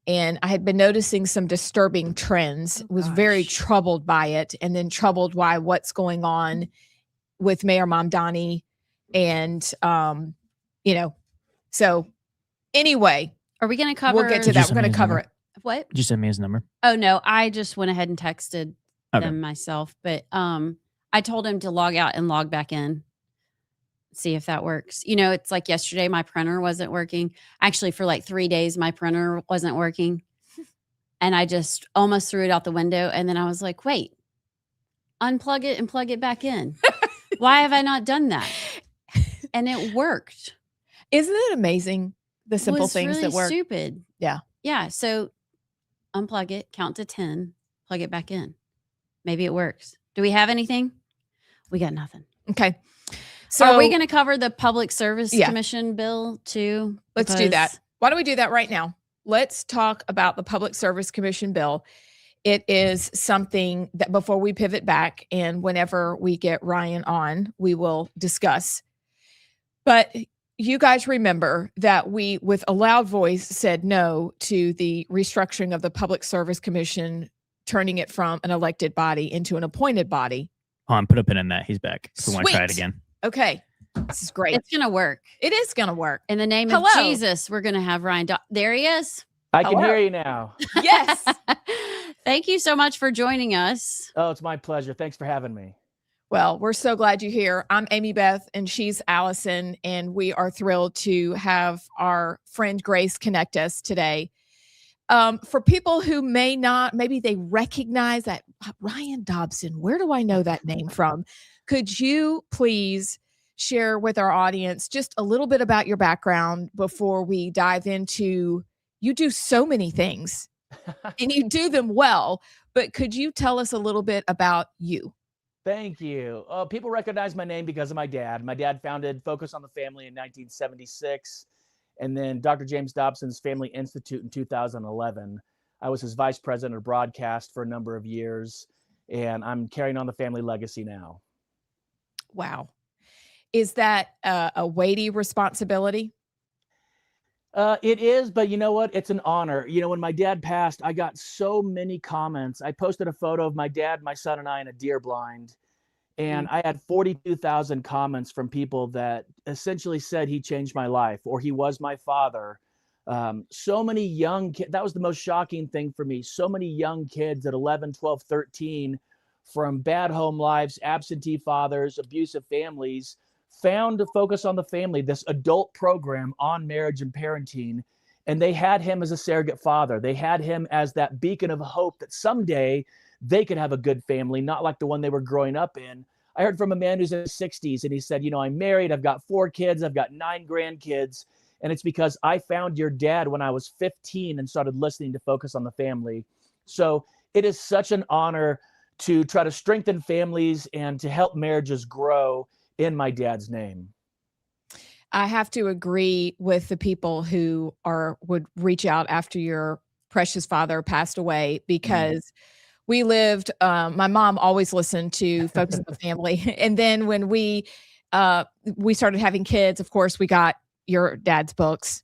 Speaker 1: And I had been noticing some disturbing trends, was very troubled by it, and then troubled by what's going on with Mayor Mamdani. And, so anyway.
Speaker 3: Are we going to cover?
Speaker 1: We'll get to that. We're going to cover it.
Speaker 3: What?
Speaker 2: Did you send me his number?
Speaker 3: Oh, no. I just went ahead and texted them myself. But I told him to log out and log back in. See if that works. It's like yesterday, my printer wasn't working. Actually, for like 3 days, my printer wasn't working. And I just almost threw it out the window. And then I was like, wait, unplug it and plug it back in. Why have I not done that? And it worked.
Speaker 1: Isn't it amazing? The simple things
Speaker 3: really
Speaker 1: that work.
Speaker 3: Stupid.
Speaker 1: Yeah.
Speaker 3: Yeah. So unplug it, count to 10, plug it back in. Maybe it works. Do we have anything? We got nothing.
Speaker 1: Okay. So
Speaker 3: are we going to cover the Public Service Commission bill too?
Speaker 1: Let's do that. Why don't we do that right now? Let's talk about the Public Service Commission bill. It is something that before we pivot back and whenever we get Ryan on, we will discuss. But you guys remember that we, with a loud voice, said no to the restructuring of the Public Service Commission, turning it from an elected body into an appointed body.
Speaker 2: Oh, I'm put a pin in that. He's back. So we want to try it again.
Speaker 1: Okay. This is great.
Speaker 3: It's going to work.
Speaker 1: It is going to work.
Speaker 3: In the name of Jesus, we're going to have Ryan. There he is.
Speaker 11: I can hear you now.
Speaker 1: Yes.
Speaker 3: Thank you so much for joining us.
Speaker 11: Oh, it's my pleasure. Thanks for having me.
Speaker 1: Well, we're so glad you're here. I'm Amy Beth and she's Allison, and we are thrilled to have our friend Grace connect us today. For people who may not, maybe they recognize that Ryan Dobson, where do I know that name from? Could you please share with our audience just a little bit about your background before we dive into, you do so many things and you do them well, But could you tell us a little bit about you?
Speaker 11: Thank you. People recognize my name because of my dad. My dad founded Focus on the Family in 1976, and then Dr. James Dobson's Family Institute in 2011. I was his vice president of broadcast for a number of years, and I'm carrying on the family legacy now.
Speaker 1: Wow. Is that a weighty responsibility?
Speaker 11: It is, but you know what? It's an honor. You know, when my dad passed, I got so many comments. I posted a photo of my dad, my son, and I in a deer blind, and I had 42,000 comments from people that essentially said he changed my life or he was my father. So many young kids, that was the most shocking thing for me. So many young kids at 11, 12, 13 from bad home lives, absentee fathers, abusive families, found to Focus on the Family, this adult program on marriage and parenting. And they had him as a surrogate father. They had him as that beacon of hope that someday they could have a good family, not like the one they were growing up in. I heard from a man who's in his 60s, and he said, you know, I'm married, I've got 4 kids, I've got 9 grandkids. And it's because I found your dad when I was 15 and started listening to Focus on the Family. So it is such an honor to try to strengthen families and to help marriages grow in my dad's name.
Speaker 1: I have to agree with the people who would reach out after your precious father passed away, because we lived, my mom always listened to Focus on the Family. And then when we started having kids, of course, we got your dad's books.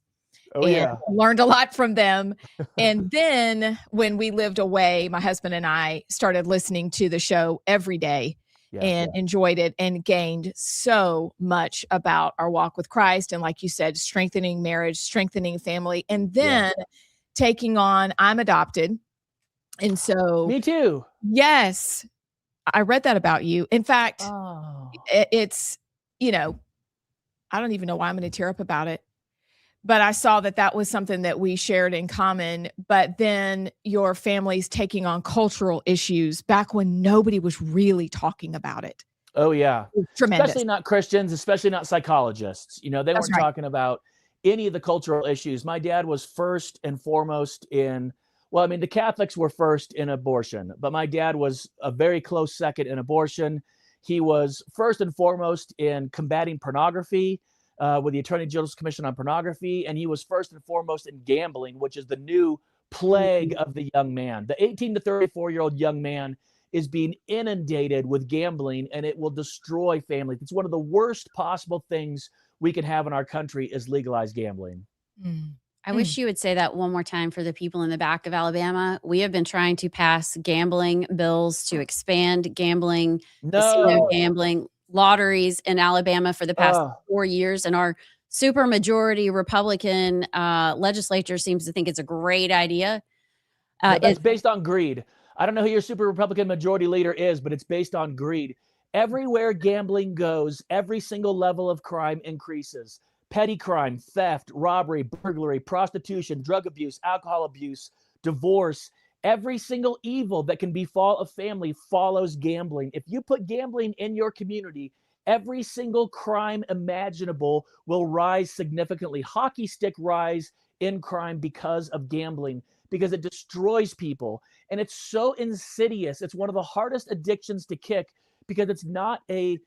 Speaker 11: Oh, yeah.
Speaker 1: Learned a lot from them. And then when we lived away, my husband and I started listening to the show every day. And enjoyed it and gained so much about our walk with Christ. And like you said, strengthening marriage, strengthening family, and then taking on, I'm adopted. And so.
Speaker 11: Me too.
Speaker 1: Yes. I read that about you. In fact, it's, you know, I don't even know why I'm going to tear up about it. But I saw that was something that we shared in common. But then your family's taking on cultural issues back when nobody was really talking about it.
Speaker 11: Oh, yeah.
Speaker 1: Tremendous.
Speaker 11: Especially not Christians, especially not psychologists. You know, they weren't talking about any of the cultural issues. My dad was first and foremost in, well, I mean, the Catholics were first in abortion, but my dad was a very close second in abortion. He was first and foremost in combating pornography, with the Attorney General's Commission on Pornography, and he was first and foremost in gambling, which is the new plague of the young man. The 18 to 34-year-old young man is being inundated with gambling, and it will destroy families. It's one of the worst possible things we can have in our country is legalized gambling.
Speaker 3: I wish you would say that one more time for the people in the back of Alabama. We have been trying to pass gambling bills to expand gambling, casino gambling, lotteries in Alabama for the past 4 years, and our super majority Republican legislature seems to think it's a great idea.
Speaker 11: It's based on greed. I don't know who your super Republican majority leader is, but it's based on greed. Everywhere gambling goes, every single level of crime increases. Petty crime, theft, robbery, burglary, prostitution, drug abuse, alcohol abuse, divorce. Every single evil that can befall a family follows gambling. If you put gambling in your community, every single crime imaginable will rise significantly. Hockey stick rise in crime because of gambling, because it destroys people. And it's so insidious. It's one of the hardest addictions to kick because it's not a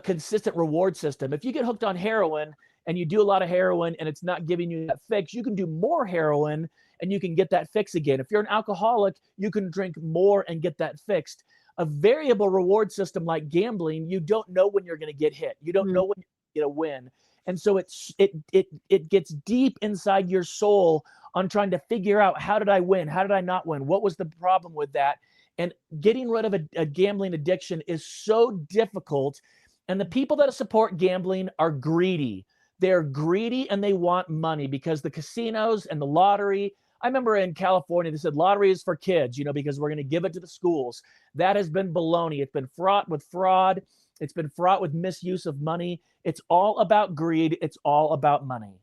Speaker 11: consistent reward system. If you get hooked on heroin and you do a lot of heroin and it's not giving you that fix, you can do more heroin and you can get that fix again. If you're an alcoholic, you can drink more and get that fixed. A variable reward system like gambling, you don't know when you're going to get hit. You don't know when you're going to win. And so it gets deep inside your soul on trying to figure out, how did I win? How did I not win? What was the problem with that? And getting rid of a gambling addiction is so difficult. And the people that support gambling are greedy. They're greedy and they want money because the casinos and the lottery. I remember in California, they said lottery is for kids, you know, because we're going to give it to the schools. That has been baloney. It's been fraught with fraud. It's been fraught with misuse of money. It's all about greed. It's all about money.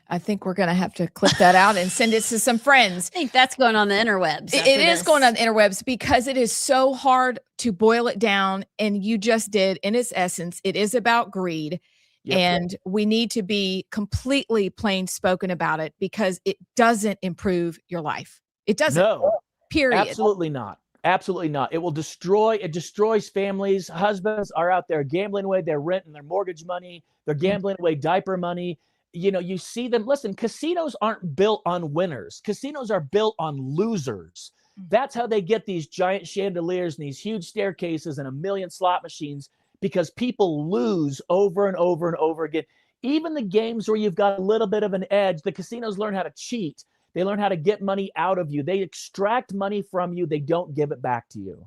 Speaker 1: I think we're going to have to clip that out and send it to some friends.
Speaker 3: I think that's going on the interwebs.
Speaker 1: It is going on the interwebs because it is so hard to boil it down. And you just did, in its essence, it is about greed. Yep. And we need to be completely plain spoken about it because it doesn't improve your life. It doesn't.
Speaker 11: No.
Speaker 1: Period.
Speaker 11: Absolutely not. Absolutely not. It will destroy, it destroys families. Husbands are out there gambling away their rent and their mortgage money. They're gambling away diaper money. You know, you see them. Listen, casinos aren't built on winners. Casinos are built on losers. That's how they get these giant chandeliers and these huge staircases and a million slot machines, because people lose over and over and over again. Even the games where you've got a little bit of an edge, the casinos learn how to cheat. They learn how to get money out of you. They extract money from you. They don't give it back to you.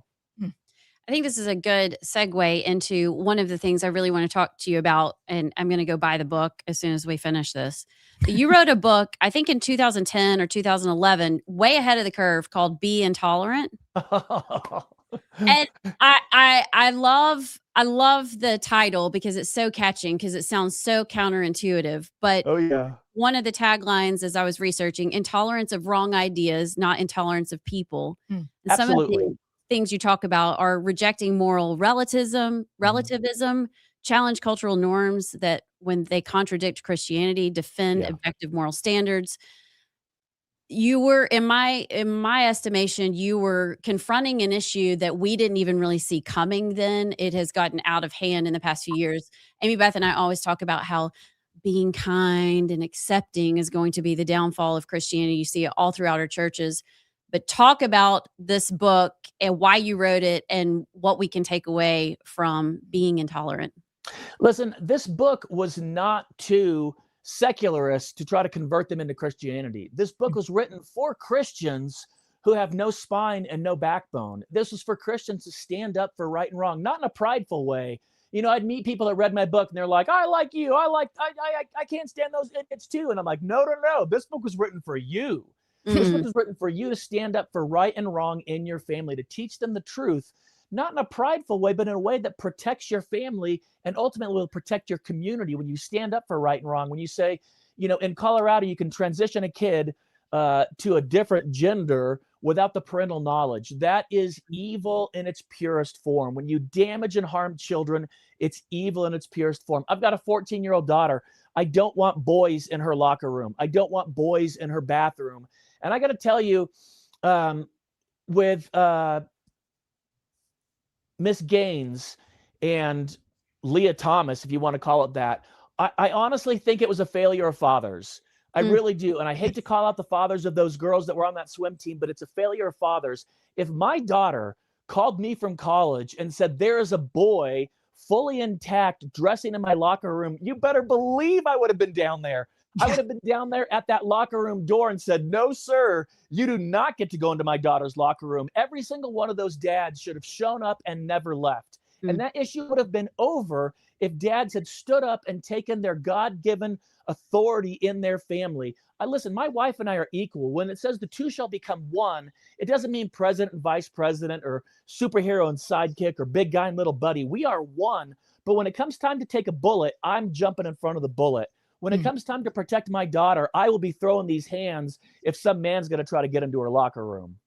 Speaker 3: I think this is a good segue into one of the things I really want to talk to you about. And I'm going to go buy the book as soon as we finish this. But you wrote a book, I think in 2010 or 2011, way ahead of the curve, called Be Intolerant. And I love the title because it's so catching, because it sounds so counterintuitive. But
Speaker 11: oh yeah,
Speaker 3: one of the taglines as I was researching, intolerance of wrong ideas, not intolerance of people. And some of the things you talk about are rejecting moral relativism, challenge cultural norms that when they contradict Christianity, defend objective moral standards. You were, in my estimation, you were confronting an issue that we didn't even really see coming then. It has gotten out of hand in the past few years. Amy Beth and I always talk about how being kind and accepting is going to be the downfall of Christianity. You see it all throughout our churches. But talk about this book and why you wrote it and what we can take away from being intolerant.
Speaker 11: Listen, this book was not to secularists to try to convert them into Christianity. This book was written for Christians who have no spine and no backbone. This was for Christians to stand up for right and wrong, not in a prideful way. You know, I'd meet people that read my book and they're like, I like you. I can't stand those idiots too. And I'm like, no. This book was written for you. This book was written for you to stand up for right and wrong in your family, to teach them the truth, not in a prideful way, but in a way that protects your family and ultimately will protect your community. When you stand up for right and wrong, when you say, you know, in Colorado, you can transition a kid to a different gender without the parental knowledge. That is evil in its purest form. When you damage and harm children, it's evil in its purest form. I've got a 14-year-old daughter. I don't want boys in her locker room. I don't want boys in her bathroom. And I got to tell you, with Miss Gaines and Leah Thomas, if you want to call it that, I honestly think it was a failure of fathers. I really do. And I hate to call out the fathers of those girls that were on that swim team, but it's a failure of fathers. If my daughter called me from college and said, there is a boy fully intact dressing in my locker room, you better believe I would have been down there. I would have been down there at that locker room door and said, no, sir, you do not get to go into my daughter's locker room. Every single one of those dads should have shown up and never left. And that issue would have been over if dads had stood up and taken their God-given authority in their family. Listen, my wife and I are equal. When it says the two shall become one, it doesn't mean president and vice president or superhero and sidekick or big guy and little buddy. We are one. But when it comes time to take a bullet, I'm jumping in front of the bullet. When it comes time to protect my daughter, I will be throwing these hands if some man's going to try to get into her locker room.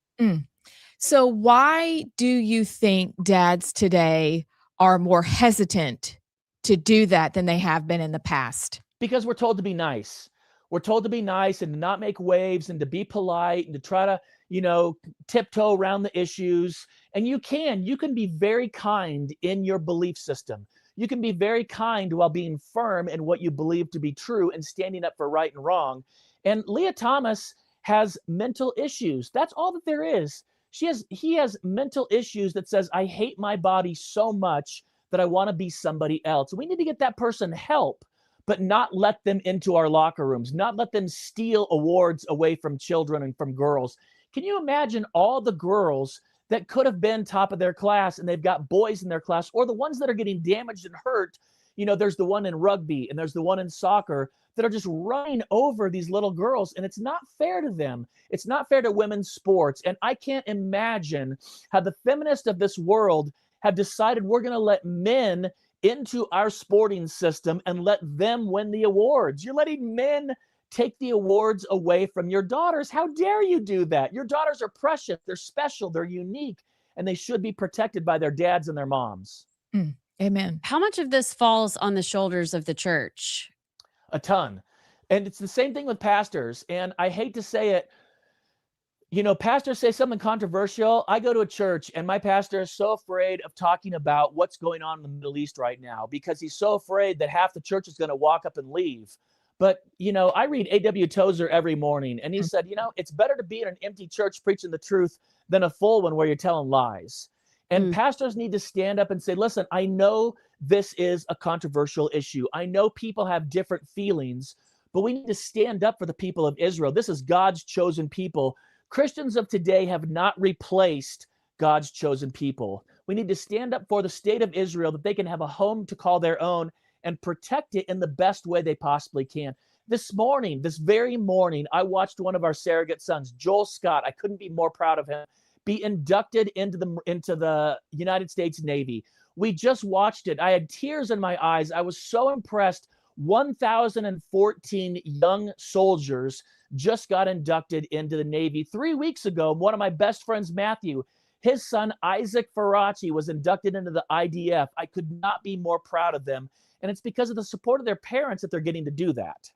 Speaker 1: So why do you think dads today are more hesitant to do that than they have been in the past?
Speaker 11: Because we're told to be nice. We're told to be nice and to not make waves and to be polite and to try to, you know, tiptoe around the issues. And you can be very kind in your belief system. You can be very kind while being firm in what you believe to be true and standing up for right and wrong. And Leah Thomas has mental issues. That's all that there is. He has mental issues that says, I hate my body so much that I want to be somebody else. We need to get that person help, but not let them into our locker rooms, not let them steal awards away from children and from girls. Can you imagine all the girls that could have been top of their class and they've got boys in their class, or the ones that are getting damaged and hurt? You know, there's the one in rugby and there's the one in soccer that are just running over these little girls, and it's not fair to them. It's not fair to women's sports. And I can't imagine how the feminists of this world have decided we're going to let men into our sporting system and let them win the awards. You're letting men take the awards away from your daughters. How dare you do that? Your daughters are precious. They're special. They're unique. And they should be protected by their dads and their moms.
Speaker 1: Amen.
Speaker 3: How much of this falls on the shoulders of the church?
Speaker 11: A ton. And it's the same thing with pastors. And I hate to say it, You know, pastors say something controversial. I go to a church and my pastor is so afraid of talking about what's going on in the Middle East right now because he's so afraid that half the church is going to walk up and leave. But, you know, I read A.W. Tozer every morning, and he said, you know, it's better to be in an empty church preaching the truth than a full one where you're telling lies. And pastors need to stand up and say, listen, I know this is a controversial issue. I know people have different feelings, but we need to stand up for the people of Israel. This is God's chosen people. Christians of today have not replaced God's chosen people. We need to stand up for the state of Israel that they can have a home to call their own and protect it in the best way they possibly can. This morning, this very morning, I watched one of our surrogate sons, Joel Scott. I couldn't be more proud of him, be inducted into the United States Navy. We just watched it. I had tears in my eyes. I was so impressed. 1,014 young soldiers just got inducted into the Navy 3 weeks ago. One of my best friends, Matthew, his son, Isaac Faraci, was inducted into the IDF. I could not be more proud of them. And it's because of the support of their parents that they're getting to do that.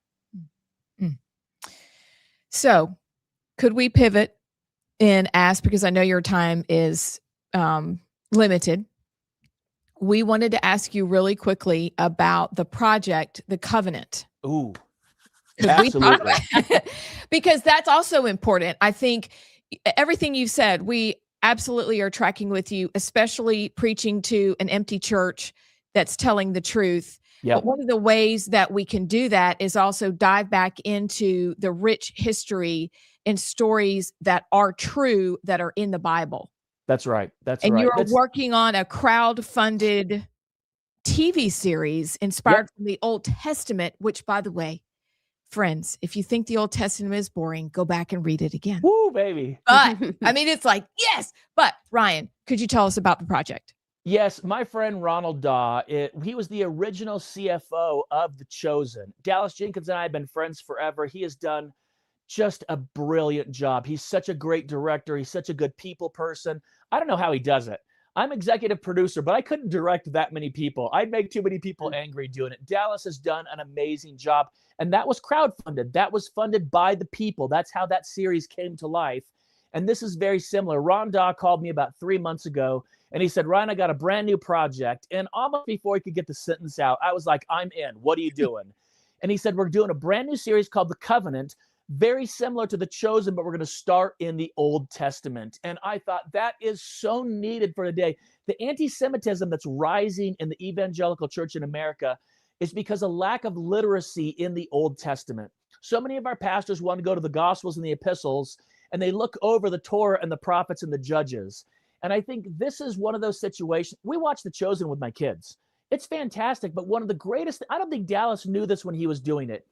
Speaker 1: So could we pivot and ask, because I know your time is limited, we wanted to ask you really quickly about the project, the Covenant.
Speaker 11: Ooh,
Speaker 1: absolutely. Because that's also important. I think everything you've said, we absolutely are tracking with you, especially preaching to an empty church that's telling the truth.
Speaker 11: Yep.
Speaker 1: But one of the ways that we can do that is also dive back into the rich history and stories that are true, that are in the Bible.
Speaker 11: That's right.
Speaker 1: And you're working on a crowd-funded TV series inspired from the Old Testament, which, by the way, friends, if you think the Old Testament is boring, go back and read it again.
Speaker 11: Woo, baby.
Speaker 1: But, I mean, it's like, yes. But, Ryan, could you tell us about the project?
Speaker 11: Yes, my friend Ronald Daw, he was the original CFO of The Chosen. Dallas Jenkins and I have been friends forever. He has done just a brilliant job. He's such a great director. He's such a good people person. I don't know how he does it. I'm executive producer, but I couldn't direct that many people. I'd make too many people angry doing it. Dallas has done an amazing job, and that was crowdfunded. That was funded by the people. That's how that series came to life. And this is very similar. Ron Daw called me about 3 months ago, and he said, Ryan, I got a brand new project. And almost before he could get the sentence out, I was like, I'm in. What are you doing? And he said, we're doing a brand new series called The Covenant, very similar to The Chosen, but we're going to start in the Old Testament. And I thought that is so needed for today. The anti-Semitism that's rising in the evangelical church in America is because of lack of literacy in the Old Testament. So many of our pastors want to go to the Gospels and the Epistles, and they look over the Torah and the prophets and the judges. And I think this is one of those situations. We watch The Chosen with my kids. It's fantastic, but one of the greatest, I don't think Dallas knew this when he was doing it.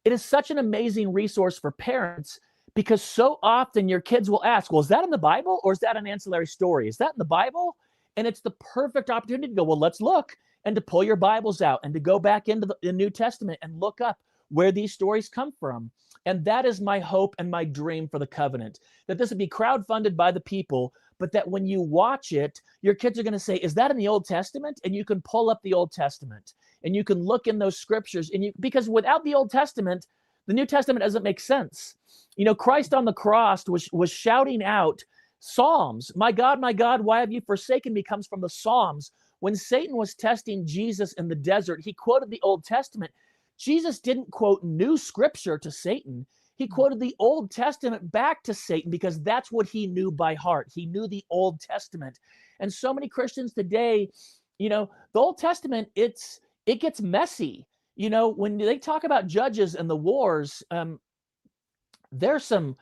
Speaker 11: It is such an amazing resource for parents because so often your kids will ask, well, is that in the Bible or is that an ancillary story? Is that in the Bible? And it's the perfect opportunity to go, well, let's look, and to pull your Bibles out and to go back into the New Testament and look up where these stories come from. And that is my hope and my dream for The Covenant, that this would be crowdfunded by the people, but that when you watch it, your kids are going to say, is that in the Old Testament? And you can pull up the Old Testament and you can look in those scriptures, and because without the Old Testament, the New Testament doesn't make sense. You know, Christ on the cross was shouting out Psalms. My God, why have you forsaken me? Comes from the Psalms. When Satan was testing Jesus in the desert, he quoted the Old Testament. Jesus didn't quote new scripture to Satan. He quoted the Old Testament back to Satan because that's what he knew by heart. He knew the Old Testament. And so many Christians today, you know, the Old Testament, it gets messy. You know, when they talk about judges and the wars, there's some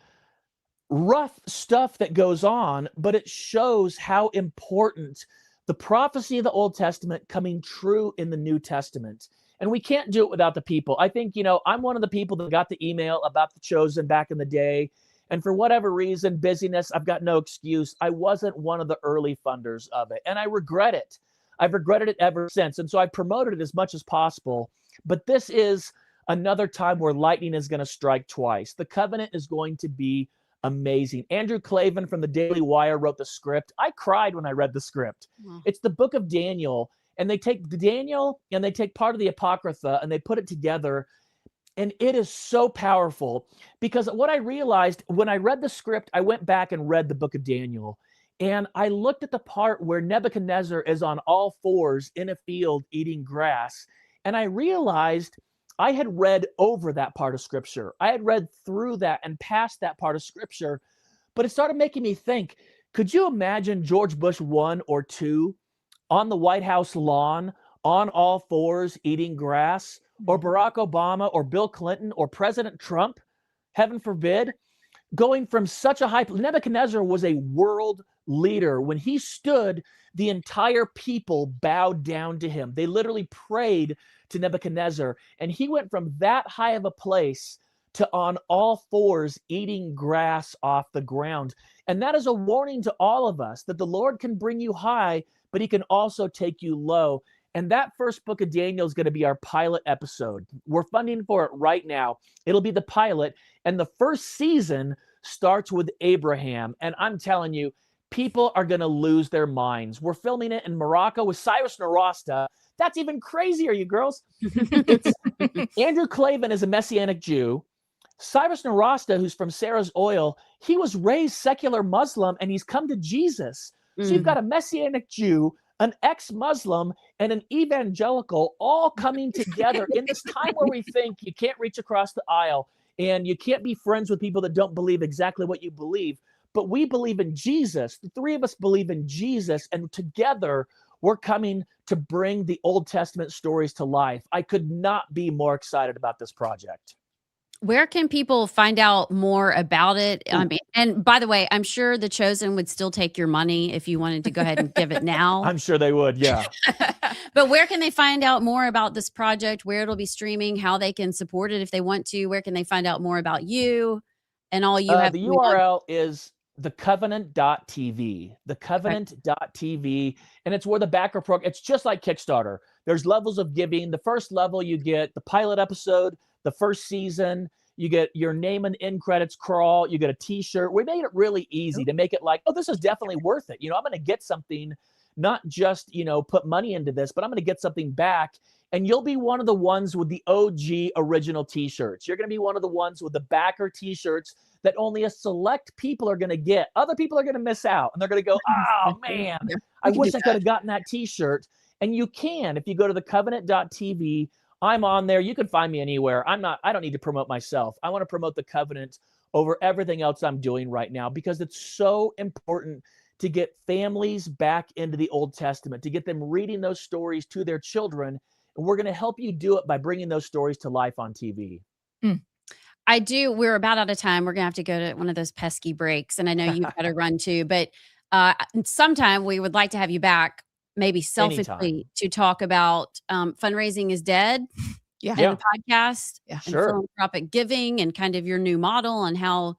Speaker 11: rough stuff that goes on, but it shows how important the prophecy of the Old Testament coming true in the New Testament. And we can't do it without the people. I think, you know, I'm one of the people that got the email about The Chosen back in the day. And for whatever reason, busyness, I've got no excuse. I wasn't one of the early funders of it. And I regret it. I've regretted it ever since. And so I promoted it as much as possible. But this is another time where lightning is going to strike twice. The Covenant is going to be amazing. Andrew Klavan from the Daily Wire wrote the script. I cried when I read the script. Wow. It's the book of Daniel. And they take Daniel and they take part of the Apocrypha and they put it together. And it is so powerful because what I realized when I read the script, I went back and read the book of Daniel. And I looked at the part where Nebuchadnezzar is on all fours in a field eating grass. And I realized I had read over that part of scripture. I had read through that and past that part of scripture. But it started making me think, could you imagine George Bush 1 or 2 on the White House lawn on all fours eating grass? Or Barack Obama or Bill Clinton or President Trump, heaven forbid, going from such a high... Nebuchadnezzar was a world leader. When he stood, the entire people bowed down to him. They literally prayed to Nebuchadnezzar. And he went from that high of a place to on all fours eating grass off the ground. And that is a warning to all of us that the Lord can bring you high, but he can also take you low. And that first book of Daniel is going to be our pilot episode. We're funding for it right now. It'll be the pilot. And the first season starts with Abraham. And I'm telling you, people are going to lose their minds. We're filming it in Morocco with Cyrus Nowrasteh. That's even crazier, you girls. Andrew Klavan is a Messianic Jew. Cyrus Nowrasteh, who's from Sarah's Oil, he was raised secular Muslim and he's come to Jesus. So you've got a Messianic Jew, an ex-Muslim, and an evangelical all coming together in this time where we think you can't reach across the aisle and you can't be friends with people that don't believe exactly what you believe. But we believe in Jesus. The three of us believe in Jesus, and together we're coming to bring the Old Testament stories to life. I could not be more excited about this project.
Speaker 3: Where can people find out more about it? I mean, and by the way, I'm sure The Chosen would still take your money if you wanted to go ahead and give it now.
Speaker 11: I'm sure they would, yeah.
Speaker 3: But where can they find out more about this project, where it'll be streaming, how they can support it if they want to? Where can they find out more about you and all you have?
Speaker 11: The URL is thecovenant.tv, thecovenant.tv, and it's where the backer program, it's just like Kickstarter. There's levels of giving. The first level, you get the pilot episode, the first season, you get your name and end credits crawl, you get a t-shirt. We made it really easy to make it like, oh, this is definitely worth it. You know, I'm going to get something, not just, you know, put money into this, but I'm going to get something back. And you'll be one of the ones with the OG original t-shirts. You're going to be one of the ones with the backer t-shirts that only a select people are going to get. Other people are going to miss out. And they're going to go, oh, man, I wish I could have gotten that t-shirt. And you can, if you go to thecovenant.tv, I'm on there. You can find me anywhere. I don't need to promote myself. I want to promote the Covenant over everything else I'm doing right now because it's so important to get families back into the Old Testament, to get them reading those stories to their children. And we're going to help you do it by bringing those stories to life on TV.
Speaker 3: I do. We're about out of time. We're going to have to go to one of those pesky breaks. And I know you've got to run too, but sometime we would like to have you back, maybe selfishly, to talk about Fundraising is Dead.
Speaker 1: Yeah.
Speaker 3: And the podcast.
Speaker 1: Yeah,
Speaker 3: and philanthropic giving and kind of your new model and how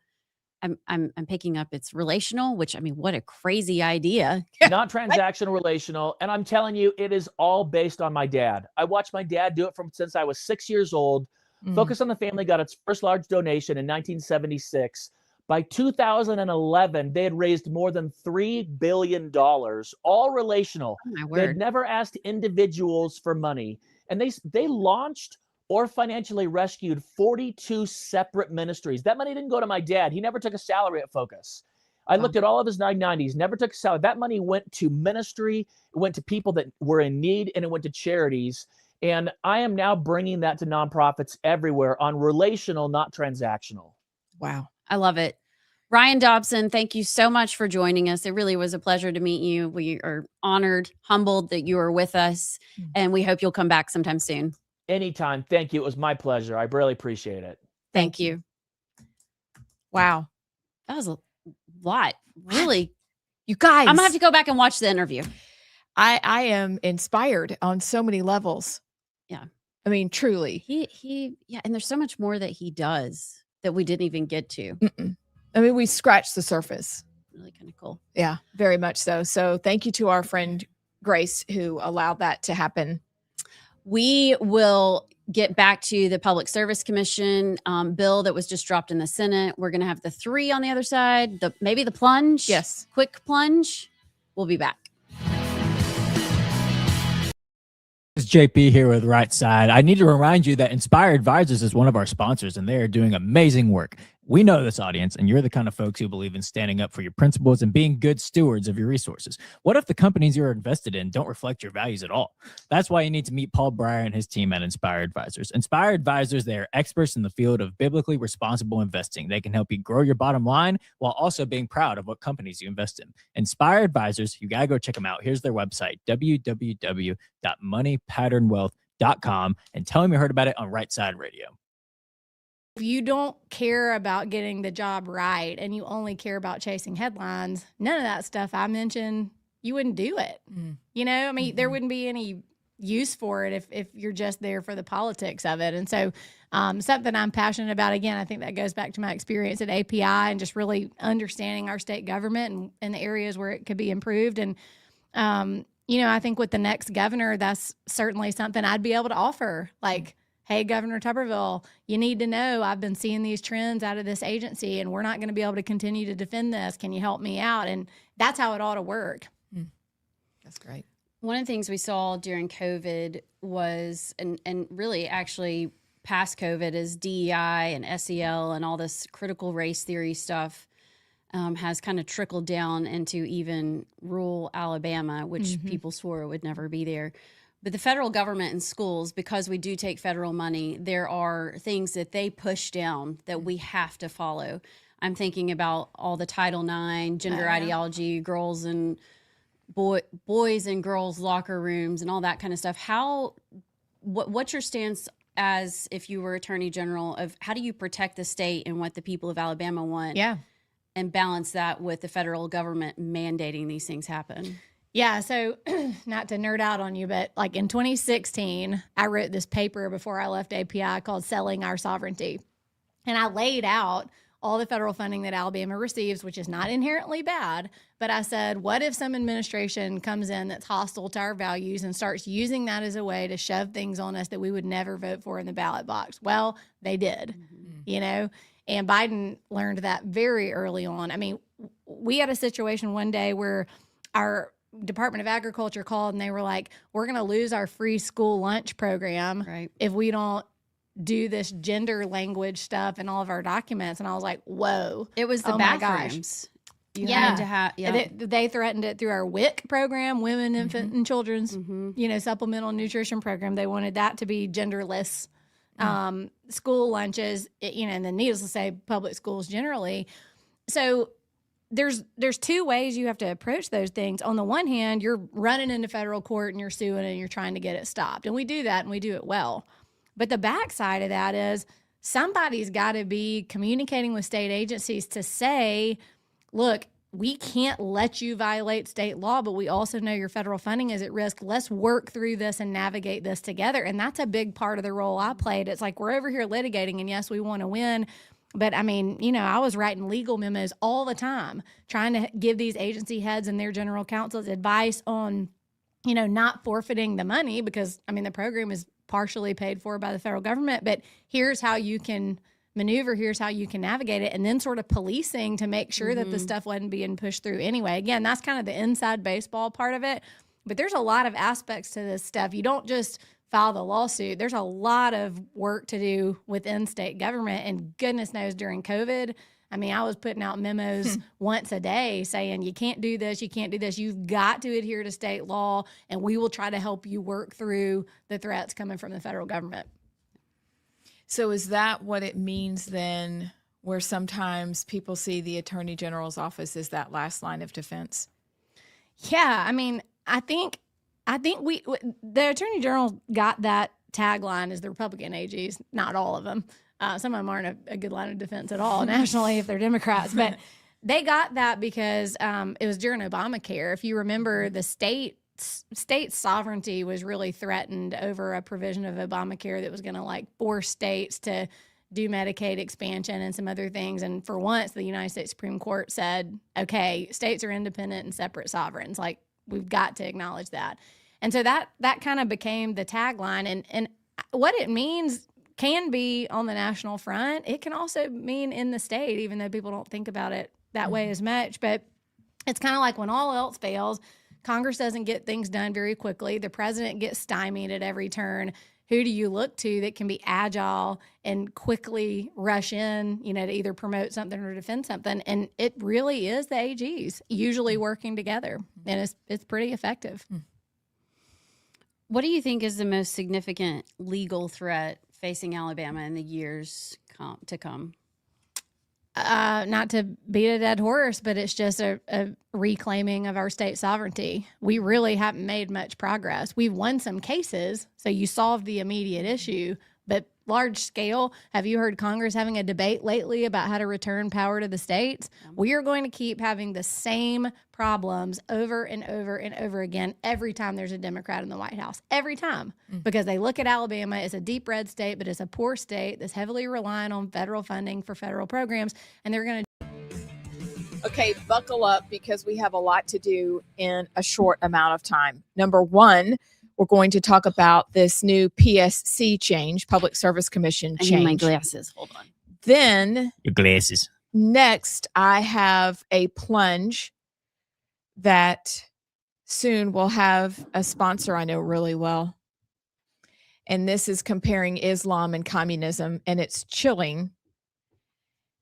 Speaker 3: I'm picking up it's relational, which I mean, what a crazy idea.
Speaker 11: Not transactional, relational. And I'm telling you, it is all based on my dad. I watched my dad do it since I was 6 years old. Focus on the Family got its first large donation in 1976. By 2011, they had raised more than $3 billion, all relational.
Speaker 3: Oh,
Speaker 11: they had never asked individuals for money. And they launched or financially rescued 42 separate ministries. That money didn't go to my dad. He never took a salary at Focus. I looked at all of his 990s, never took a salary. That money went to ministry, it went to people that were in need, and it went to charities. And I am now bringing that to nonprofits everywhere on relational, not transactional.
Speaker 1: Wow.
Speaker 3: I love it. Ryan Dobson, thank you so much for joining us. It really was a pleasure to meet you. We are honored, humbled that you are with us, and we hope you'll come back sometime soon.
Speaker 11: Anytime. Thank you. It was my pleasure. I really appreciate it.
Speaker 3: Thank you.
Speaker 1: Wow.
Speaker 3: That was a lot. Really.
Speaker 1: You guys.
Speaker 3: I'm going to have to go back and watch the interview.
Speaker 1: I am inspired on so many levels.
Speaker 3: Yeah.
Speaker 1: I mean, truly.
Speaker 3: Yeah. And there's so much more that he does that we didn't even get to.
Speaker 1: I mean, we scratched the surface.
Speaker 3: Really kind of cool.
Speaker 1: Yeah, very much so. So thank you to our friend Grace who allowed that to happen.
Speaker 3: We will get back to the Public Service Commission bill that was just dropped in the Senate. We're going to have the 3 on the other side, maybe the plunge.
Speaker 1: Yes.
Speaker 3: Quick plunge. We'll be back.
Speaker 2: JP here with Rightside. I need to remind you that Inspire Advisors is one of our sponsors, and they are doing amazing work. We know this audience, and you're the kind of folks who believe in standing up for your principles and being good stewards of your resources. What if the companies you're invested in don't reflect your values at all? That's why you need to meet Paul Breyer and his team at Inspire Advisors. Inspire Advisors, they are experts in the field of biblically responsible investing. They can help you grow your bottom line while also being proud of what companies you invest in. Inspire Advisors, you got to go check them out. Here's their website, www.moneypatternwealth.com, and tell them you heard about it on Rightside Radio.
Speaker 10: If you don't care about getting the job right and you only care about chasing headlines, none of that stuff I mentioned, you wouldn't do it. You know, I mean, there wouldn't be any use for it if you're just there for the politics of it. And so something I'm passionate about, again, I think that goes back to my experience at API and just really understanding our state government and the areas where it could be improved. And, you know, I think with the next governor, that's certainly something I'd be able to offer. Like, hey, Governor Tuberville, you need to know I've been seeing these trends out of this agency and we're not going to be able to continue to defend this. Can you help me out? And that's how it ought to work.
Speaker 1: That's great.
Speaker 3: One of the things we saw during COVID was, and really actually past COVID, is DEI and SEL and all this critical race theory stuff has kind of trickled down into even rural Alabama, which people swore it would never be there. But the federal government and schools, because we do take federal money, there are things that they push down that we have to follow. I'm thinking about all the Title IX, gender ideology, girls and boys and girls locker rooms and all that kind of stuff. What's your stance as if you were Attorney General of how do you protect the state and what the people of Alabama want?
Speaker 10: Yeah.
Speaker 3: And balance that with the federal government mandating these things happen?
Speaker 10: Yeah, so not to nerd out on you, but like in 2016, I wrote this paper before I left API called Selling Our Sovereignty. And I laid out all the federal funding that Alabama receives, which is not inherently bad. But I said, what if some administration comes in that's hostile to our values and starts using that as a way to shove things on us that we would never vote for in the ballot box? Well, they did, you know, and Biden learned that very early on. I mean, we had a situation one day where our Department of Agriculture called and they were like, we're going to lose our free school lunch program if we don't do this gender language stuff in all of our documents. And I was like, whoa.
Speaker 3: It was the bathrooms. You had to have,
Speaker 10: They threatened it through our WIC program, Women, Infant, and Children's, you know, supplemental nutrition program. They wanted that to be genderless. School lunches, you know, and then needless to say, public schools generally. So there's two ways you have to approach those things. On the one hand, you're running into federal court and you're suing and you're trying to get it stopped. And we do that and we do it well. But the backside of that is somebody's got to be communicating with state agencies to say, look, we can't let you violate state law, but we also know your federal funding is at risk. Let's work through this and navigate this together. And that's a big part of the role I played. It's like we're over here litigating, and yes, we want to win. But I mean, you know, I was writing legal memos all the time, trying to give these agency heads and their general counsels advice on, you know, not forfeiting the money because, I mean, the program is partially paid for by the federal government, but here's how you can maneuver, here's how you can navigate it, and then sort of policing to make sure that the stuff wasn't being pushed through anyway. Again, that's kind of the inside baseball part of it, but there's a lot of aspects to this stuff. You don't just file the lawsuit. There's a lot of work to do within state government, and goodness knows during COVID, I mean, I was putting out memos once a day saying, you can't do this, you can't do this. You've got to adhere to state law, and we will try to help you work through the threats coming from the federal government.
Speaker 1: So is that what it means then, where sometimes people see the Attorney General's office as that last line of defense?
Speaker 10: Yeah, I mean, I think the Attorney General got that tagline as the Republican AGs, not all of them. Some of them aren't a good line of defense at all nationally if they're Democrats, but they got that because it was during Obamacare. If you remember, the state sovereignty was really threatened over a provision of Obamacare that was going to like force states to do Medicaid expansion and some other things. And for once, the United States Supreme Court said, okay, states are independent and separate sovereigns. Like, we've got to acknowledge that. And so that kind of became the tagline. And what it means can be on the national front. It can also mean in the state, even though people don't think about it that way as much. But it's kind of like when all else fails, Congress doesn't get things done very quickly. The president gets stymied at every turn. Who do you look to that can be agile and quickly rush in, to either promote something or defend something? And it really is the AGs usually working together, and it's pretty effective.
Speaker 3: What do you think is the most significant legal threat facing Alabama in the years to come?
Speaker 10: Not to beat a dead horse, but it's just a reclaiming of our state sovereignty. We really haven't made much progress. We've won some cases, so you solved the immediate issue, but large scale, have you heard Congress having a debate lately about how to return power to the states? We are going to keep having the same problems over and over and over again every time there's a Democrat in the White House. Every time. Because they look at Alabama as a deep red state, but it's a poor state that's heavily reliant on federal funding for federal programs, and they're going to...
Speaker 1: Okay, buckle up because we have a lot to do in a short amount of time. Number one, we're going to talk about this new PSC change, Public Service Commission change.
Speaker 3: I need my glasses. Hold on.
Speaker 1: Then
Speaker 2: Your glasses.
Speaker 1: next, I have a plunge that soon will have a sponsor I know really well. And this is comparing Islam and communism, and it's chilling.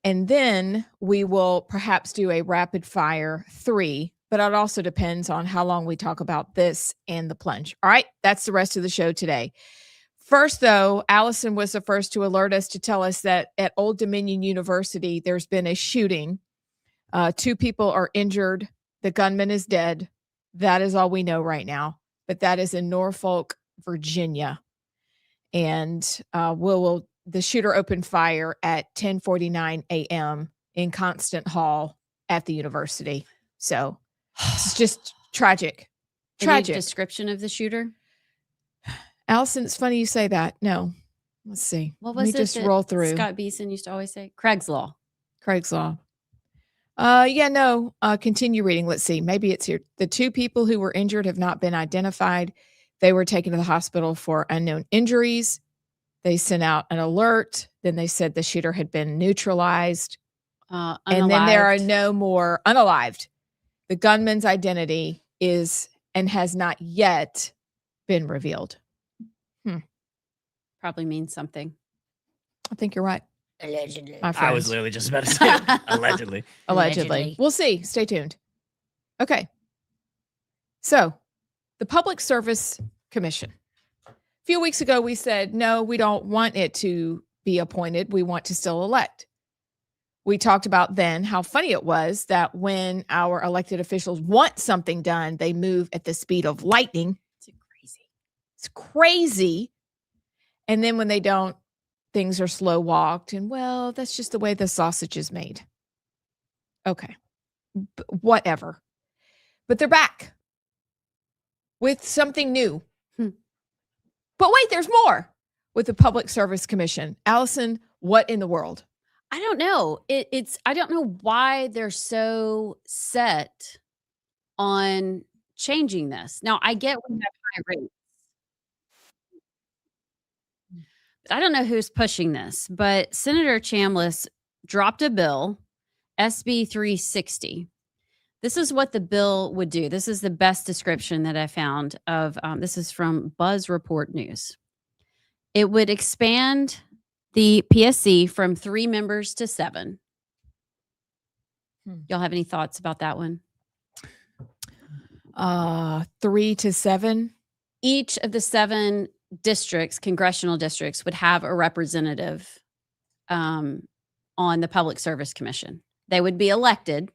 Speaker 1: And then we will perhaps do a rapid fire 3, but it also depends on how long we talk about this and the plunge. All right, that's the rest of the show today. First, though, Allison was the first to alert us to tell us that at Old Dominion University, there's been a shooting. 2 people are injured. The gunman is dead. That is all we know right now. But that is in Norfolk, Virginia. And the shooter opened fire at 10:49 a.m. in Constant Hall at the university. So it's just tragic.
Speaker 3: Any description of the shooter?
Speaker 1: Allison, it's funny you say that. No. Let's see.
Speaker 3: What was
Speaker 1: Let me
Speaker 3: it
Speaker 1: just
Speaker 3: that
Speaker 1: roll through.
Speaker 3: Scott Beeson used to always say? Craig's Law.
Speaker 1: Craig's Law. Continue reading. Let's see. Maybe it's here. The 2 people who were injured have not been identified. They were taken to the hospital for unknown injuries. They sent out an alert. Then they said the shooter had been neutralized. And then there are no more unalived. The gunman's identity is and has not yet been revealed.
Speaker 3: Probably means something.
Speaker 1: I think you're right.
Speaker 3: Allegedly.
Speaker 2: I was literally just about to say it. Allegedly.
Speaker 1: Allegedly. We'll see. Stay tuned. Okay. So the Public Service Commission. A few weeks ago, we said, no, we don't want it to be appointed. We want to still elect. We talked about then how funny it was that when our elected officials want something done, they move at the speed of lightning. It's crazy. And then when they don't, things are slow walked. And well, that's just the way the sausage is made. Okay. Whatever. But they're back with something new. But wait, there's more with the Public Service Commission. Allison, what in the world?
Speaker 3: I don't know. I don't know why they're so set on changing this. Now, I get we have high rates. I don't know who's pushing this, but Senator Chambliss dropped a bill, SB 360. This is what the bill would do. This is the best description that I found of, this is from Buzz Report News. It would expand the PSC from 3 members to 7. Y'all have any thoughts about that one?
Speaker 1: 3 to 7.
Speaker 3: Each of the 7 districts, congressional districts, would have a representative on the Public Service Commission. They would be elected.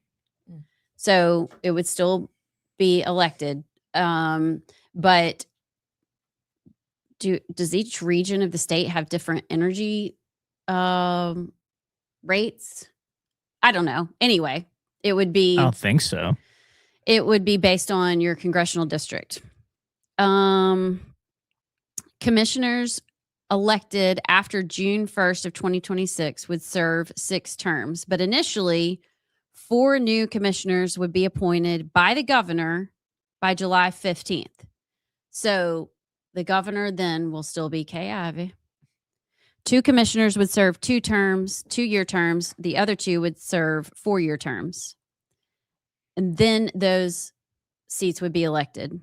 Speaker 3: So it would still be elected. But does each region of the state have different energy rates? I don't know. Anyway, it would be.
Speaker 2: I don't think so.
Speaker 3: It would be based on your congressional district. Commissioners elected after June 1st of 2026 would serve 6 terms, but initially 4 new commissioners would be appointed by the governor by July 15th. So the governor then will still be Kay Ivey. 2 commissioners would serve 2 terms, 2-year terms. The other 2 would serve 4-year terms. And then those seats would be elected.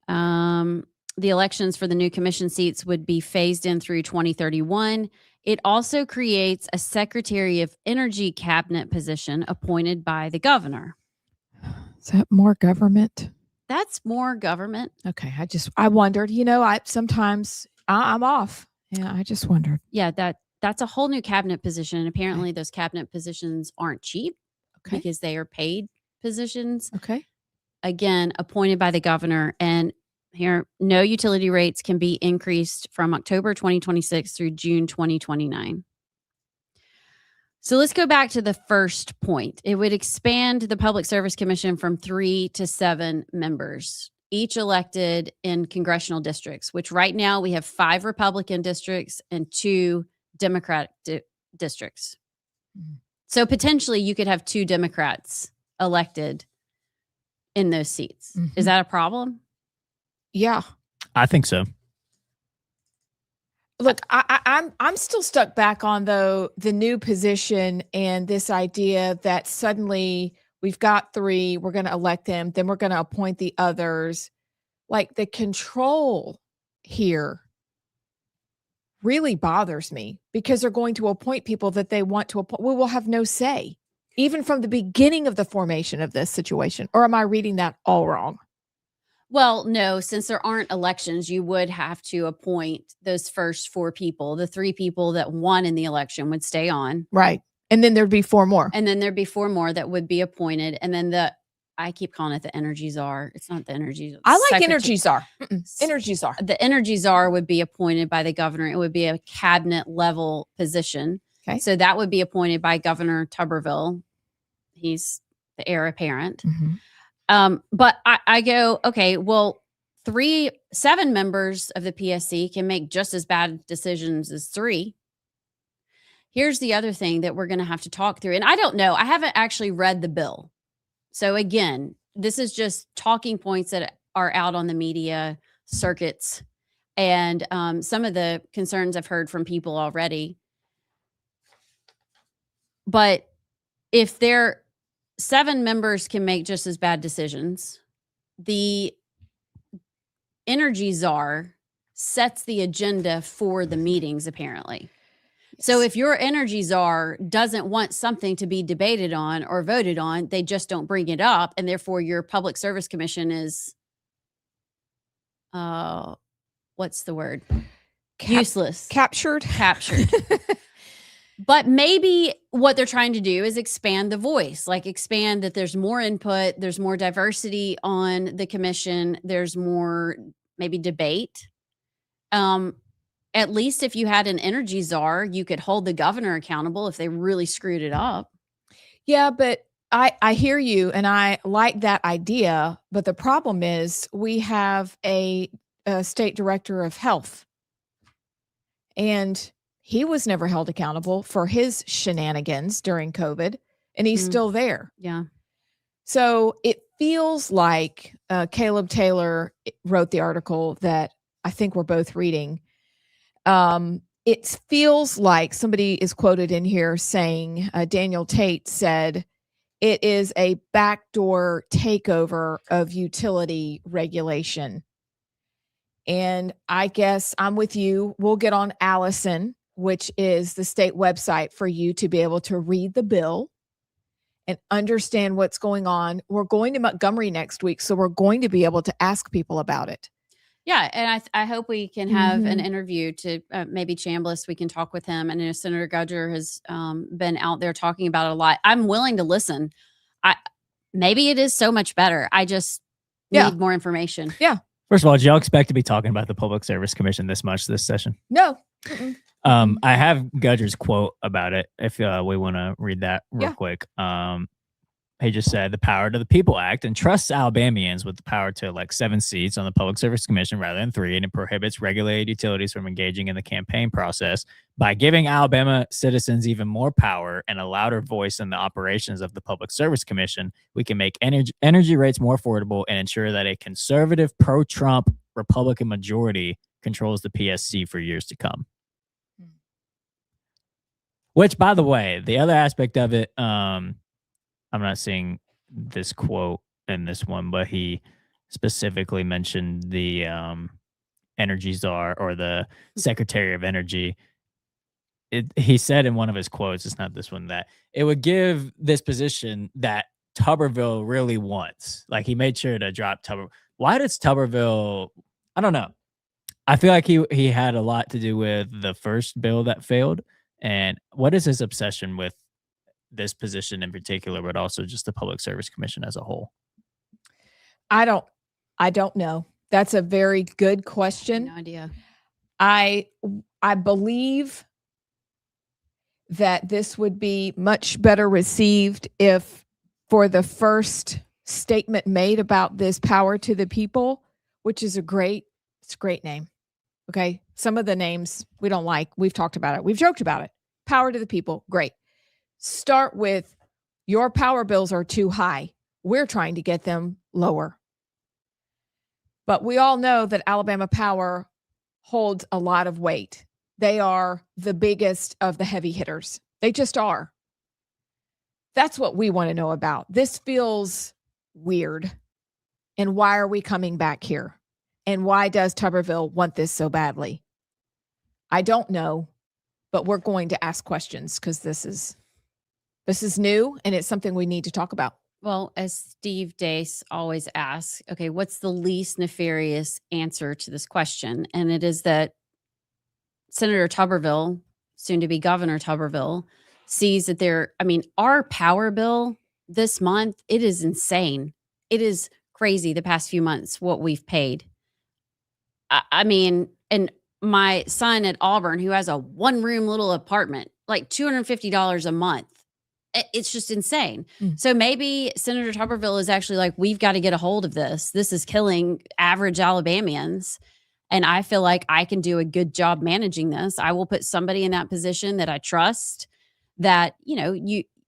Speaker 3: The elections for the new commission seats would be phased in through 2031. It also creates a Secretary of Energy cabinet position appointed by the governor.
Speaker 1: Is that more government?
Speaker 3: That's more government.
Speaker 1: Okay. I wondered, I'm off. Yeah, I just wondered.
Speaker 3: Yeah, that's a whole new cabinet position. And apparently those cabinet positions aren't cheap because they are paid positions.
Speaker 1: Okay.
Speaker 3: Again, appointed by the governor. And here, no utility rates can be increased from October 2026 through June 2029. So let's go back to the first point. It would expand the Public Service Commission from 3 to 7 members, each elected in congressional districts, which right now we have 5 Republican districts and 2 Democratic districts. So potentially you could have 2 Democrats elected in those seats. Is that a problem?
Speaker 1: Yeah.
Speaker 2: I think so.
Speaker 1: Look, I'm still stuck back on the new position and this idea that suddenly we've got 3, we're going to elect them, then we're going to appoint the others. Like the control here really bothers me because they're going to appoint people that they want to appoint. We will have no say, even from the beginning of the formation of this situation. Or am I reading that all wrong?
Speaker 3: Well, no, since there aren't elections, you would have to appoint those first 4 people. The 3 people that won in the election would stay on.
Speaker 1: Right. And then there'd be 4 more.
Speaker 3: And then there'd be 4 more that would be appointed. And then I keep calling it the energy czar. It's not the energy czar.
Speaker 1: I like energy czar. Energy czar.
Speaker 3: The energy czar would be appointed by the governor. It would be a cabinet level position.
Speaker 1: Okay.
Speaker 3: So that would be appointed by Governor Tuberville. He's the heir apparent. But I go, okay, well, 7 members of the PSC can make just as bad decisions as 3. Here's the other thing that we're going to have to talk through. And I don't know, I haven't actually read the bill. So again, this is just talking points that are out on the media circuits and some of the concerns I've heard from people already. But if 7 members can make just as bad decisions, the energy czar sets the agenda for the meetings, apparently. So if your energy czar doesn't want something to be debated on or voted on, they just don't bring it up. And therefore your Public Service Commission is, what's the word? Useless.
Speaker 1: Captured.
Speaker 3: But maybe what they're trying to do is expand the voice, like expand that there's more input, there's more diversity on the commission, there's more maybe debate. At least if you had an energy czar, you could hold the governor accountable if they really screwed it up.
Speaker 1: Yeah, but I hear you and I like that idea. But the problem is we have a state director of health and he was never held accountable for his shenanigans during COVID, and he's still there.
Speaker 3: Yeah.
Speaker 1: So it feels like Caleb Taylor wrote the article that I think we're both reading. It feels like somebody is quoted in here saying, Daniel Tate said, it is a backdoor takeover of utility regulation. And I guess I'm with you. We'll get on Allison, which is the state website for you to be able to read the bill and understand what's going on. We're going to Montgomery next week, so we're going to be able to ask people about it.
Speaker 3: Yeah, and I hope we can have an interview to maybe Chambliss. We can talk with him. And Senator Gudger has been out there talking about it a lot. I'm willing to listen. Maybe it is so much better. I just need more information.
Speaker 1: Yeah.
Speaker 2: First of all, did y'all expect to be talking about the Public Service Commission this much this session?
Speaker 1: No.
Speaker 2: I have Gudger's quote about it if we want to read that real quick. He just said the Power to the People Act entrusts Alabamians with the power to elect 7 seats on the Public Service Commission rather than 3, and it prohibits regulated utilities from engaging in the campaign process. By giving Alabama citizens even more power and a louder voice in the operations of the Public Service Commission, we can make energy rates more affordable and ensure that a conservative pro-Trump Republican majority controls the PSC for years to come. Which, by the way, the other aspect of it, I'm not seeing this quote in this one, but he specifically mentioned the energy czar or the secretary of energy. He said in one of his quotes, it's not this one, that it would give this position that Tuberville really wants. Like, he made sure to drop Tuberville. Why does Tuberville? I don't know. I feel like he had a lot to do with the first bill that failed. And what is his obsession with this position in particular, but also just the Public Service Commission as a whole?
Speaker 1: I don't know. That's a very good question.
Speaker 3: No idea.
Speaker 1: I believe that this would be much better received if, for the first statement made about this power to the people, which is it's a great name. Okay. Some of the names we don't like. We've talked about it. We've joked about it. Power to the people. Great. Start with, your power bills are too high. We're trying to get them lower. But we all know that Alabama Power holds a lot of weight. They are the biggest of the heavy hitters. They just are. That's what we want to know about. This feels weird. And why are we coming back here? And why does Tuberville want this so badly? I don't know, but we're going to ask questions because this is new and it's something we need to talk about.
Speaker 3: Well, as Steve Deace always asks, okay, what's the least nefarious answer to this question? And it is that Senator Tuberville, soon to be Governor Tuberville, sees that our power bill this month, it is insane. It is crazy the past few months what we've paid. And my son at Auburn, who has a one-room little apartment, like $250 a month. It's just insane. So maybe Senator Tuberville is actually like, we've got to get a hold of this. This is killing average Alabamians. And I feel like I can do a good job managing this. I will put somebody in that position that I trust, that,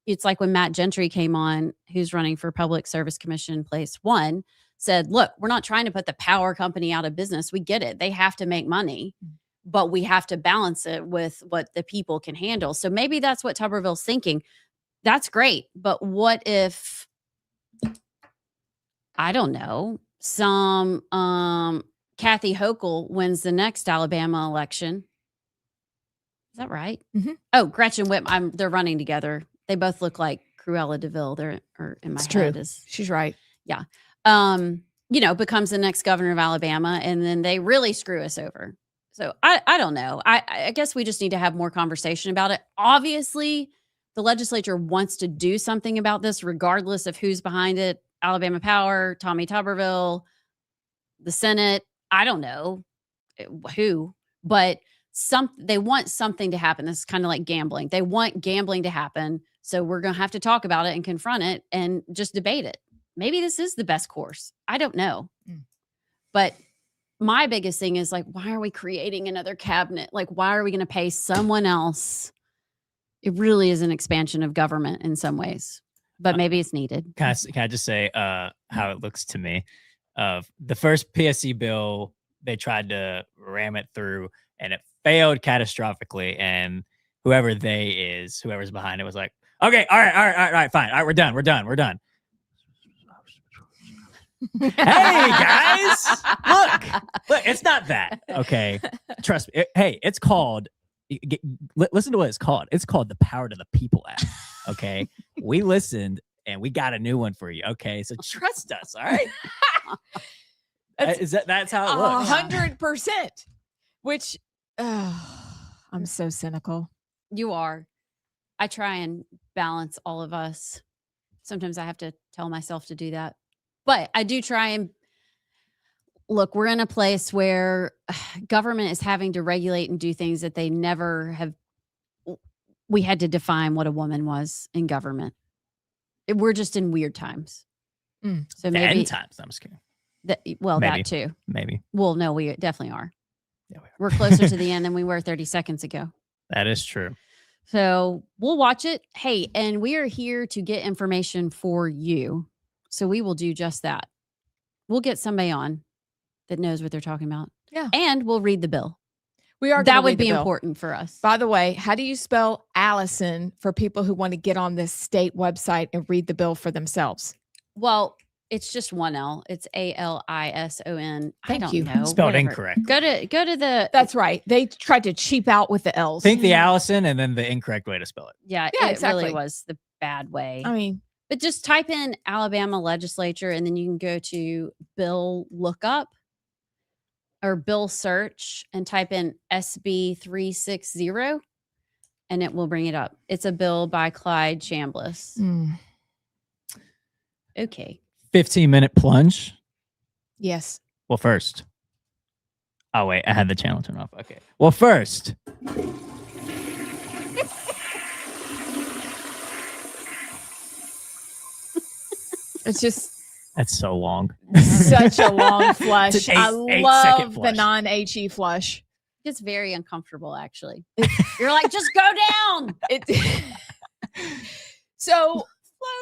Speaker 3: it's like when Matt Gentry came on, who's running for Public Service Commission place 1, said, look, we're not trying to put the power company out of business. We get it. They have to make money, but we have to balance it with what the people can handle. So maybe that's what Tuberville's thinking. That's great. But what if, I don't know, some Kathy Hochul wins the next Alabama election? Is that right?
Speaker 1: Mm-hmm.
Speaker 3: Oh, Gretchen Whitmer. They're running together. They both look like Cruella DeVille. They're in my head.
Speaker 1: She's right.
Speaker 3: Yeah. Becomes the next governor of Alabama, and then they really screw us over. So I don't know. I guess we just need to have more conversation about it. Obviously, the legislature wants to do something about this, regardless of who's behind it. Alabama Power, Tommy Tuberville, the Senate. I don't know who, but they want something to happen. This is kind of like gambling. They want gambling to happen. So we're going to have to talk about it and confront it and just debate it. Maybe this is the best course. I don't know. But my biggest thing is, like, why are we creating another cabinet? Like, why are we going to pay someone else? It really is an expansion of government in some ways, but maybe it's needed.
Speaker 2: Can I just say how it looks to me? The first PSC bill, they tried to ram it through and it failed catastrophically. And whoever's behind it was like, okay, all right, fine. All right, we're done. Hey guys, look, it's not that. Okay. Trust me. Hey, it's called, listen to what it's called. It's called the Power to the People Act. Okay. We listened and we got a new one for you. Okay. So trust us. All right. That's how it looks.
Speaker 1: 100%, which I'm so cynical.
Speaker 3: You are. I try and balance all of us. Sometimes I have to tell myself to do that. But I do try and look, we're in a place where government is having to regulate and do things that they never have. We had to define what a woman was in government. We're just in weird times. So maybe
Speaker 2: end times. I'm just kidding.
Speaker 3: That too.
Speaker 2: Maybe.
Speaker 3: Well, no, we definitely are.
Speaker 2: Yeah, we are.
Speaker 3: We're closer to the end than we were 30 seconds ago.
Speaker 2: That is true.
Speaker 3: So we'll watch it. Hey, and we are here to get information for you. So we will do just that. We'll get somebody on that knows what they're talking about.
Speaker 1: Yeah.
Speaker 3: And we'll read the bill.
Speaker 1: We are.
Speaker 3: That would be important for us.
Speaker 1: By the way, how do you spell Allison for people who want to get on this state website and read the bill for themselves?
Speaker 3: Well, It's just one L. It's ALISON. I
Speaker 1: Thank
Speaker 3: don't
Speaker 1: you.
Speaker 3: know.
Speaker 2: Spelled
Speaker 3: Whatever.
Speaker 2: incorrect.
Speaker 3: Go to the.
Speaker 1: That's right. They tried to cheap out with the L's.
Speaker 2: Think the Allison and then the incorrect way to spell it.
Speaker 3: Yeah,
Speaker 1: Yeah,
Speaker 3: it
Speaker 1: exactly.
Speaker 3: really was the bad way.
Speaker 1: I mean,
Speaker 3: But just type in Alabama legislature and then you can go to bill lookup or bill search and type in SB 360 and it will bring it up. It's a bill by Clyde Chambliss. Okay.
Speaker 2: 15-minute plunge.
Speaker 1: yes.
Speaker 2: Well, first. Oh, wait. I had the channel turned off. Okay. Well, first.
Speaker 1: It's just
Speaker 2: That's so long.
Speaker 1: such a long flush.
Speaker 2: It's an
Speaker 1: I
Speaker 2: 8-second
Speaker 1: love the
Speaker 2: flush.
Speaker 1: non-HE flush.
Speaker 3: It's very uncomfortable, actually. You're like, just go down.
Speaker 1: It, so,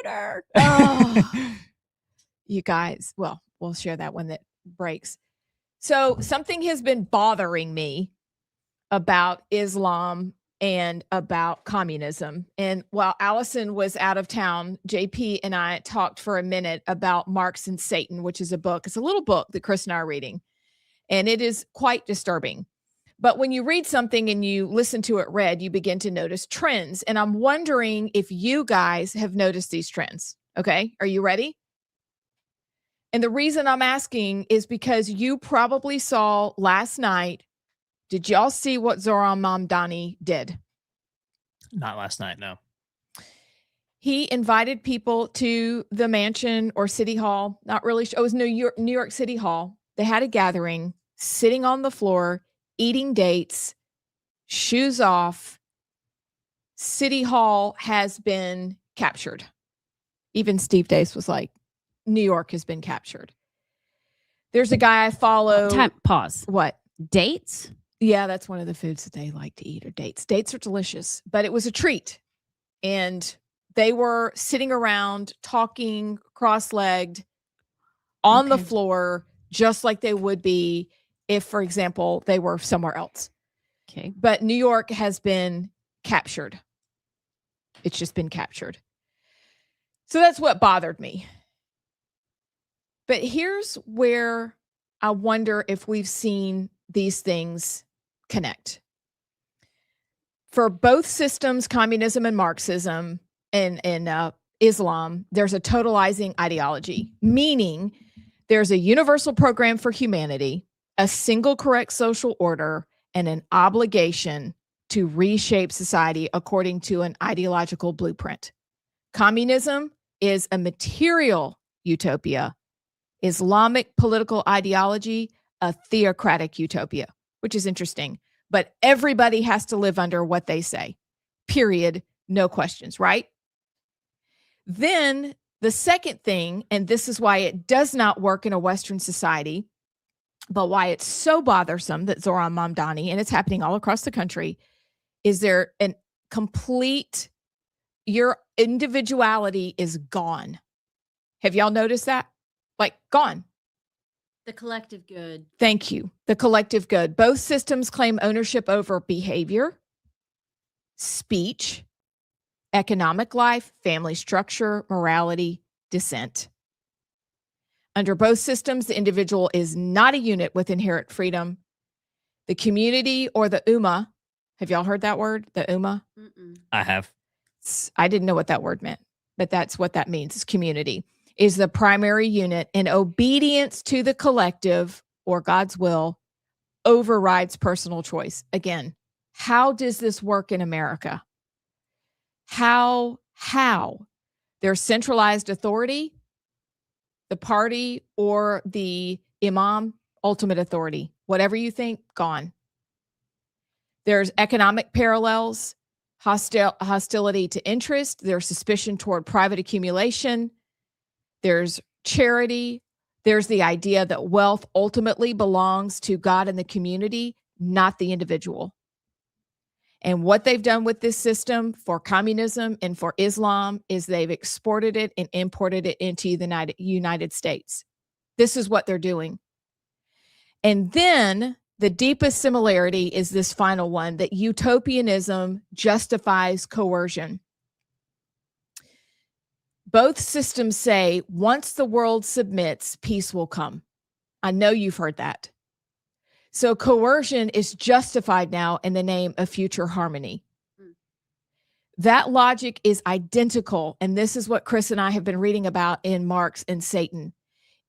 Speaker 1: floater. Oh. You guys, well, we'll share that when that breaks. So, something has been bothering me about Islam and about communism. And while Allison was out of town, JP and I talked for a minute about Marx and Satan, which is a book. It's a little book that Chris and I are reading, and it is quite disturbing. But when you read something and you listen to it read, you begin to notice trends. And I'm wondering if you guys have noticed these trends. Okay. Are you ready? And the reason I'm asking is because you probably saw last night. Did y'all see what Zoran Mamdani did?
Speaker 2: Not last night, no.
Speaker 1: He invited people to the mansion or city hall. Not really. It was New York City Hall. They had a gathering, sitting on the floor, eating dates, shoes off. City Hall has been captured. Even Steve Dace was like, New York has been captured. There's a guy I follow.
Speaker 3: Pause.
Speaker 1: What?
Speaker 3: Dates?
Speaker 1: Yeah, that's one of the foods that they like to eat, or dates. Dates are delicious, but it was a treat. And they were sitting around talking cross-legged on the floor, just like they would be if, for example, they were somewhere else.
Speaker 3: Okay.
Speaker 1: But New York has been captured. It's just been captured. So that's what bothered me. But here's where I wonder if we've seen these things connect. For both systems, communism and Marxism and Islam, there's a totalizing ideology, meaning there's a universal program for humanity, a single correct social order, and an obligation to reshape society according to an ideological blueprint. Communism is a material utopia. Islamic political ideology, a theocratic utopia, which is interesting. But everybody has to live under what they say, period. No questions, right? Then the second thing, and this is why it does not work in a Western society, but why it's so bothersome that Zoran Mamdani, and it's happening all across the country, is there an complete, your individuality is gone. Have y'all noticed that? Like, gone.
Speaker 3: The collective good.
Speaker 1: Thank you. The collective good. Both systems claim ownership over behavior, speech, economic life, family structure, morality, dissent. Under both systems, the individual is not a unit with inherent freedom. The community or the Ummah, have y'all heard that word? The Ummah?
Speaker 2: I have.
Speaker 1: I didn't know what that word meant, but that's what that means, is community, is the primary unit, and obedience to the collective or God's will overrides personal choice. Again, how does this work in America? How? There's centralized authority, the party or the imam, ultimate authority. Whatever you think, gone. There's economic parallels, hostility to interest. There's suspicion toward private accumulation. There's charity. There's the idea that wealth ultimately belongs to God and the community, not the individual. And what they've done with this system for communism and for Islam is they've exported it and imported it into the United States. This is what they're doing. And then the deepest similarity is this final one, that utopianism justifies coercion. Both systems say once the world submits, peace will come. I know you've heard that. So coercion is justified now in the name of future harmony. That logic is identical. And this is what Chris and I have been reading about in Marx and Satan,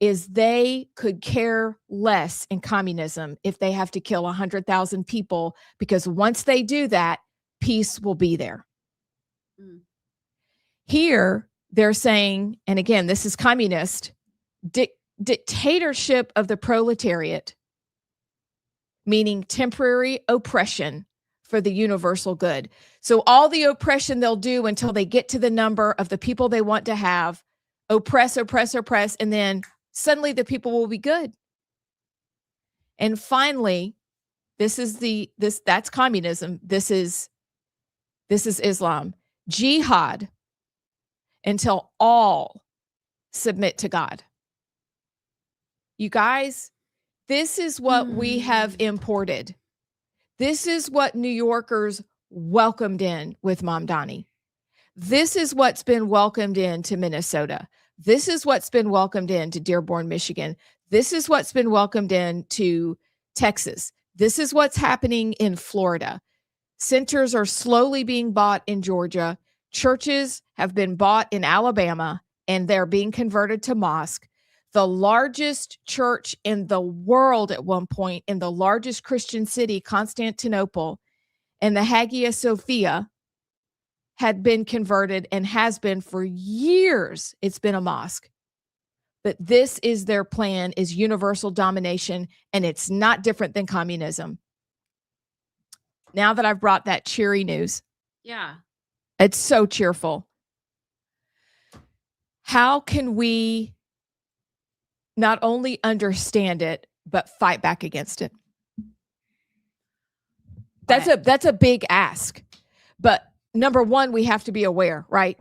Speaker 1: is they could care less in communism if they have to kill 100,000 people, because once they do that, peace will be there. Here, they're saying, and again, this is communist, dictatorship of the proletariat, meaning temporary oppression for the universal good. So all the oppression they'll do until they get to the number of the people they want to have, oppress, and then suddenly the people will be good. And finally, that's communism. This is Islam. Jihad, until all submit to God. You guys, this is what we have imported. This is what New Yorkers welcomed in with Mamdani. This is what's been welcomed into Minnesota. This is what's been welcomed into Dearborn, Michigan. This is what's been welcomed into Texas. This is what's happening in Florida. Centers are slowly being bought in Georgia. Churches have been bought in Alabama, and they're being converted to mosque. The largest church in the world at one point, in the largest Christian city, Constantinople, and the Hagia Sophia had been converted and has been for years. It's been a mosque. But this is their plan, is universal domination, and it's not different than communism. Now that I've brought that cheery news.
Speaker 3: Yeah.
Speaker 1: It's so cheerful. How can we not only understand it, but fight back against it? That's a big ask. But number one, we have to be aware, right?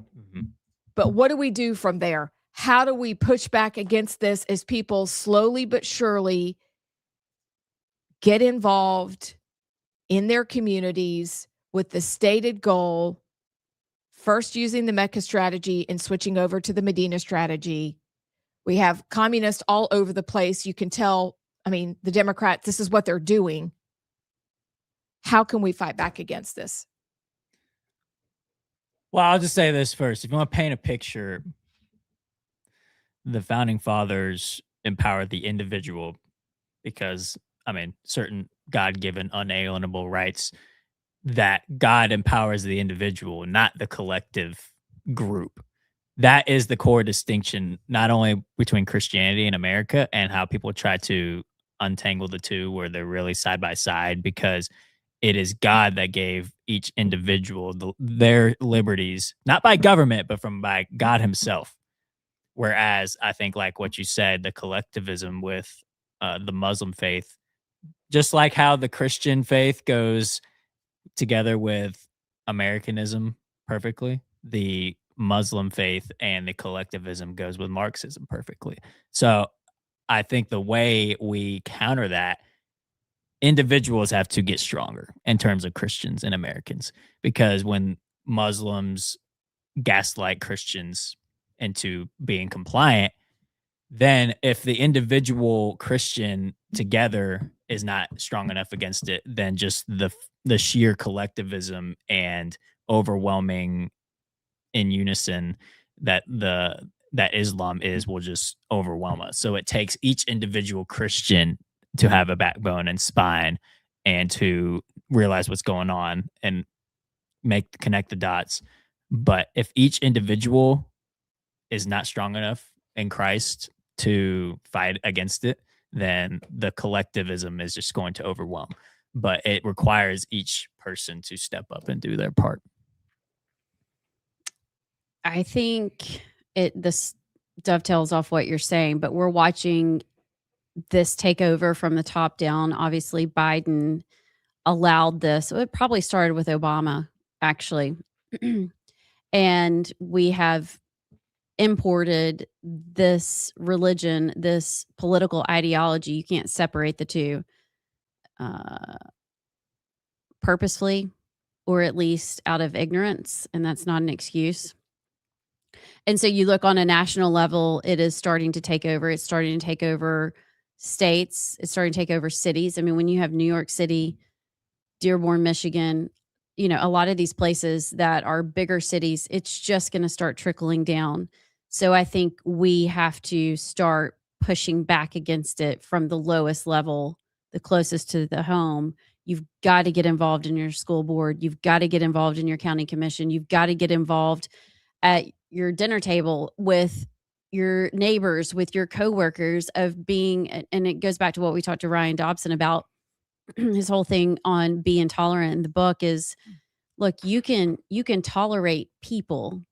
Speaker 1: But what do we do from there? How do we push back against this as people slowly but surely get involved in their communities with the stated goal, first using the Mecca strategy and switching over to the Medina strategy? We have communists all over the place. You can tell, I mean, the Democrats, this is what they're doing. How can we fight back against this?
Speaker 2: Well, I'll just say this first. If you want to paint a picture, the founding fathers empowered the individual because, I mean, certain God-given unalienable rights that God empowers the individual, not the collective group. That is the core distinction, not only between Christianity and America and how people try to untangle the two where they're really side by side, because it is God that gave each individual their liberties, not by government, but by God himself. Whereas I think, like what you said, the collectivism with the Muslim faith, just like how the Christian faith goes together with Americanism perfectly, the Muslim faith and the collectivism goes with Marxism perfectly. So I think the way we counter that, individuals have to get stronger in terms of Christians and Americans, because when Muslims gaslight Christians into being compliant, then if the individual Christian together is not strong enough against it, then just the sheer collectivism and overwhelming in unison that Islam will just overwhelm us. So it takes each individual Christian to have a backbone and spine and to realize what's going on and connect the dots. But if each individual is not strong enough in Christ to fight against it, then the collectivism is just going to overwhelm. But it requires each person to step up and do their part.
Speaker 3: I think this dovetails off what you're saying, but we're watching this take over from the top down. Obviously, Biden allowed this. It probably started with Obama, actually. And we have imported this religion, this political ideology. You can't separate the two purposefully, or at least out of ignorance. And that's not an excuse. And so you look on a national level, it is starting to take over. It's starting to take over states. It's starting to take over cities. I mean, when you have New York City, Dearborn, Michigan, a lot of these places that are bigger cities, it's just going to start trickling down. So I think we have to start pushing back against it from the lowest level, the closest to the home. You've got to get involved in your school board. You've got to get involved in your county commission. You've got to get involved at your dinner table with your neighbors, with your coworkers, of being, and it goes back to what we talked to Ryan Dobson about. His whole thing on being tolerant in the book is, look, you can tolerate people,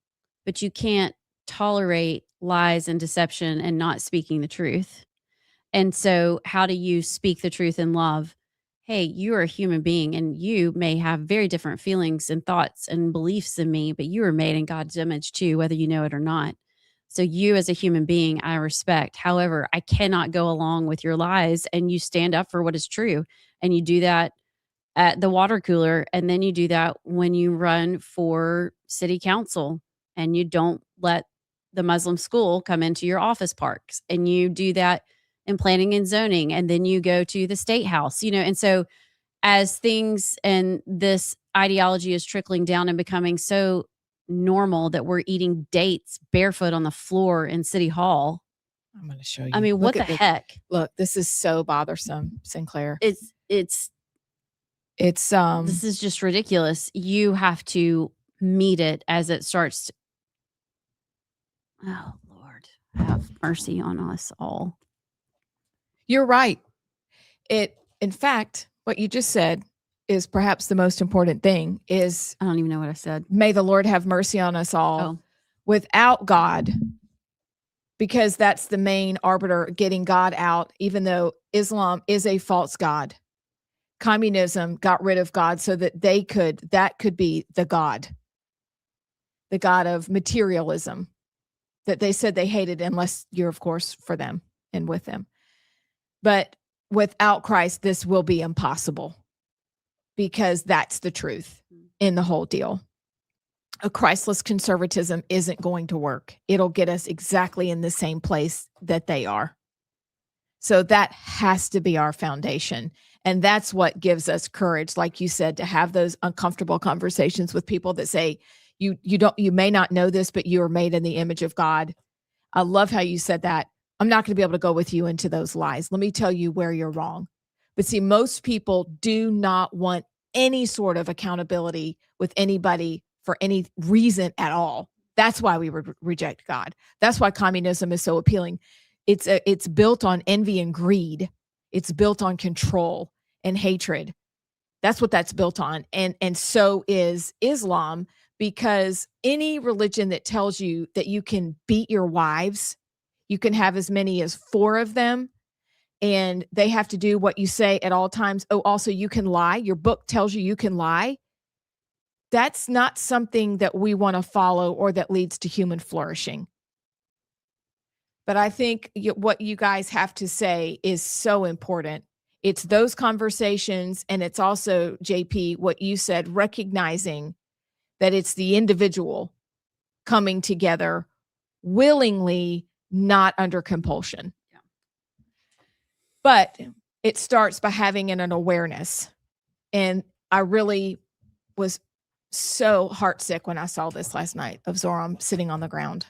Speaker 3: but you can't tolerate lies and deception and not speaking the truth. And so how do you speak the truth in love? Hey, you are a human being and you may have very different feelings and thoughts and beliefs than me, but you are made in God's image too, whether you know it or not. So you as a human being, I respect. However, I cannot go along with your lies, and you stand up for what is true. And you do that at the water cooler. And then you do that when you run for city council, and you don't let the Muslim school come into your office parks. And you do that in planning and zoning. And then you go to the state house, and so as things and this ideology is trickling down and becoming so normal that we're eating dates barefoot on the floor in City Hall.
Speaker 1: I'm going to show you.
Speaker 3: I mean, what the heck?
Speaker 1: Look, this is so bothersome, Sinclair.
Speaker 3: It's
Speaker 1: This
Speaker 3: is just ridiculous. You have to meet it as it starts. Oh, Lord, have mercy on us all.
Speaker 1: You're right. In fact, what you just said is perhaps the most important thing is,
Speaker 3: I don't even know what I said.
Speaker 1: May the Lord have mercy on us all.
Speaker 3: Oh.
Speaker 1: Without God, because that's the main arbiter, getting God out, even though Islam is a false God. Communism got rid of God so that that could be the God of materialism that they said they hated, unless you're, of course, for them and with them. But without Christ, this will be impossible, because that's the truth in the whole deal. A Christless conservatism isn't going to work. It'll get us exactly in the same place that they are. So that has to be our foundation. And that's what gives us courage, like you said, to have those uncomfortable conversations with people that say, you may not know this, but you are made in the image of God. I love how you said that. I'm not going to be able to go with you into those lies. Let me tell you where you're wrong. But see, most people do not want any sort of accountability with anybody for any reason at all. That's why we reject God. That's why communism is so appealing. It's built on envy and greed. It's built on control and hatred. That's what that's built on. And so is Islam, because any religion that tells you that you can beat your wives, you can have as many as 4 of them, and they have to do what you say at all times. Oh, also you can lie. Your book tells you can lie. That's not something that we want to follow or that leads to human flourishing. But I think what you guys have to say is so important. It's those conversations, and it's also, JP, what you said, recognizing that it's the individual coming together willingly, not under compulsion. Yeah. But it starts by having an awareness. And I really was so heartsick when I saw this last night of Zoram sitting on the ground.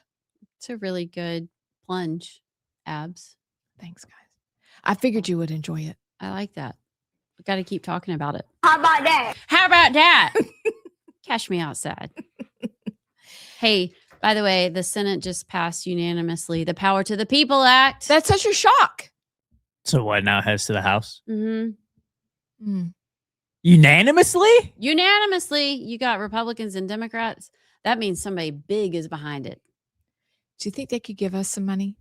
Speaker 3: It's a really good plunge, Abs.
Speaker 1: Thanks, guys. I figured you would enjoy it.
Speaker 3: I like that. We got to keep talking about it.
Speaker 5: How about that?
Speaker 3: How about that? Cash me outside. Hey, by the way, the Senate just passed unanimously the Power to the People Act.
Speaker 1: That's such a shock.
Speaker 2: So what now heads to the House?
Speaker 3: Mm-hmm.
Speaker 2: Unanimously?
Speaker 3: Unanimously. You got Republicans and Democrats. That means somebody big is behind it.
Speaker 1: Do you think they could give us some money?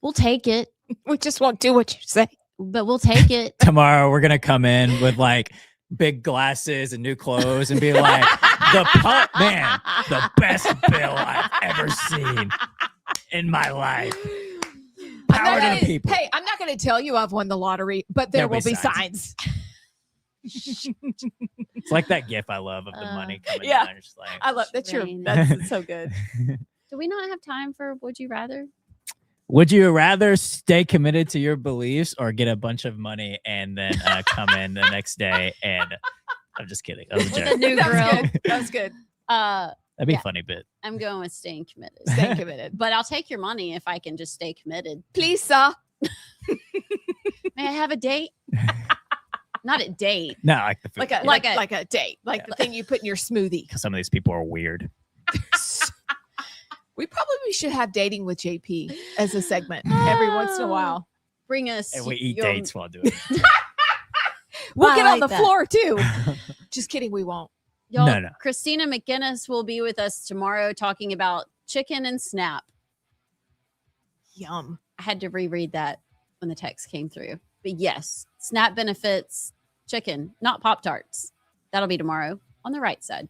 Speaker 3: We'll take it.
Speaker 1: We just won't do what you say.
Speaker 3: But we'll take it.
Speaker 2: Tomorrow we're going to come in with like big glasses and new clothes and be like, the best bill I've ever seen in my life. Power to the people.
Speaker 1: Hey, I'm not going to tell you I've won the lottery, but there will be signs.
Speaker 2: It's like that gif I love of the money coming
Speaker 1: yeah.
Speaker 2: down. Just like,
Speaker 1: I love that's
Speaker 3: Rain.
Speaker 1: that's so good.
Speaker 3: Do we not have time for Would You Rather?
Speaker 2: would you rather stay committed to your beliefs or get a bunch of money and then come in the next day and I'm just kidding. That was a
Speaker 3: With a
Speaker 2: joke.
Speaker 3: new
Speaker 1: That was
Speaker 3: grill.
Speaker 1: good. That was good.
Speaker 2: That'd be
Speaker 3: yeah.
Speaker 2: a funny bit.
Speaker 3: I'm going with staying committed.
Speaker 1: Stay committed.
Speaker 3: But I'll take your money if I can just stay committed.
Speaker 1: Please, sir.
Speaker 3: May I have a date? Not a date.
Speaker 2: No, like the food.
Speaker 1: Like a date. Like the thing you put in your smoothie.
Speaker 2: Because some of these people are weird.
Speaker 1: We probably should have dating with JP as a segment every once in a while.
Speaker 3: Bring us.
Speaker 2: And we eat
Speaker 3: your-
Speaker 2: dates while doing it.
Speaker 1: We'll
Speaker 3: I
Speaker 1: get on
Speaker 3: like
Speaker 1: the
Speaker 3: that.
Speaker 1: floor too. Just kidding, we won't.
Speaker 3: Y'all,
Speaker 2: No.
Speaker 3: Christina McGinnis will be with us tomorrow talking about chicken and snap.
Speaker 1: Yum.
Speaker 3: I had to reread that when the text came through. But yes, snap benefits chicken, not Pop-Tarts. That'll be tomorrow on the right side.